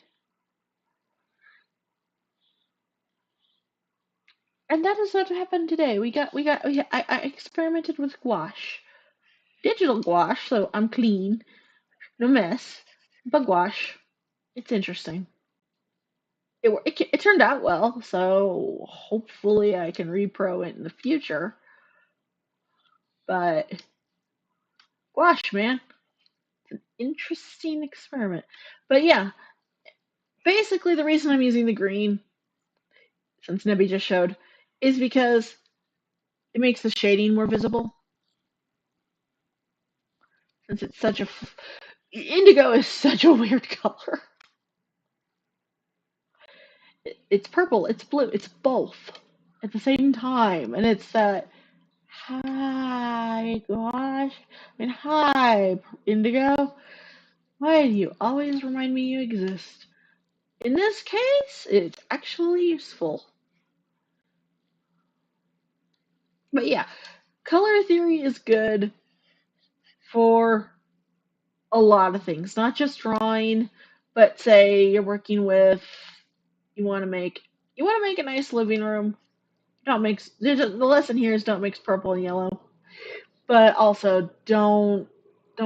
And that is what happened today. I experimented with gouache. Digital gouache, so I'm clean. No mess. But gouache. It's interesting. It turned out well, so hopefully I can repro it in the future. But gosh, man, interesting experiment. But yeah, basically the reason I'm using the green, since Nebby just showed, is because it makes the shading more visible. Since it's such a indigo is such a weird color. It's purple, it's blue, it's both at the same time, and it's that. Hi, gosh. Hi, Indigo. Why do you always remind me you exist? In this case, it's actually useful. But yeah, color theory is good for a lot of things, not just drawing, but say you're working with you want to make a nice living room. Don't mix the lesson here is don't mix purple and yellow. But also don't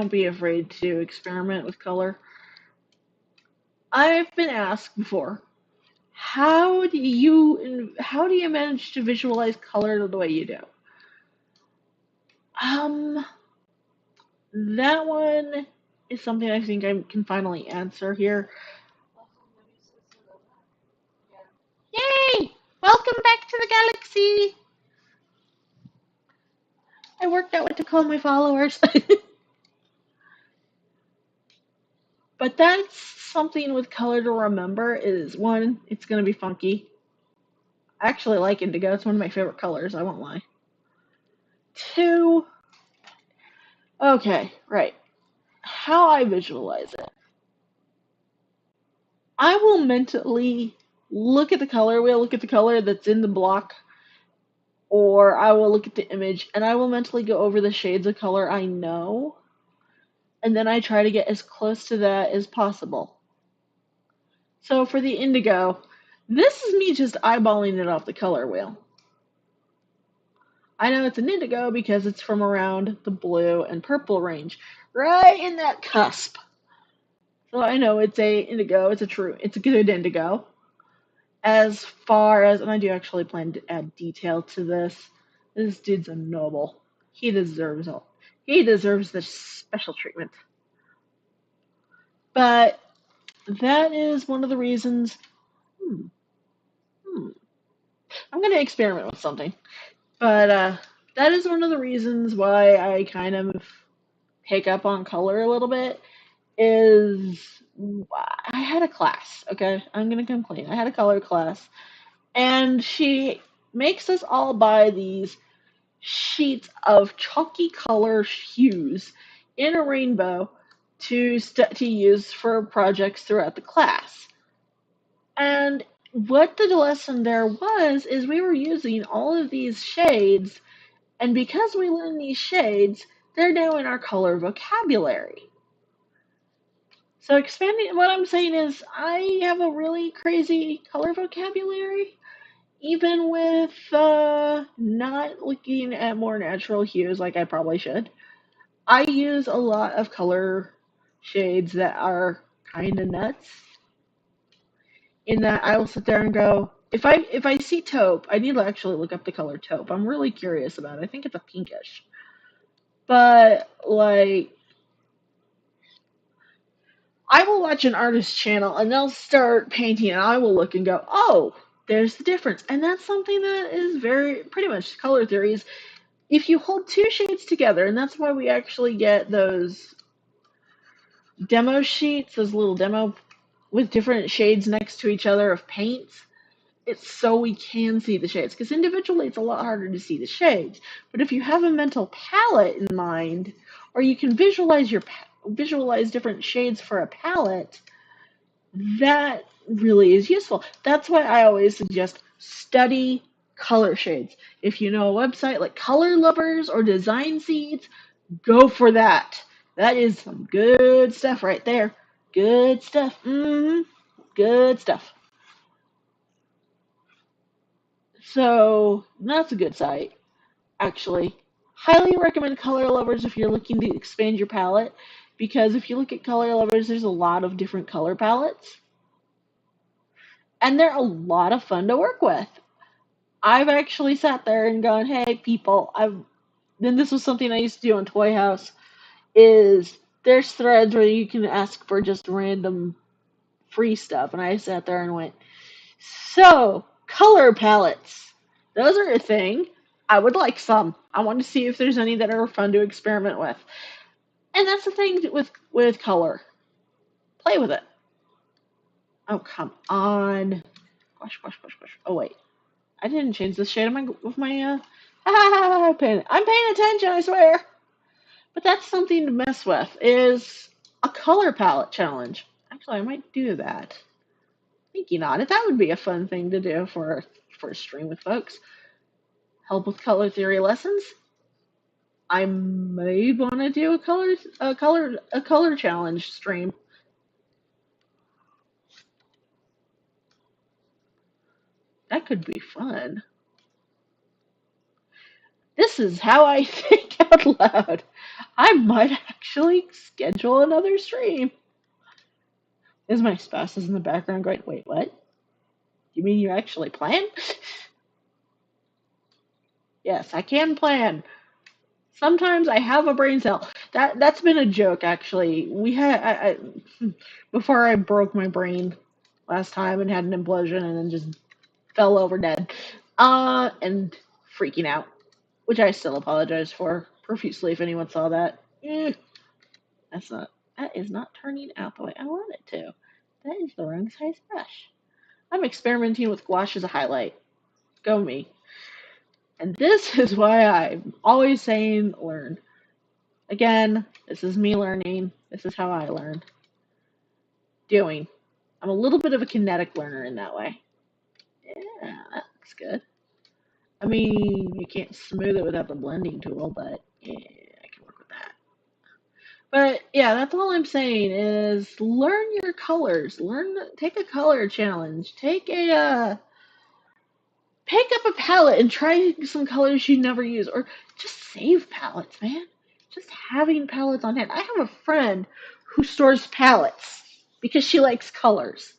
be afraid to experiment with color. I've been asked before, how do you manage to visualize color the way you do? Um, that one is something I think I can finally answer here. Yay! Welcome back to the galaxy. I worked out what to call my followers. But that's something with color to remember is one, it's going to be funky. I actually like indigo. It's one of my favorite colors, I won't lie. Two, okay, right. How I visualize it. I will mentally look at the color wheel, look at the color that's in the block, or I will look at the image and I will mentally go over the shades of color I know, and then I try to get as close to that as possible. So for the indigo, this is me just eyeballing it off the color wheel. I know it's an indigo because it's from around the blue and purple range, right in that cusp. So I know it's a indigo, it's a good indigo. As far as, and I do actually plan to add detail to this dude's a noble. He deserves all. He deserves this special treatment. But that is one of the reasons. Hmm, hmm, I'm going to experiment with something. But that is one of the reasons why I kind of pick up on color a little bit. Is I had a class, okay? I'm going to complain. I had a color class, and she makes us all buy these sheets of chalky color hues in a rainbow to use for projects throughout the class. And what the lesson there was is we were using all of these shades, and because we learned these shades, they're now in our color vocabulary. So expanding, what I'm saying is I have a really crazy color vocabulary, even with not looking at more natural hues like I probably should. I use a lot of color shades that are kind of nuts. In that I will sit there and go, if I see taupe, I need to actually look up the color taupe. I'm really curious about it. I think it's a pinkish. But like I will watch an artist channel and they'll start painting and I will look and go, "Oh, there's the difference." And that's something that is very pretty much color theories. If you hold two shades together, and that's why we actually get those demo sheets, those little demo with different shades next to each other of paints. It's so we can see the shades, because individually it's a lot harder to see the shades. But if you have a mental palette in mind, or you can visualize different shades for a palette, that really is useful. That's why I always suggest study color shades. If you know a website like Color Lovers or Design Seeds, go for that. That is some good stuff right there. Good stuff. Good stuff. So that's a good site, actually. Highly recommend Color Lovers if you're looking to expand your palette, because if you look at Color Lovers, there's a lot of different color palettes, and they're a lot of fun to work with. I've actually sat there and gone, "Hey, people, I've." Then this was something I used to do on Toy House. Is there's threads where you can ask for just random free stuff, and I sat there and went, "So color palettes, those are a thing. I would like some. I want to see if there's any that are fun to experiment with." And that's the thing with color. Play with it. Oh come on. Gosh, gosh, gosh, gosh. Oh wait, I didn't change the shade of my pen. I'm paying attention, I swear. But that's something to mess with. Is a color palette challenge. Actually, I might do that. Thinking on it, that would be a fun thing to do for a stream with folks. Help with color theory lessons. I may want to do a color challenge stream. That could be fun. This is how I think out loud. I might actually schedule another stream. Is my spouse is in the background going, "Wait, what? You mean you actually plan?" Yes, I can plan. Sometimes I have a brain cell. That's been a joke actually. We had before I broke my brain last time and had an implosion and then just fell over dead. And freaking out, which I still apologize for profusely if anyone saw that. That's not that is not turning out the way I want it to. That is the wrong size brush. I'm experimenting with gouache as a highlight. Go me. And this is why I'm always saying learn. Again, this is me learning. This is how I learn. Doing. I'm a little bit of a kinetic learner in that way. Yeah, that looks good. I mean, you can't smooth it without the blending tool, but yeah, I can work with that. But yeah, that's all I'm saying is learn your colors. Take a color challenge. Pick up a palette and try some colors you never use, or just save palettes, man. Just having palettes on hand. I have a friend who stores palettes because she likes colors.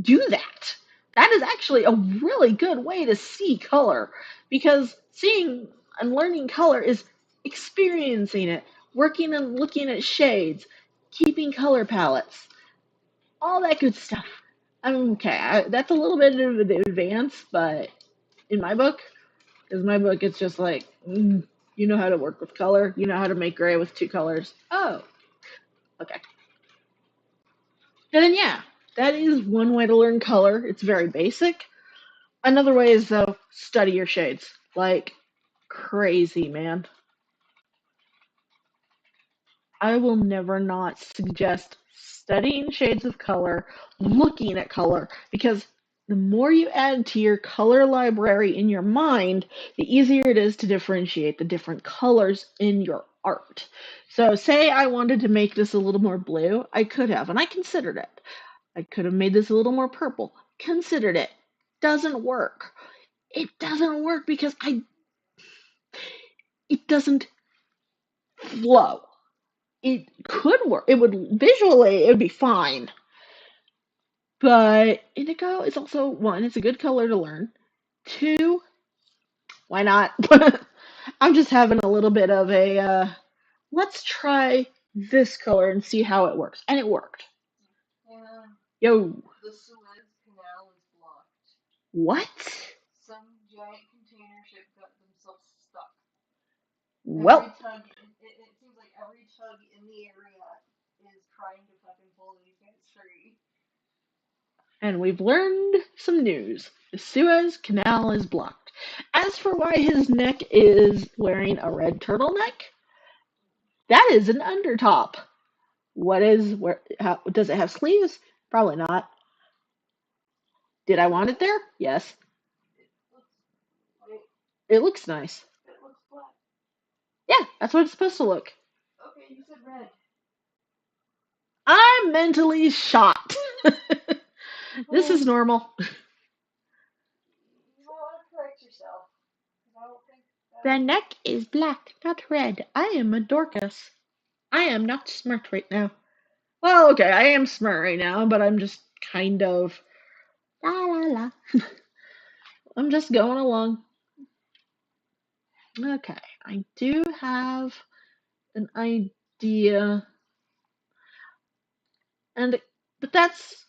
Do that. That is actually a really good way to see color, because seeing and learning color is experiencing it, working and looking at shades, keeping color palettes, all that good stuff. Okay, that's a little bit of an advance, but in my book, because my book, it's just like, you know how to work with color, you know how to make gray with two colors. Oh, okay. And then, yeah, that is one way to learn color. It's very basic. Another way is, though, study your shades. Like, crazy, man. I will never not suggest studying shades of color, looking at color, because the more you add to your color library in your mind, the easier it is to differentiate the different colors in your art. So, say I wanted to make this a little more blue, I could have, and I considered it. I could have made this a little more purple, considered it. Doesn't work. It doesn't work because it doesn't flow. It could work. It would visually, it would be fine. But indigo is also one, it's a good color to learn. Two, why not? I'm just having a little bit of a let's try this color and see how it works. And it worked. Yeah. Yo. The Suez Canal is blocked. What? Some giant container ship got themselves stuck. Well. Every tug, it seems like every tug in the area is trying to fucking pull these guys free. And we've learned some news. The Suez Canal is blocked. As for why his neck is wearing a red turtleneck, that is an undertop. Does it have sleeves? Probably not. Did I want it there? Yes. It looks nice. It looks black. Yeah, that's what it's supposed to look. Okay, you said red. I'm mentally shot. This is normal. You might want to correct yourself. I don't think The neck is black, not red. I am a Dorcas. I am not smart right now. Well, okay, I am smart right now, but I'm just kind of la la la. I'm just going along. Okay, I do have an idea, and that's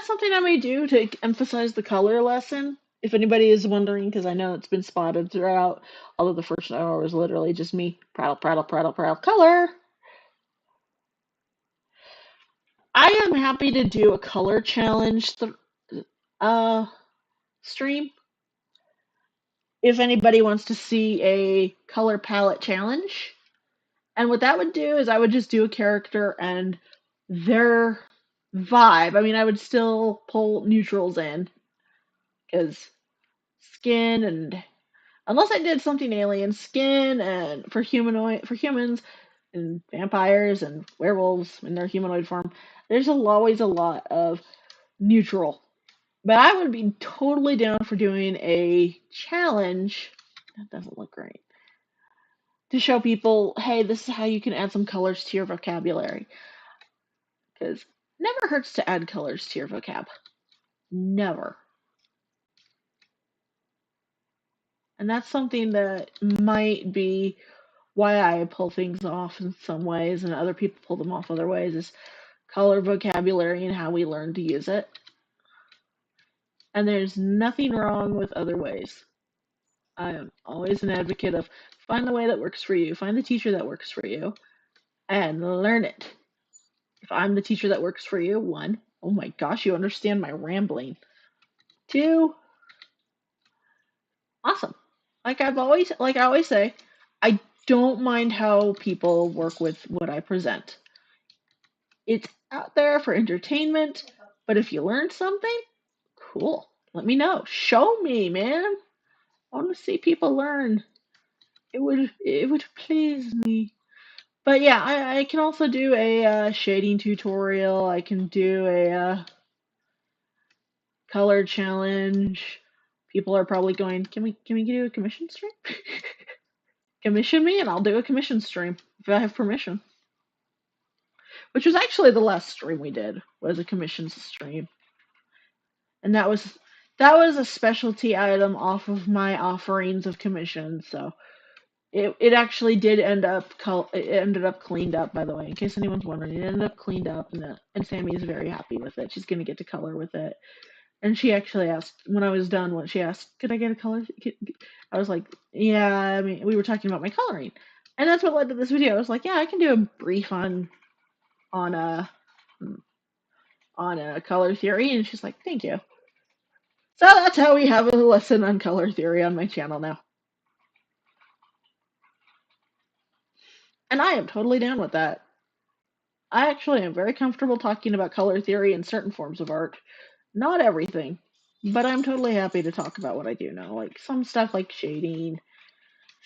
something I may do to emphasize the color lesson. If anybody is wondering, because I know it's been spotted throughout, although the first hour was literally just me prattle, prattle, prattle, prattle, color. I am happy to do a color challenge uh, stream. If anybody wants to see a color palette challenge. And what that would do is I would just do a character and their vibe. I mean, I would still pull neutrals in because skin and unless I did something alien, skin and for humans and vampires and werewolves in their humanoid form, there's always a lot of neutral. But I would be totally down for doing a challenge. That doesn't look great. To show people, hey, this is how you can add some colors to your vocabulary. Because never hurts to add colors to your vocab. Never. And that's something that might be why I pull things off in some ways and other people pull them off other ways is color vocabulary and how we learn to use it. And there's nothing wrong with other ways. I am always an advocate of find the way that works for you, find the teacher that works for you, and learn it. If I'm the teacher that works for you, one, oh my gosh, you understand my rambling. Two, awesome. Like I always say, I don't mind how people work with what I present. It's out there for entertainment, but if you learned something, cool. Let me know. Show me, man. I want to see people learn. It would please me. But yeah, I can also do a shading tutorial. I can do a color challenge. People are probably going, can we do a commission stream? Commission me and I'll do a commission stream if I have permission. Which was actually the last stream we did was a commission stream, and that was a specialty item off of my offerings of commission. So It actually did end up it ended up cleaned up, by the way, in case anyone's wondering. It ended up cleaned up, and Sammy is very happy with it. She's gonna get to color with it. And she actually asked when I was done. When she asked, "Could I get a color?" I was like, "Yeah." I mean, we were talking about my coloring, and that's what led to this video. I was like, "Yeah, I can do a brief on a on a color theory," and she's like, "Thank you." So that's how we have a lesson on color theory on my channel now. And I am totally down with that. I actually am very comfortable talking about color theory in certain forms of art. Not everything, but I'm totally happy to talk about what I do know. Like some stuff like shading.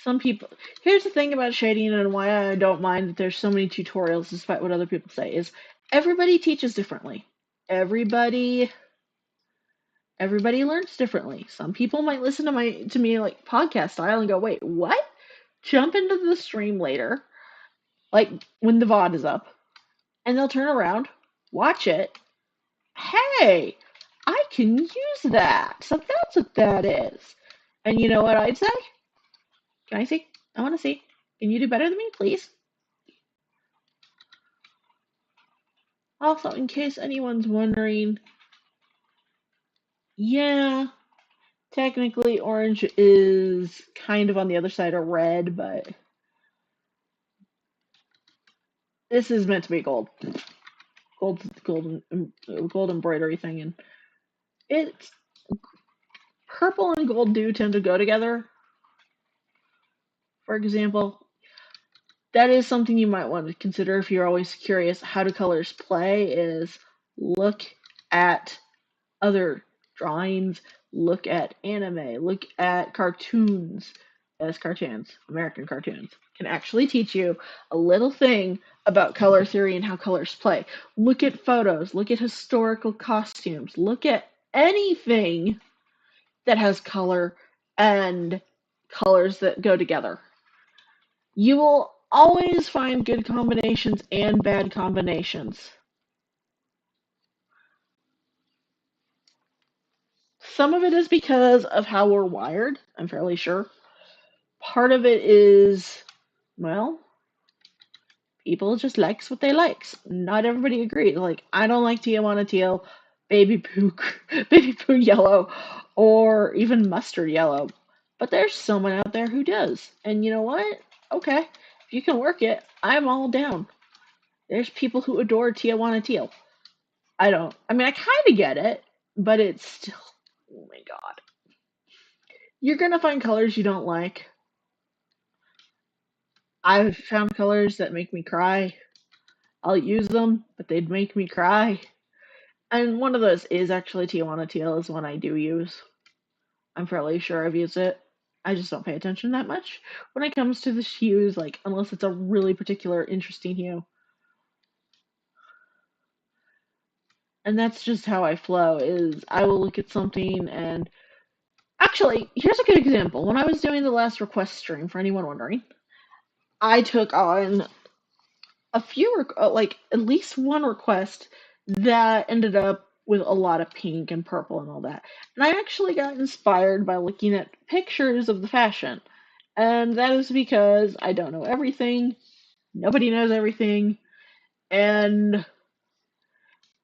Some people. Here's the thing about shading and why I don't mind that there's so many tutorials despite what other people say is everybody teaches differently. Everybody everybody learns differently. Some people might listen to me like podcast style and go, "Wait, what?" Jump into the stream later, like when the VOD is up, and they'll turn around, watch it. Hey, I can use that. So that's what that is. And you know what I'd say? Can I see? I want to see. Can you do better than me, please? Also, in case anyone's wondering, yeah, technically orange is kind of on the other side of red, but this is meant to be gold. Gold embroidery thing, and it's purple and gold do tend to go together. For example, that is something you might want to consider if you're always curious how do colors play is look at other drawings, look at anime, look at cartoons as cartoons, American cartoons can actually teach you a little thing about color theory and how colors play. Look at photos, look at historical costumes, look at anything that has color and colors that go together. You will always find good combinations and bad combinations. Some of it is because of how we're wired, I'm fairly sure. Part of it is, well, people just likes what they likes. Not everybody agrees. Like, I don't like Tijuana teal, baby poo, baby poo yellow, or even mustard yellow. But there's someone out there who does. And you know what? Okay, if you can work it, I'm all down. There's people who adore Tijuana teal. I don't. I mean, I kind of get it, but it's still. Oh my god. You're gonna find colors you don't like. I've found colors that make me cry. I'll use them, but they'd make me cry. And one of those is actually Tijuana teal is one I do use. I'm fairly sure I've used it. I just don't pay attention that much when it comes to the hues, like unless it's a really particular interesting hue. And that's just how I flow is I will look at something and actually, here's a good example. When I was doing the last request stream, for anyone wondering, I took on a few, like at least one request that ended up with a lot of pink and purple and all that. And I actually got inspired by looking at pictures of the fashion. And that is because I don't know everything, nobody knows everything, and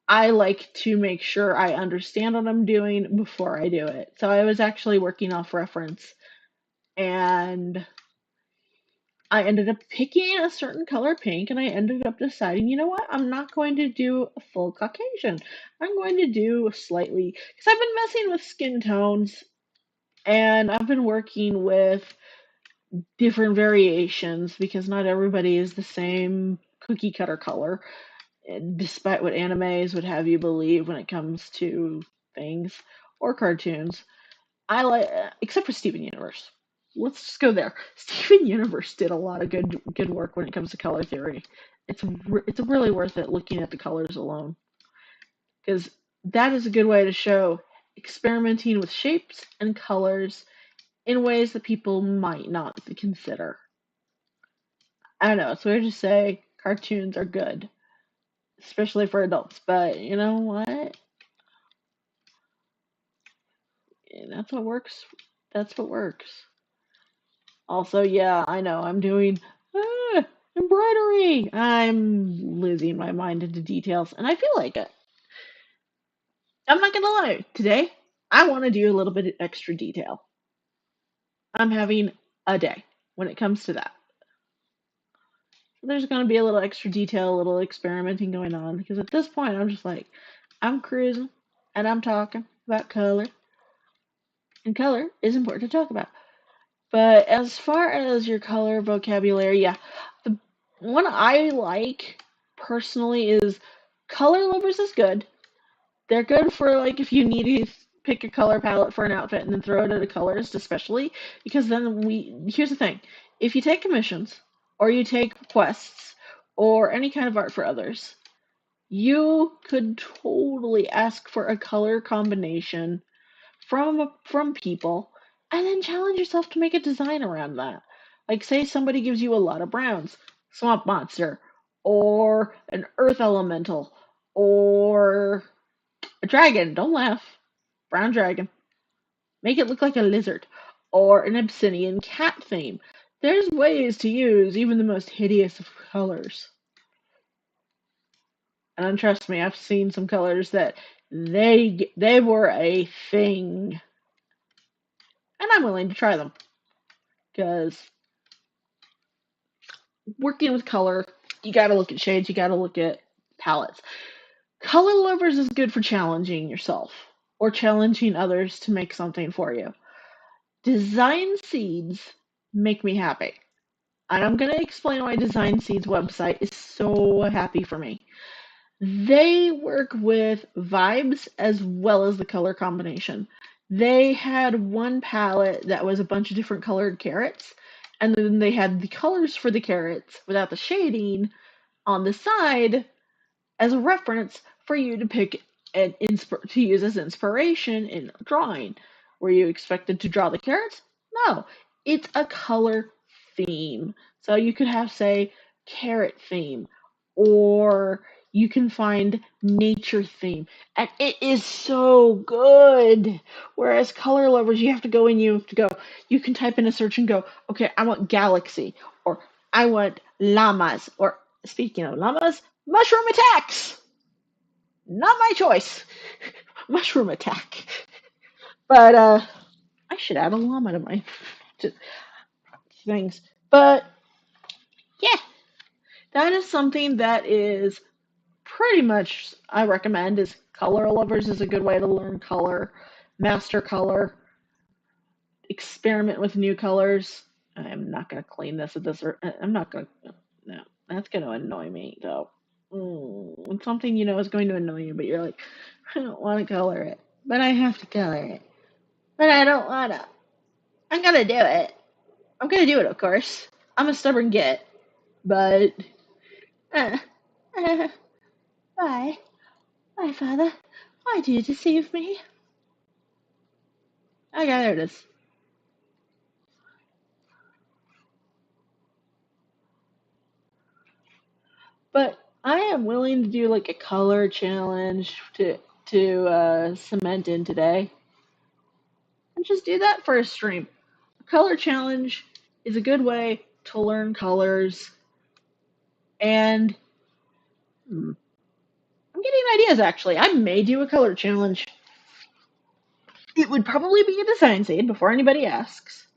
I like to make sure I understand what I'm doing before I do it. So I was actually working off reference, and I ended up picking a certain color pink, and I ended up deciding, you know what? I'm not going to do a full Caucasian. I'm going to do a slightly, because I've been messing with skin tones, and I've been working with different variations because not everybody is the same cookie cutter color, despite what animes would have you believe when it comes to things or cartoons. I like, except for Steven Universe. Let's just go there. Steven Universe did a lot of good work when it comes to color theory. It's really worth it looking at the colors alone because that is a good way to show experimenting with shapes and colors in ways that people might not consider. I don't know. It's weird to say cartoons are good, especially for adults, but you know what? That's what works. That's what works. Also, yeah, I know I'm doing ah, embroidery. I'm losing my mind into details, and I feel like it. I'm not gonna lie. Today, I want to do a little bit of extra detail. I'm having a day when it comes to that. So there's gonna be a little extra detail, a little experimenting going on because at this point, I'm just like, I'm cruising and I'm talking about color, and color is important to talk about. But as far as your color vocabulary, yeah, the one I like personally is Color Lovers is good. They're good for like if you need to pick a color palette for an outfit and then throw it at a colorist, especially because then here's the thing: if you take commissions or you take requests or any kind of art for others, you could totally ask for a color combination from people and then challenge yourself to make a design around that. Like say somebody gives you a lot of browns, swamp monster, or an earth elemental, or a dragon. Don't laugh. Brown dragon. Make it look like a lizard, or an obsidian cat theme. There's ways to use even the most hideous of colors. And trust me, I've seen some colors that they were a thing, and I'm willing to try them because working with color, you got to look at shades, you got to look at palettes. Color Lovers is good for challenging yourself or challenging others to make something for you. Design Seeds make me happy. And I'm going to explain why Design Seeds website is so happy for me. They work with vibes as well as the color combination. They had one palette that was a bunch of different colored carrots, and then they had the colors for the carrots without the shading on the side as a reference for you to pick and to use as inspiration in drawing. Were you expected to draw the carrots? No, it's a color theme. So you could have, say, carrot theme, or you can find nature theme, and it is so good. Whereas Color Lovers, you have to go in, you have to go, you can type in a search and go, okay, I want galaxy, or I want llamas, or speaking of llamas, mushroom attacks. Not my choice. Mushroom attack. But I should add a llama to my things. But yeah, that is something that is pretty much I recommend is Color Lovers is a good way to learn color, master color, experiment with new colors. I'm not gonna clean this at this. I'm not gonna. No, that's gonna annoy me though. It's something you know is going to annoy you, but you're like, I don't want to color it, but I have to color it, but I don't wanna. I'm gonna do it. I'm gonna do it, of course. I'm a stubborn git, but uh, uh, why, why, father? Why do you deceive me? Okay, there it is. But I am willing to do like a color challenge to cement in today, and just do that for a stream. A color challenge is a good way to learn colors, and I'm getting ideas actually. I may do a color challenge. It would probably be a design seed before anybody asks,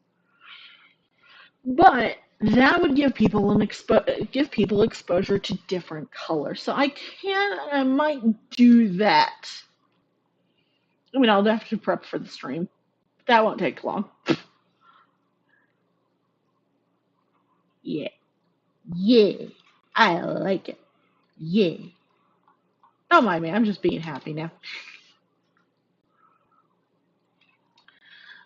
but that would give people give people exposure to different colors. So I might do that. I mean, I'll have to prep for the stream. That won't take long. Yeah. Yeah. I like it. Yeah. Don't mind me. I'm just being happy now.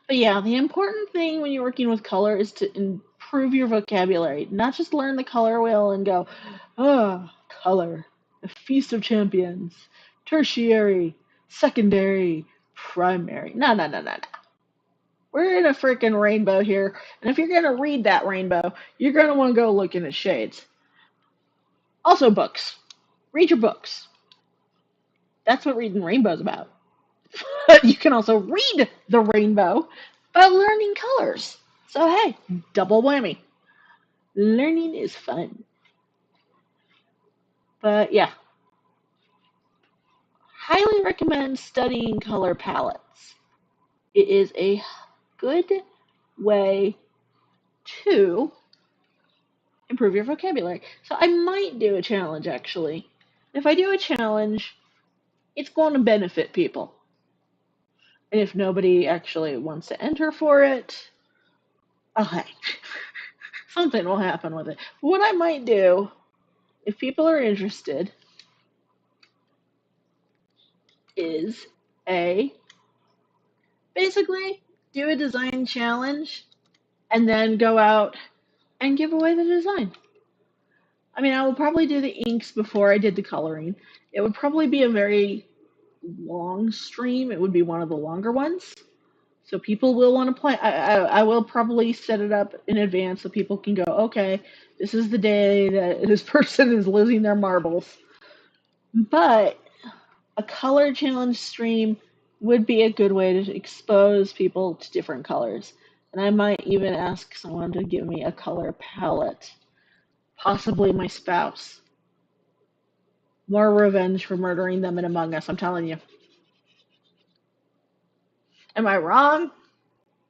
But yeah, the important thing when you're working with color is to improve your vocabulary, not just learn the color wheel and go, oh, color, a feast of champions, tertiary, secondary, primary. No, no, no, no, no. We're in a freaking rainbow here, and if you're gonna read that rainbow, you're gonna want to go look in the shades. Also, books. Read your books. That's what reading rainbow's about. You can also read the rainbow by learning colors. So hey, double whammy. Learning is fun. But yeah, highly recommend studying color palettes. It is a good way to improve your vocabulary. So I might do a challenge actually. If I do a challenge, it's going to benefit people. And if nobody actually wants to enter for it, okay, something will happen with it. What I might do, if people are interested, is a basically do a design challenge and then go out and give away the design. I mean, I would probably do the inks before I did the coloring. It would probably be a very long stream. It would be one of the longer ones. So people will want to play. I will probably set it up in advance so people can go, okay, this is the day that this person is losing their marbles. But a color challenge stream would be a good way to expose people to different colors. And I might even ask someone to give me a color palette, possibly my spouse. More revenge for murdering them in Among Us, I'm telling you. Am I wrong?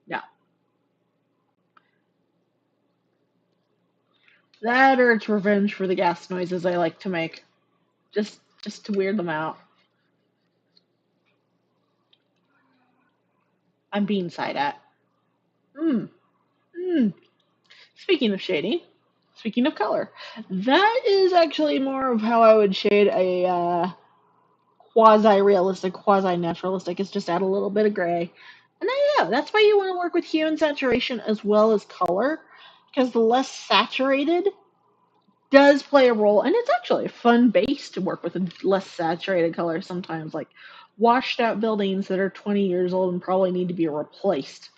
No. That or it's revenge for the gas noises I like to make. Just to weird them out. I'm being sighed at. Mm. Mm. Speaking of shading, speaking of color, that is actually more of how I would shade a quasi-realistic, quasi-naturalistic. It's just add a little bit of gray. And then, yeah, that's why you want to work with hue and saturation as well as color, because the less saturated does play a role, and it's actually a fun base to work with a less saturated color sometimes, like washed out buildings that are 20 years old and probably need to be replaced.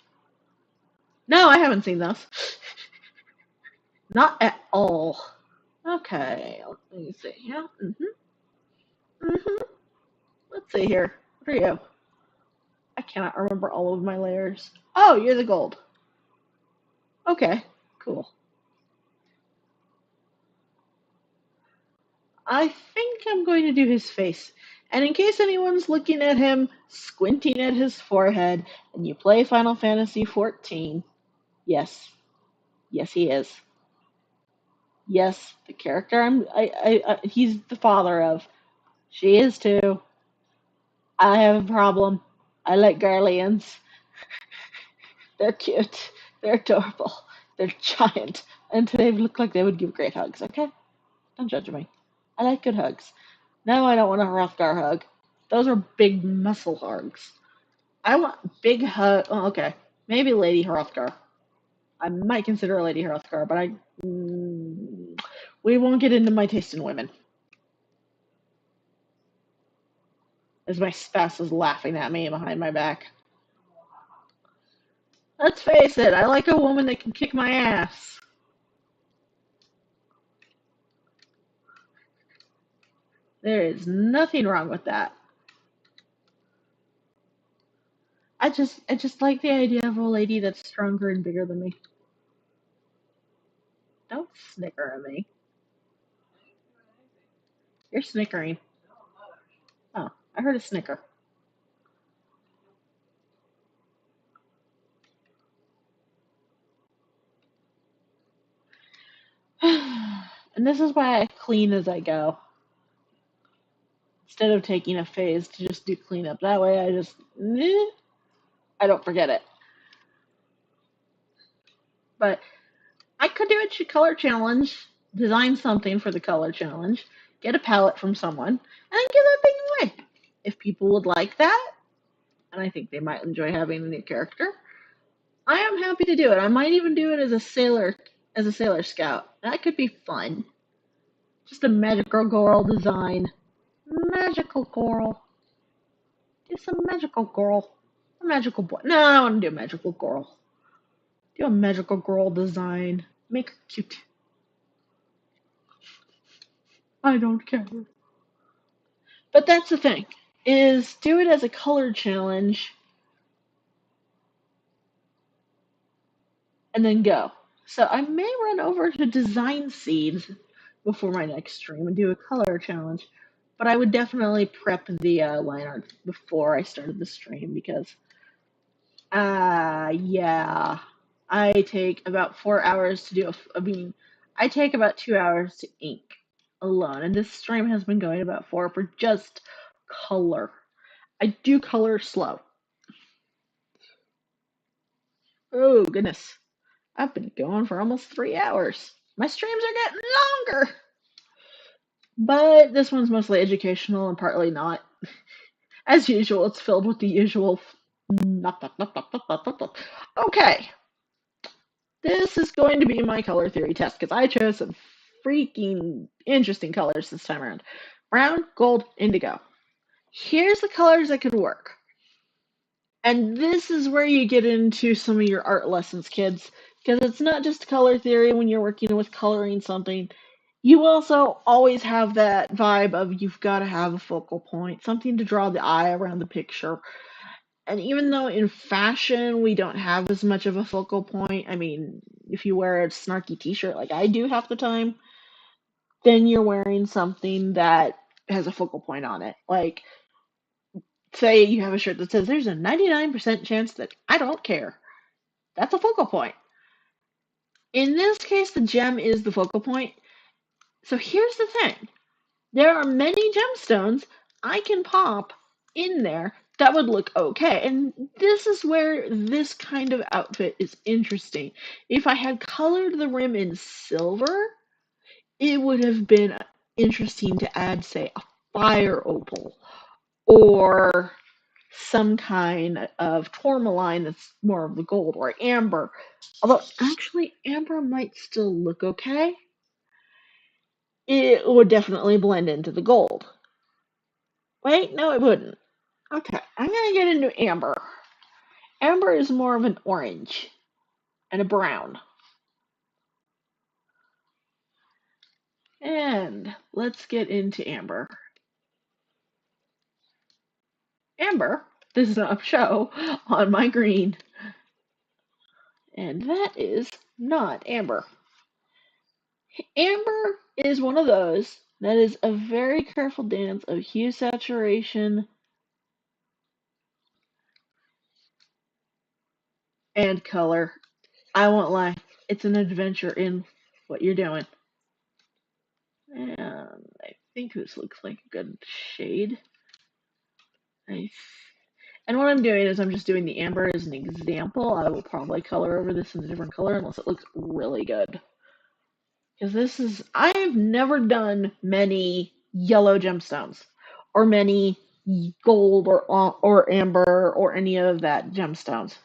No, I haven't seen those. Not at all. Okay, let me see. Yeah. Let's see here. What are you? I cannot remember all of my layers. Oh, you're the gold. Okay, cool. I think I'm going to do his face. And in case anyone's looking at him, squinting at his forehead, and you play Final Fantasy XIV, yes, yes, he is. Yes, the character he's the father of. She is too. I have a problem. I like Garleans. They're cute. They're adorable. They're giant. And they look like they would give great hugs, okay? Don't judge me. I like good hugs. No, I don't want a Hrothgar hug. Those are big muscle hugs. I want big hug. Oh, okay. Maybe Lady Hrothgar. I might consider a Lady Hrothgar, but we won't get into my taste in women. As my spouse is laughing at me behind my back. Let's face it, I like a woman that can kick my ass. There is nothing wrong with that. I just like the idea of a lady that's stronger and bigger than me. Don't snicker at me. You're snickering. Oh, I heard a snicker. And this is why I clean as I go. Instead of taking a phase to just do cleanup. That way I don't forget it. But I could do a color challenge, design something for the color challenge, get a palette from someone, and then give that thing away. If people would like that, and I think they might enjoy having a new character, I am happy to do it. I might even do it as a sailor scout. That could be fun. Just a magical girl design. Magical girl. Do some magical girl. A magical boy. No, I don't want to do a magical girl. Do a magical girl design. Make her cute. I don't care. But that's the thing, is do it as a color challenge and then go. So I may run over to Design Seeds before my next stream and do a color challenge. But I would definitely prep the line art before I started the stream because, yeah, I take about 4 hours to do I mean, I take about 2 hours to ink alone, and this stream has been going about 4 for just color. I do color slow. Oh, goodness. I've been going for almost 3 hours. My streams are getting longer. But this one's mostly educational and partly not. As usual, it's filled with the usual. Okay, this is going to be my color theory test because I chose some freaking interesting colors this time around. Brown, gold, indigo. Here's the colors that could work. And this is where you get into some of your art lessons, kids, because it's not just color theory when you're working with coloring something. You also always have that vibe of you've got to have a focal point, something to draw the eye around the picture. And even though in fashion we don't have as much of a focal point, I mean, if you wear a snarky t-shirt like I do half the time, then you're wearing something that has a focal point on it. Like, say you have a shirt that says there's a 99% chance that I don't care. That's a focal point. In this case, the gem is the focal point. So here's the thing. There are many gemstones I can pop in there that would look okay. And this is where this kind of outfit is interesting. If I had colored the rim in silver, it would have been interesting to add, say, a fire opal or some kind of tourmaline that's more of the gold or amber. Although, actually, amber might still look okay. It would definitely blend into the gold. Wait, no, it wouldn't. Okay, I'm gonna get into amber. Amber is more of an orange and a brown. And let's get into amber. Amber does not show on my green. And that is not amber. Amber is one of those that is a very careful dance of hue saturation and color. I won't lie, it's an adventure in what you're doing. And I think this looks like a good shade. Nice. And what I'm doing is I'm just doing the amber as an example. I will probably color over this in a different color unless it looks really good. Because this is, I've never done many yellow gemstones or many gold or amber or any of that gemstones.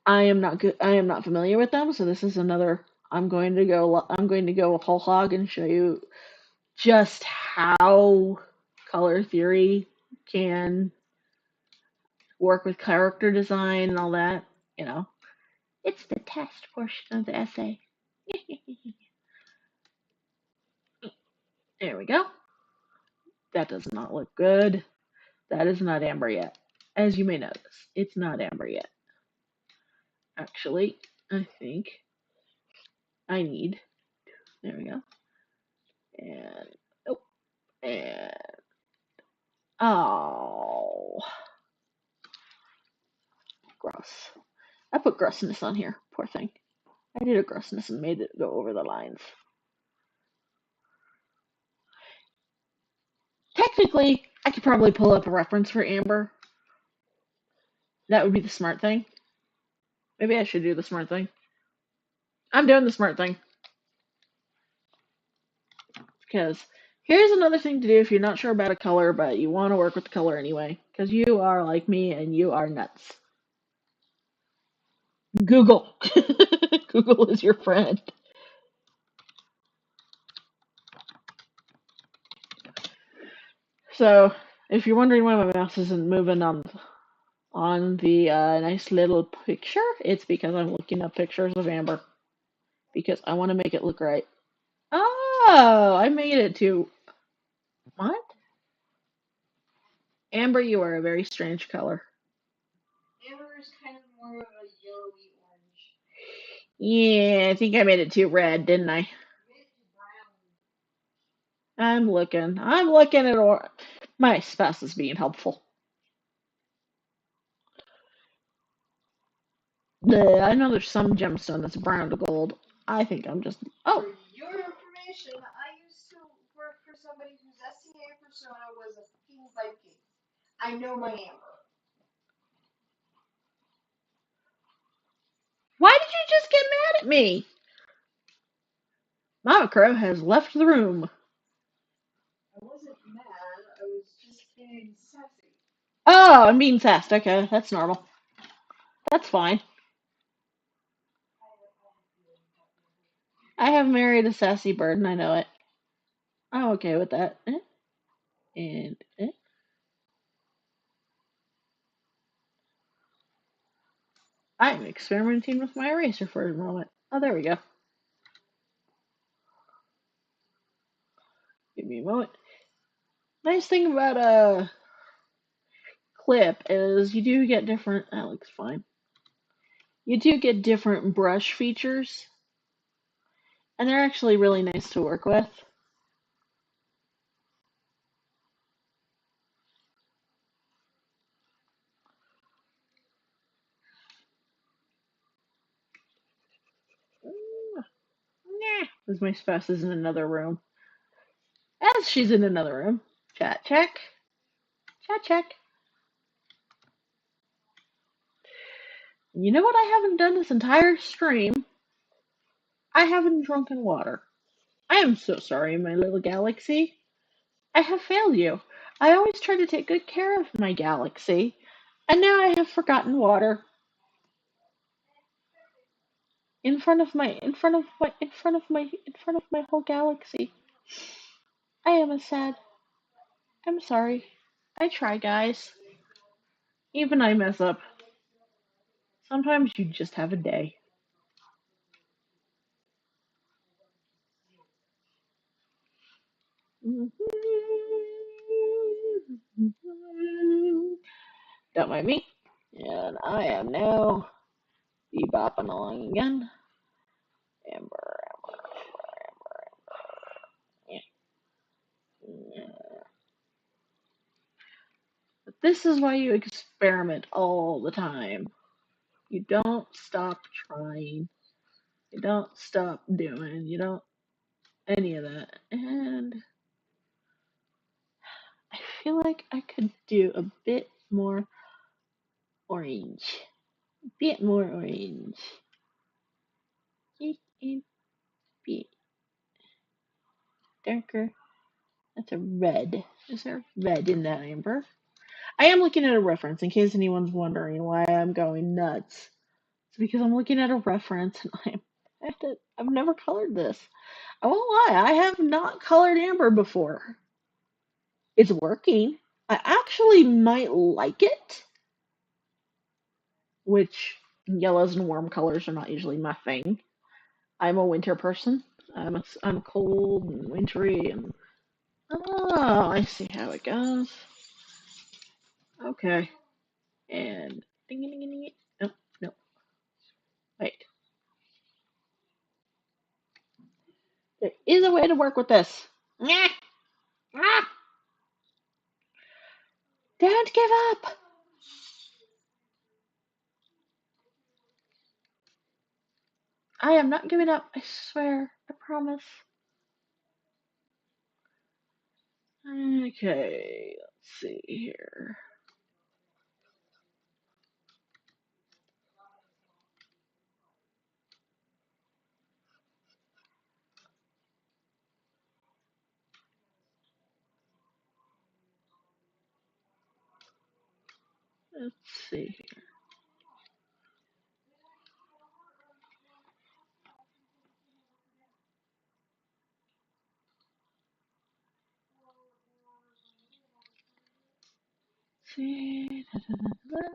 I am not good. I am not familiar with them, so this is another. I'm going to go whole hog and show you just how color theory can work with character design and all that. You know, it's the test portion of the essay. There we go. That does not look good. That is not amber yet. As you may notice, it's not amber yet. Actually, I think I need. There we go. And oh, and oh, gross. I put grossness on here. Poor thing. I did a grossness and made it go over the lines. Technically, I could probably pull up a reference for amber. That would be the smart thing. Maybe I should do the smart thing. I'm doing the smart thing. Because here's another thing to do if you're not sure about a color, but you want to work with the color anyway. Because you are like me and you are nuts. Google. Google is your friend. So, if you're wondering why my mouse isn't moving on the nice little picture, it's because I'm looking up pictures of amber. Because I want to make it look right. Oh, I made it to what? Amber, you are a very strange color. Amber is kind of more of a yellowy orange. Yeah, I think I made it too red, didn't I? Made it too brown. I'm looking. I'm looking at my spouse is being helpful. I know there's some gemstone that's brown to gold. I think I'm just. For Oh, your information, I used to work for somebody whose SCA persona was a fucking Viking. I know my amber. why did you just get mad at me? Mama Crow has left the room. I wasn't mad, I was just being sassy. Oh, I'm being sassed. Okay, that's normal. That's fine. I have married a sassy bird, and I know it. I'm okay with that. And I'm experimenting with my eraser for a moment. Oh, there we go. Give me a moment. Nice thing about a clip is you do get different. That looks fine. You do get different brush features, and they're actually really nice to work with. As my spouse is in another room. As she's in another room. Chat check. Chat check. You know what I haven't done this entire stream? I haven't drunken water. I am so sorry, my little galaxy. I have failed you. I always try to take good care of my galaxy, and now I have forgotten water. In front of my whole galaxy. I am a sad. I'm sorry. I try, guys. Even I mess up. Sometimes you just have a day. Don't mind me. And I am now bebopping along again. Amber, yeah. But this is why you experiment all the time. You don't stop trying. You don't stop doing. You don't any of that. And I feel like I could do a bit more orange. A bit more orange. A bit darker. That's a red. Is there red in that amber? I am looking at a reference in case anyone's wondering why I'm going nuts. It's because I'm looking at a reference and I've never colored this. I won't lie, I have not colored amber before. It's working. I actually might like it, which yellows and warm colors are not usually my thing. I'm a winter person. I'm cold and wintry and oh, I see how it goes. Okay, and ding ding ding ding. No, no, wait. There is a way to work with this. Nyah! Ah! Don't give up. I am not giving up. I swear. I promise. Okay, let's see here. Let's see here. See. Da, da, da, da.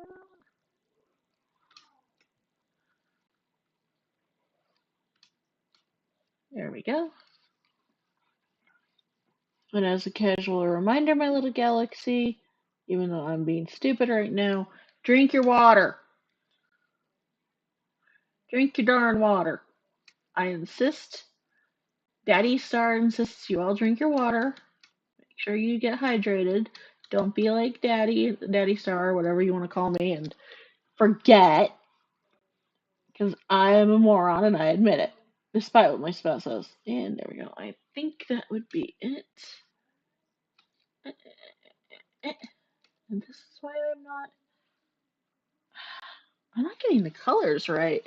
There we go. And as a casual reminder, my little galaxy, even though I'm being stupid right now, drink your water. Drink your darn water. I insist. Daddy Star insists you all drink your water. Make sure you get hydrated. Don't be like Daddy Star, whatever you want to call me, and forget, because I am a moron and I admit it, despite what my spouse says. And there we go. I think that would be it. And this is why I'm not getting the colors right.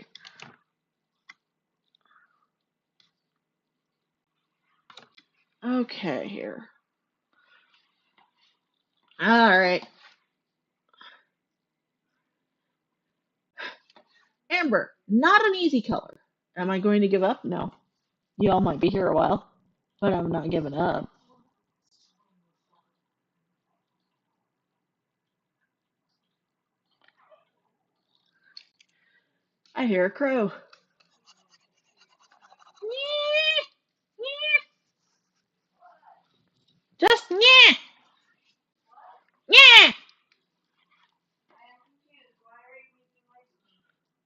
Okay, here. All right. Amber, not an easy color. Am I going to give up? No. You all might be here a while, but I'm not giving up. I hear a crow. Just yeah, yeah.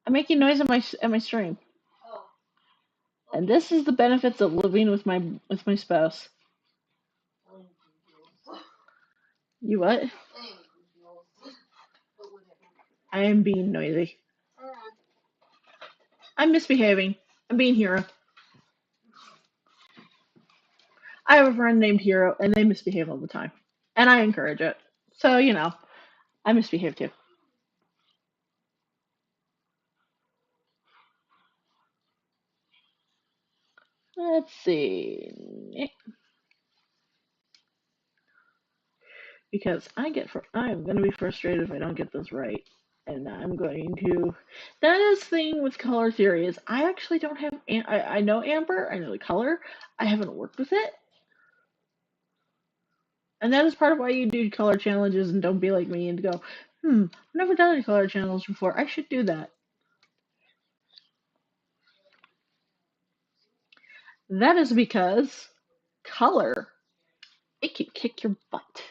I'm making noise at my stream, and this is the benefits of living with my spouse. You what? I am being noisy. I'm misbehaving. I'm being Hero. I have a friend named Hero, and they misbehave all the time, and I encourage it. So I misbehave too. Let's see. Because I'm gonna be frustrated if I don't get this right, and I'm going to. That is the thing with color theory is I actually don't have. I know amber, I know the color. I haven't worked with it, and that is part of why you do color challenges and don't be like me and go, I've never done any color challenge before. I should do that. That is because color it can kick your butt.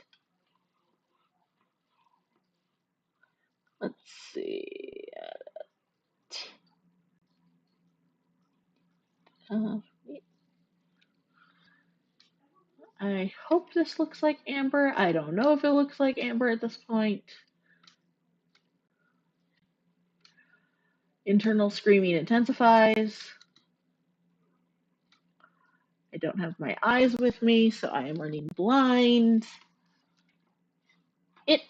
Let's see. Uh, I hope this looks like amber. I don't know if it looks like amber at this point. Internal screaming intensifies. I don't have my eyes with me, so I am running blind. It.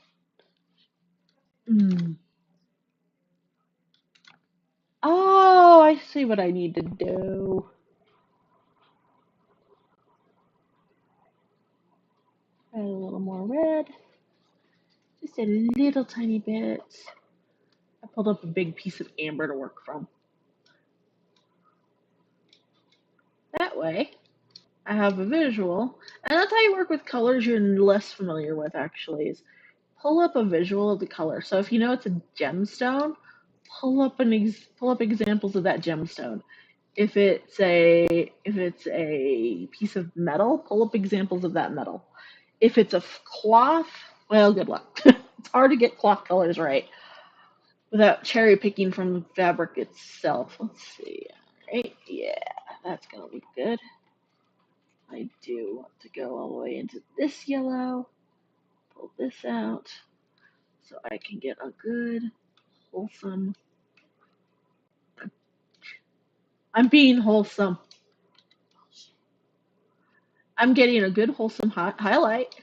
Mm. Oh, I see what I need to do. Add a little more red. Just a little tiny bit. I pulled up a big piece of amber to work from. That way, I have a visual. And that's how you work with colors you're less familiar with, actually, is pull up a visual of the color. So if you know it's a gemstone, pull up examples of that gemstone. If it's a piece of metal, pull up examples of that metal. If it's a cloth, well, good luck. It's hard to get cloth colors right without cherry picking from the fabric itself. Let's see. Right? Yeah, that's gonna look good. I do want to go all the way into this yellow. Pull this out so I can get a good wholesome. I'm being wholesome. I'm getting a good wholesome highlight.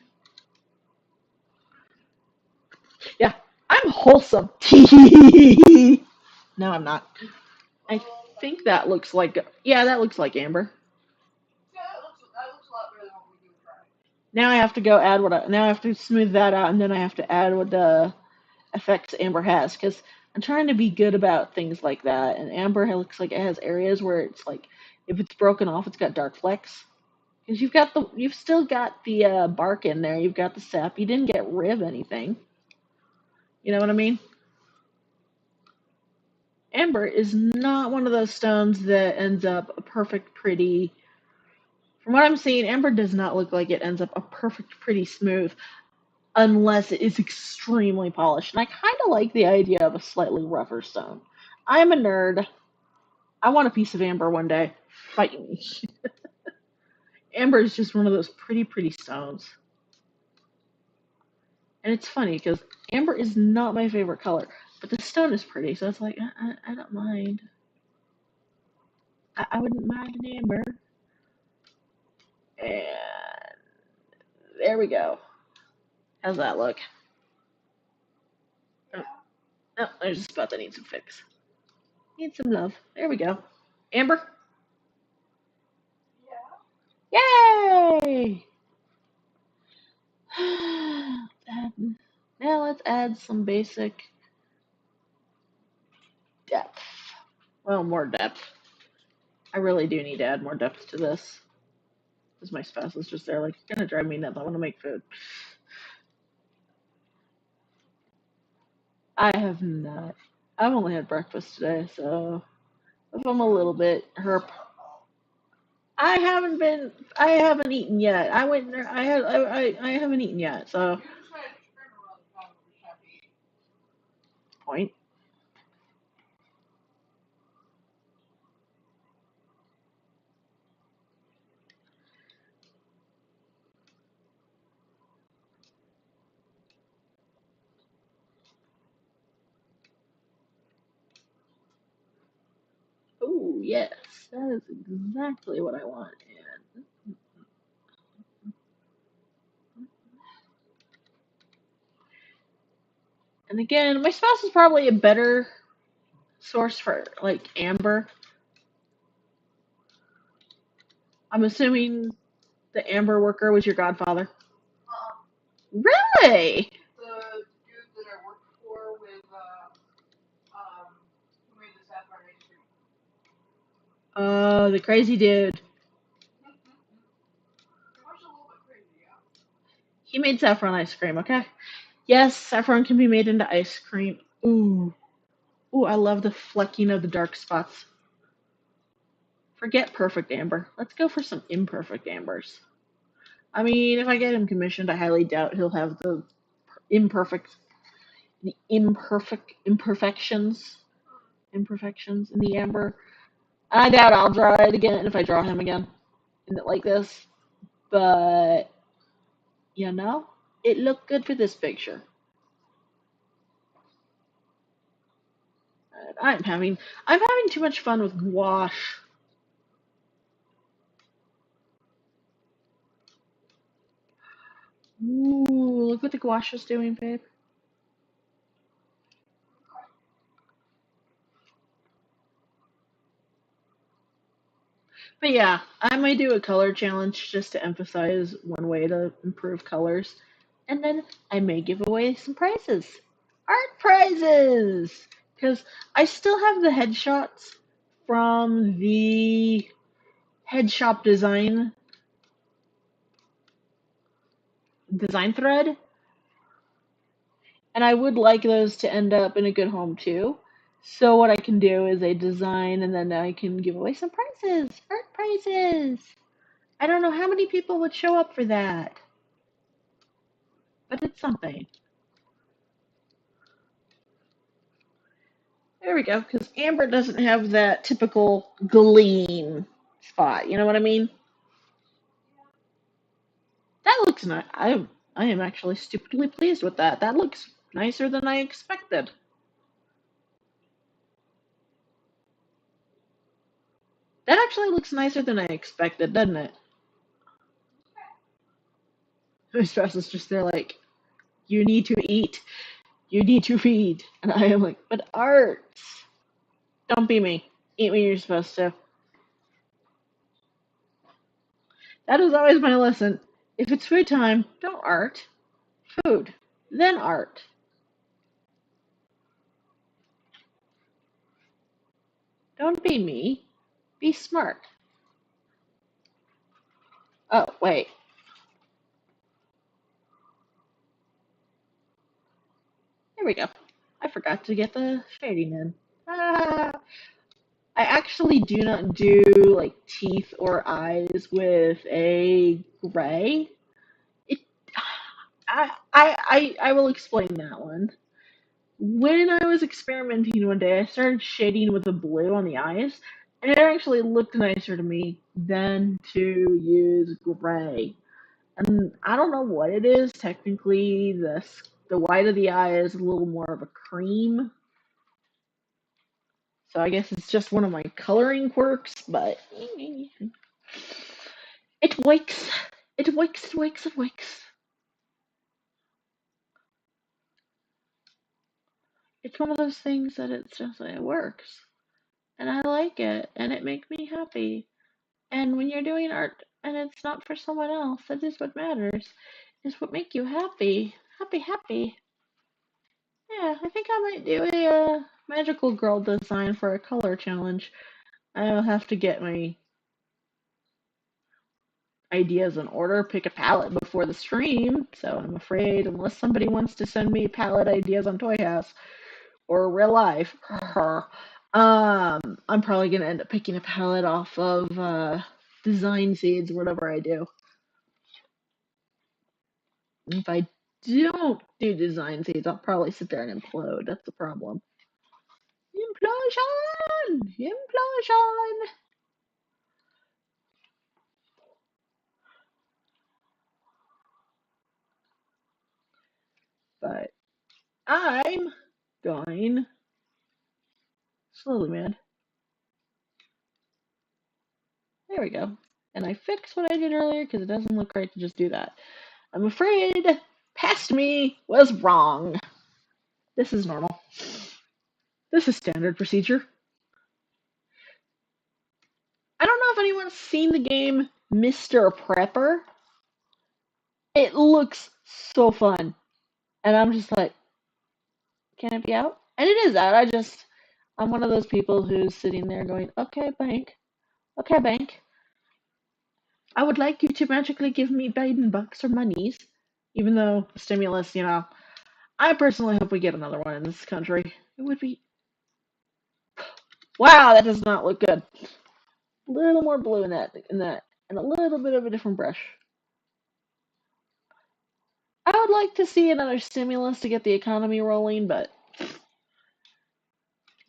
Yeah, I'm wholesome. No, I'm not. I think that looks like that looks like amber. Yeah, that looks a lot better than what we do with dry. Now I have to go add now I have to smooth that out, and then I have to add what the effects amber has, because I'm trying to be good about things like that. And amber looks like it has areas where it's like if it's broken off, it's got dark flecks. Because you've still got the bark in there. You've got the sap. You didn't get rid of anything. You know what I mean? Amber is not one of those stones that ends up a perfect, pretty. From what I'm seeing, amber does not look like it ends up a perfect, pretty smooth unless it is extremely polished. And I kind of like the idea of a slightly rougher stone. I'm a nerd. I want a piece of amber one day. Fight me. Amber is just one of those pretty, pretty stones. And it's funny because amber is not my favorite color, but the stone is pretty, so it's like, I don't mind. I wouldn't mind an amber. And there we go. How's that look? Oh, no, there's a spot that needs some fix. Needs some love. There we go. Amber? Yay! Now let's add some basic depth. Well, more depth. I really do need to add more depth to this. Because my spouse is just there like, it's gonna drive me nuts. I want to make food. I have not. I've only had breakfast today, so if I'm a little bit herp. I haven't been. I haven't eaten yet. I went. I had. I haven't eaten yet. So point. Oh yes, that is exactly what I want. And again, my spouse is probably a better source for like amber. I'm assuming the amber worker was your godfather. Really? The dude that I worked for with, who made the sapphire ice cream. Oh, the crazy dude. He was a little bit crazy, yeah. He made saffron ice cream. Okay. Yes, saffron can be made into ice cream. Ooh. Ooh, I love the flecking of the dark spots. Forget perfect amber. Let's go for some imperfect ambers. I mean, if I get him commissioned, I highly doubt he'll have imperfect, the imperfections in the amber. I doubt I'll draw it again if I draw him again in it like this. But you know, it looked good for this picture. And I'm having too much fun with gouache. Ooh, look what the gouache is doing, babe. But yeah, I might do a color challenge just to emphasize one way to improve colors. And then I may give away some prizes. Art prizes! Because I still have the headshots from the head shop design thread. And I would like those to end up in a good home too. So what I can do is a design and then I can give away some prizes. Art prizes! I don't know how many people would show up for that. But it's something. There we go, because amber doesn't have that typical gleam spot. You know what I mean? That looks nice. I am actually stupidly pleased with that. That looks nicer than I expected. That actually looks nicer than I expected, doesn't it? My spouse is just there like, you need to eat, you need to feed, and I am like, but arts. Don't be me. Eat when you're supposed to. That is always my lesson. If it's food time, don't art. Food, then art. Don't be me. Be smart. Oh, wait. There we go. I forgot to get the shading in. Ah, I actually do not do like teeth or eyes with a gray. It, I will explain that one. When I was experimenting one day, I started shading with a blue on the eyes, it actually looked nicer to me than to use gray. And I don't know what it is. Technically, the white of the eye is a little more of a cream. So I guess it's just one of my coloring quirks, but it works. It works, it works, it works. It's one of those things that it's just, it works. And I like it, and it makes me happy. And when you're doing art and it's not for someone else, that is what matters. Is what make you happy. Happy, happy. Yeah, I think I might do a magical girl design for a color challenge. I'll have to get my ideas in order, pick a palette before the stream. So I'm afraid, unless somebody wants to send me palette ideas on Toy House or real life, I'm probably gonna end up picking a palette off of Design Seeds, whatever I do. If I don't do Design Seeds, I'll probably sit there and implode. That's the problem. Implosion! Implosion! But I'm going slowly, man. There we go. And I fixed what I did earlier because it doesn't look right to just do that. I'm afraid past me was wrong. This is normal. This is standard procedure. I don't know if anyone's seen the game Mr. Prepper. It looks so fun. And I'm just like, can it be out? And it is out. I'm one of those people who's sitting there going, okay, bank. Okay, bank. I would like you to magically give me Biden bucks or monies. Even though stimulus, I personally hope we get another one in this country. It would be. Wow, that does not look good. A little more blue in that, and a little bit of a different brush. I would like to see another stimulus to get the economy rolling, but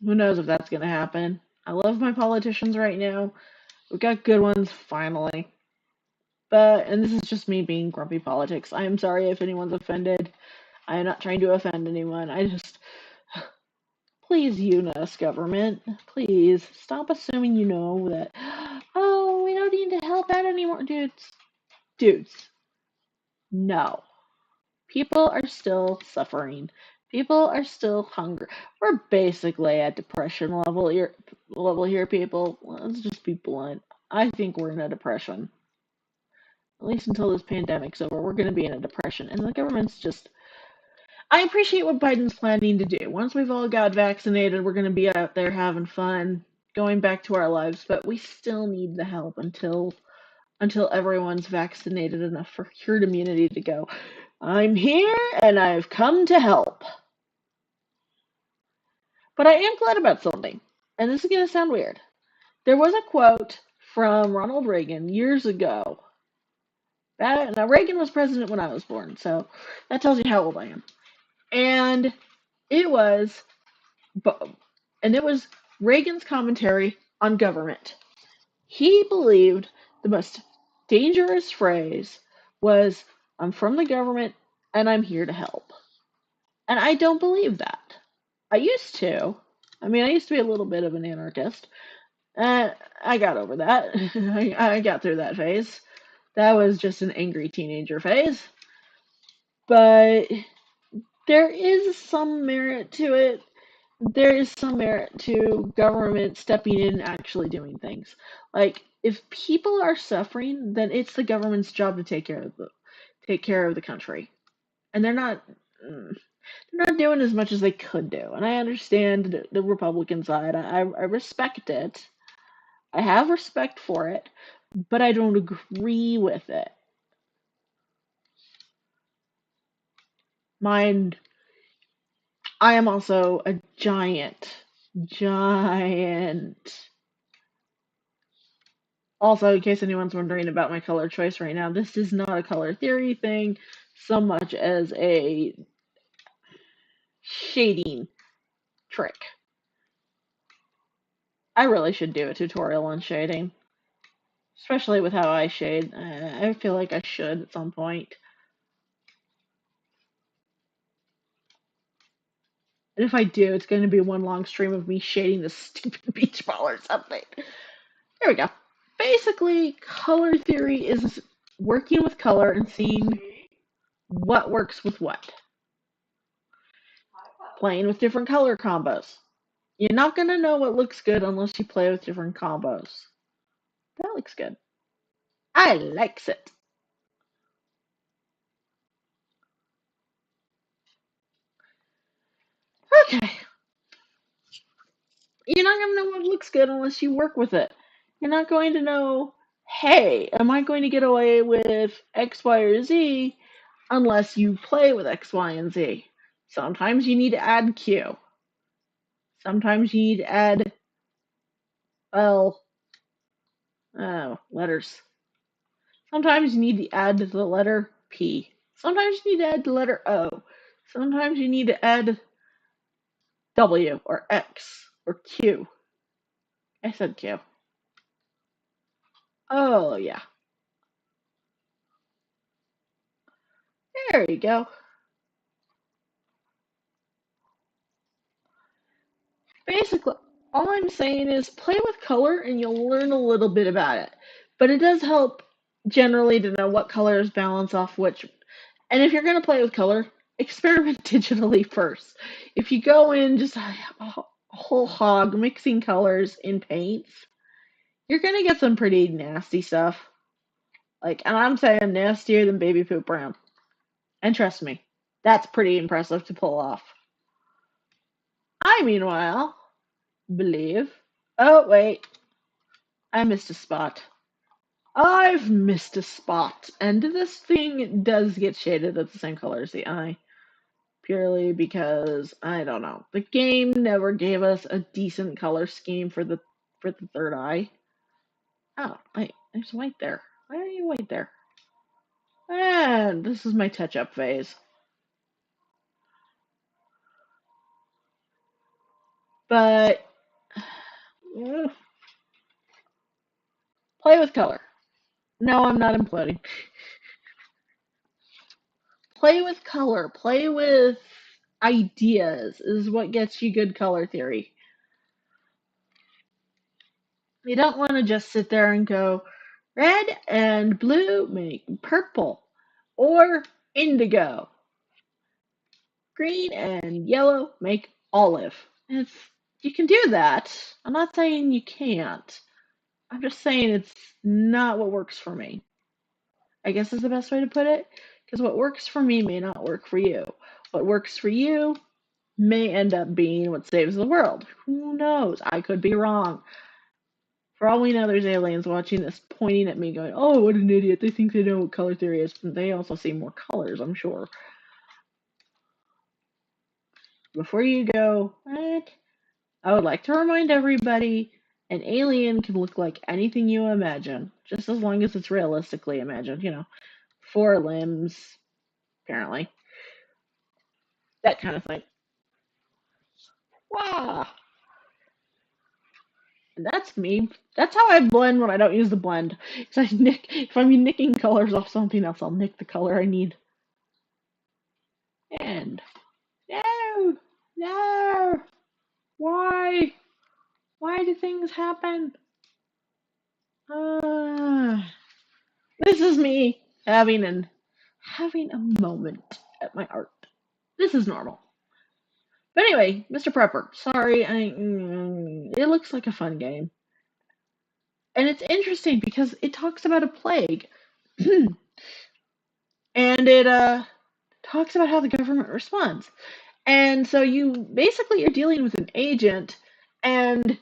who knows if that's going to happen. I love my politicians right now. We've got good ones, finally. And this is just me being grumpy politics. I am sorry if anyone's offended. I am not trying to offend anyone. Please, us, government. Please, stop assuming you know that, oh, we don't need to help out anymore. Dudes, no. People are still suffering. People are still hungry. We're basically at depression level here, people. Let's just be blunt. I think we're in a depression. At least until this pandemic's over, we're going to be in a depression. And the government's just. I appreciate what Biden's planning to do. Once we've all got vaccinated, we're going to be out there having fun, going back to our lives. But we still need the help until everyone's vaccinated enough for herd immunity to go, I'm here and I've come to help. But I am glad about something. And this is going to sound weird. There was a quote from Ronald Reagan years ago. Now, Reagan was president when I was born, so that tells you how old I am. And it was, and it was Reagan's commentary on government. He believed the most dangerous phrase was, I'm from the government and I'm here to help. And I don't believe that. I used to. I used to be a little bit of an anarchist. I got over that. I got through that phase. That was just an angry teenager phase. But there is some merit to it. There is some merit to government stepping in and actually doing things. Like, if people are suffering, then it's the government's job to take care of the country. And they're not doing as much as they could do. And I understand the Republican side. I respect it. I have respect for it, but I don't agree with it. Mind, I am also a giant. Also, in case anyone's wondering about my color choice right now, this is not a color theory thing so much as a shading trick. I really should do a tutorial on shading, especially with how I shade. I feel like I should at some point. And if I do, it's going to be one long stream of me shading this stupid beach ball or something. There we go. Basically, color theory is working with color and seeing what works with what. Playing with different color combos. You're not going to know what looks good unless you play with different combos. That looks good. I likes it. Okay. You're not going to know what looks good unless you work with it. You're not going to know, hey, am I going to get away with X, Y, or Z unless you play with X, Y, and Z. Sometimes you need to add Q. Sometimes you need to add, well, letters. Sometimes you need to add the letter P. Sometimes you need to add the letter O. Sometimes you need to add W or X or Q. I said Q. Oh, yeah. There you go. Basically, all I'm saying is play with color and you'll learn a little bit about it. But it does help generally to know what colors balance off which. And if you're going to play with color, experiment digitally first. If you go in just a whole hog mixing colors in paints, you're going to get some pretty nasty stuff. Like, and I'm saying nastier than baby poop brown. And trust me, that's pretty impressive to pull off. I, meanwhile, believe. Oh, wait. I missed a spot. I've missed a spot. And this thing does get shaded at the same color as the eye. Purely because, I don't know. The game never gave us a decent color scheme for the third eye. Oh, wait. There's white there. Why are you white there? And this is my touch-up phase. But play with color. No, I'm not imploding. Play with color. Play with ideas is what gets you good color theory. You don't want to just sit there and go, red and blue make purple, or indigo. Green and yellow make olive. It's, you can do that. I'm not saying you can't. I'm just saying it's not what works for me. I guess is the best way to put it. Because what works for me may not work for you. What works for you may end up being what saves the world. Who knows? I could be wrong. For all we know, there's aliens watching this, pointing at me, going, oh, what an idiot. They think they know what color theory is. But they also see more colors, I'm sure. Before you go, what? I would like to remind everybody an alien can look like anything you imagine, just as long as it's realistically imagined, you know. 4 limbs, apparently. That kind of thing. Wow. And that's me. That's how I blend when I don't use the blend. So if I'm nicking colors off something else, I'll nick the color I need. And no, no. Why? Why do things happen? Uh, this is me having a moment at my art. This is normal. But anyway, Mr. Prepper, sorry, it looks like a fun game. And it's interesting because it talks about a plague. And it talks about how the government responds. And so you're dealing with an agent, and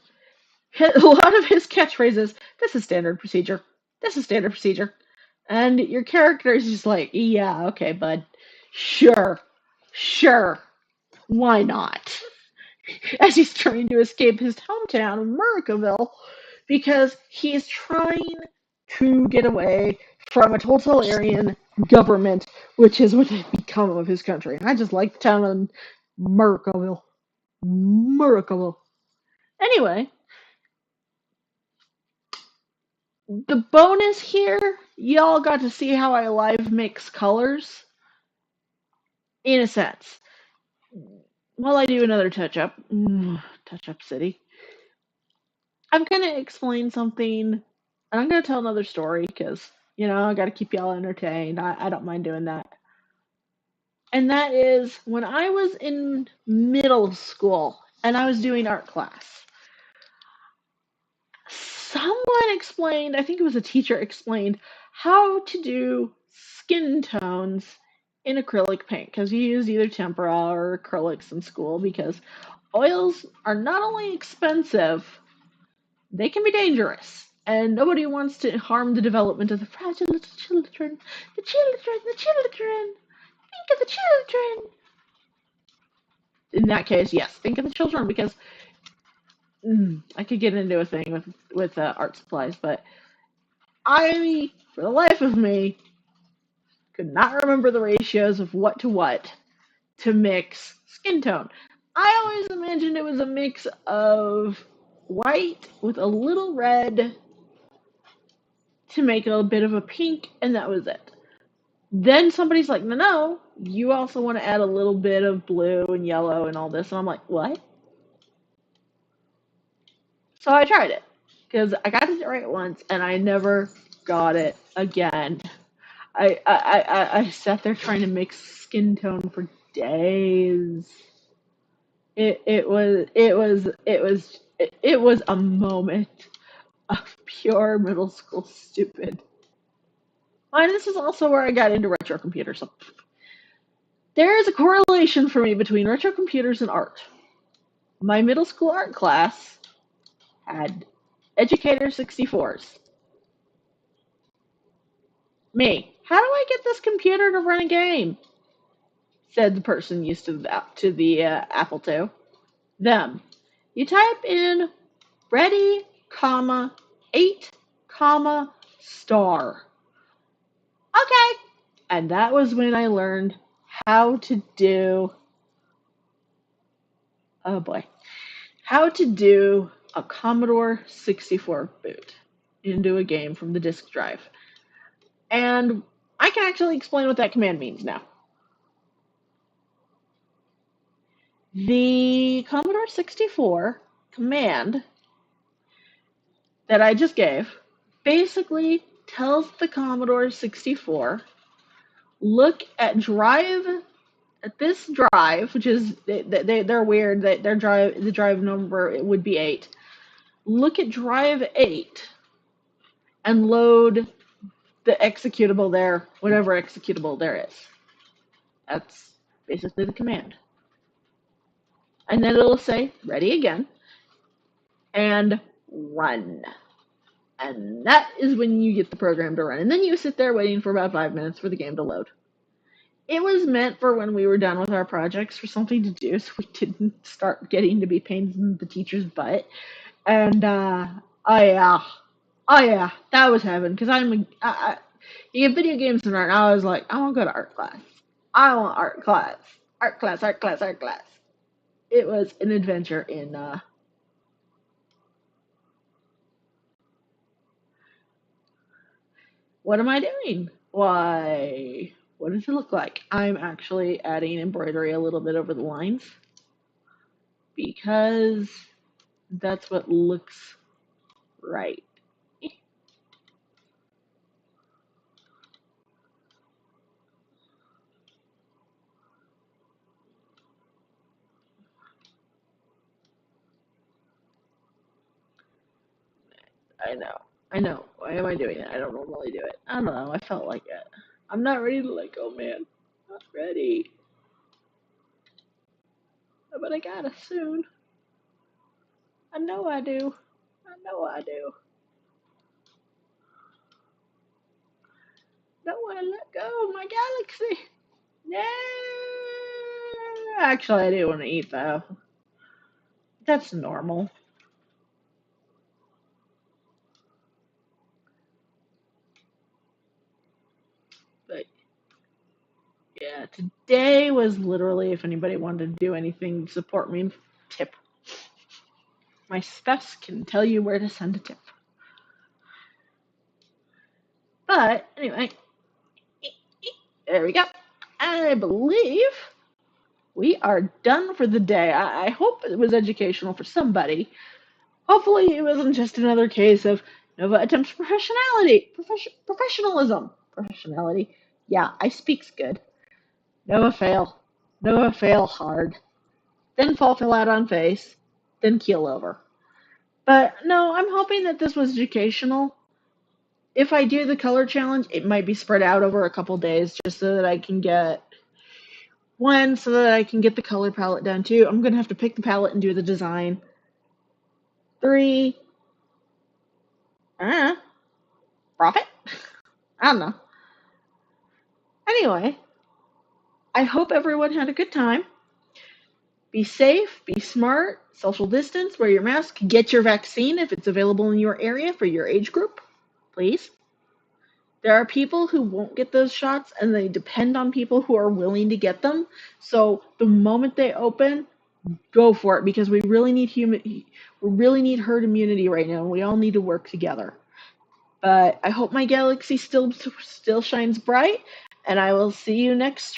a lot of his catchphrases, this is standard procedure. This is standard procedure. And your character is just like, yeah, okay, bud. Sure. Sure. Why not? As he's trying to escape his hometown of Murricaville because he's trying to get away from a totalitarian government, which is what has become of his country. And I just like the town of Murricaville. Murricaville. Anyway, The bonus here, y'all got to see how I live mix colors, in a sense. While I do another touch up city, I'm gonna explain something, and I'm gonna tell another story because I got to keep y'all entertained. I don't mind doing that. And that is when I was in middle school and I was doing art class. Someone explained, I think it was a teacher explained, how to do skin tones in acrylic paint because you use either tempera or acrylics in school because oils are not only expensive, they can be dangerous. And nobody wants to harm the development of the fragile little children. The children, the children. Think of the children. In that case, yes, think of the children because I could get into a thing with art supplies, but I, for the life of me, could not remember the ratios of what to mix skin tone. I always imagined it was a mix of white with a little red to make a bit of a pink, and that was it. Then somebody's like, no, no, you also want to add a little bit of blue and yellow and all this. And I'm like, what? So I tried it because I got it right once and I never got it again. I sat there trying to mix skin tone for days. It was a moment of pure middle school stupid. And this is also where I got into retro computers. So there is a correlation for me between retro computers and art. My middle school art class had Educator 64s. Me, how do I get this computer to run a game? Said the person used to the Apple II. Them. You type in ready, comma, 8, comma, star. Okay. And that was when I learned how to do, oh boy, how to do a Commodore 64 boot into a game from the disk drive. And I can actually explain what that command means now. The Commodore 64 command that I just gave basically tells the Commodore 64 look at this drive, which is they're weird that the drive number it would be 8. Look at drive 8 and load the executable there, whatever executable there is. That's basically the command. And then it'll say ready again and run. And that is when you get the program to run. And then you sit there waiting for about 5 minutes for the game to load. It was meant for when we were done with our projects for something to do so we didn't start getting to be pains in the teacher's butt. And, oh yeah. Oh yeah, that was heaven. Because you get video games and art, and I was like, I want to go to art class. I want art class. Art class, art class, art class. It was an adventure in, what am I doing? Why, what does it look like? I'm actually adding embroidery a little bit over the lines because that's what looks right. I know. I know. Why am I doing it? I don't normally do it. I don't know. I felt like it. I'm not ready to let go, man. Not ready. But I gotta soon. I know I do. I know I do. Don't want to let go of my galaxy. No. Actually, I do want to eat though. That's normal. But yeah, today was literally if anybody wanted to do anything to support me, tip. My spouse can tell you where to send a tip. But anyway, there we go. I believe we are done for the day. I hope it was educational for somebody. Hopefully, it wasn't just another case of Nova attempts professionalism. Professionality. Yeah, I speaks good. Nova fail. Nova fail hard. Then fall flat on face. Then keel over. But no, I'm hoping that this was educational. If I do the color challenge, it might be spread out over a couple days just so that I can get so that I can get the color palette done. 2, I'm going to have to pick the palette and do the design. 3, profit? I don't know. Anyway, I hope everyone had a good time. Be safe, be smart, social distance, wear your mask, get your vaccine if it's available in your area for your age group, please. There are people who won't get those shots and they depend on people who are willing to get them. So the moment they open, go for it because we really need herd immunity right now. We all need to work together. But I hope my galaxy still shines bright, and I will see you next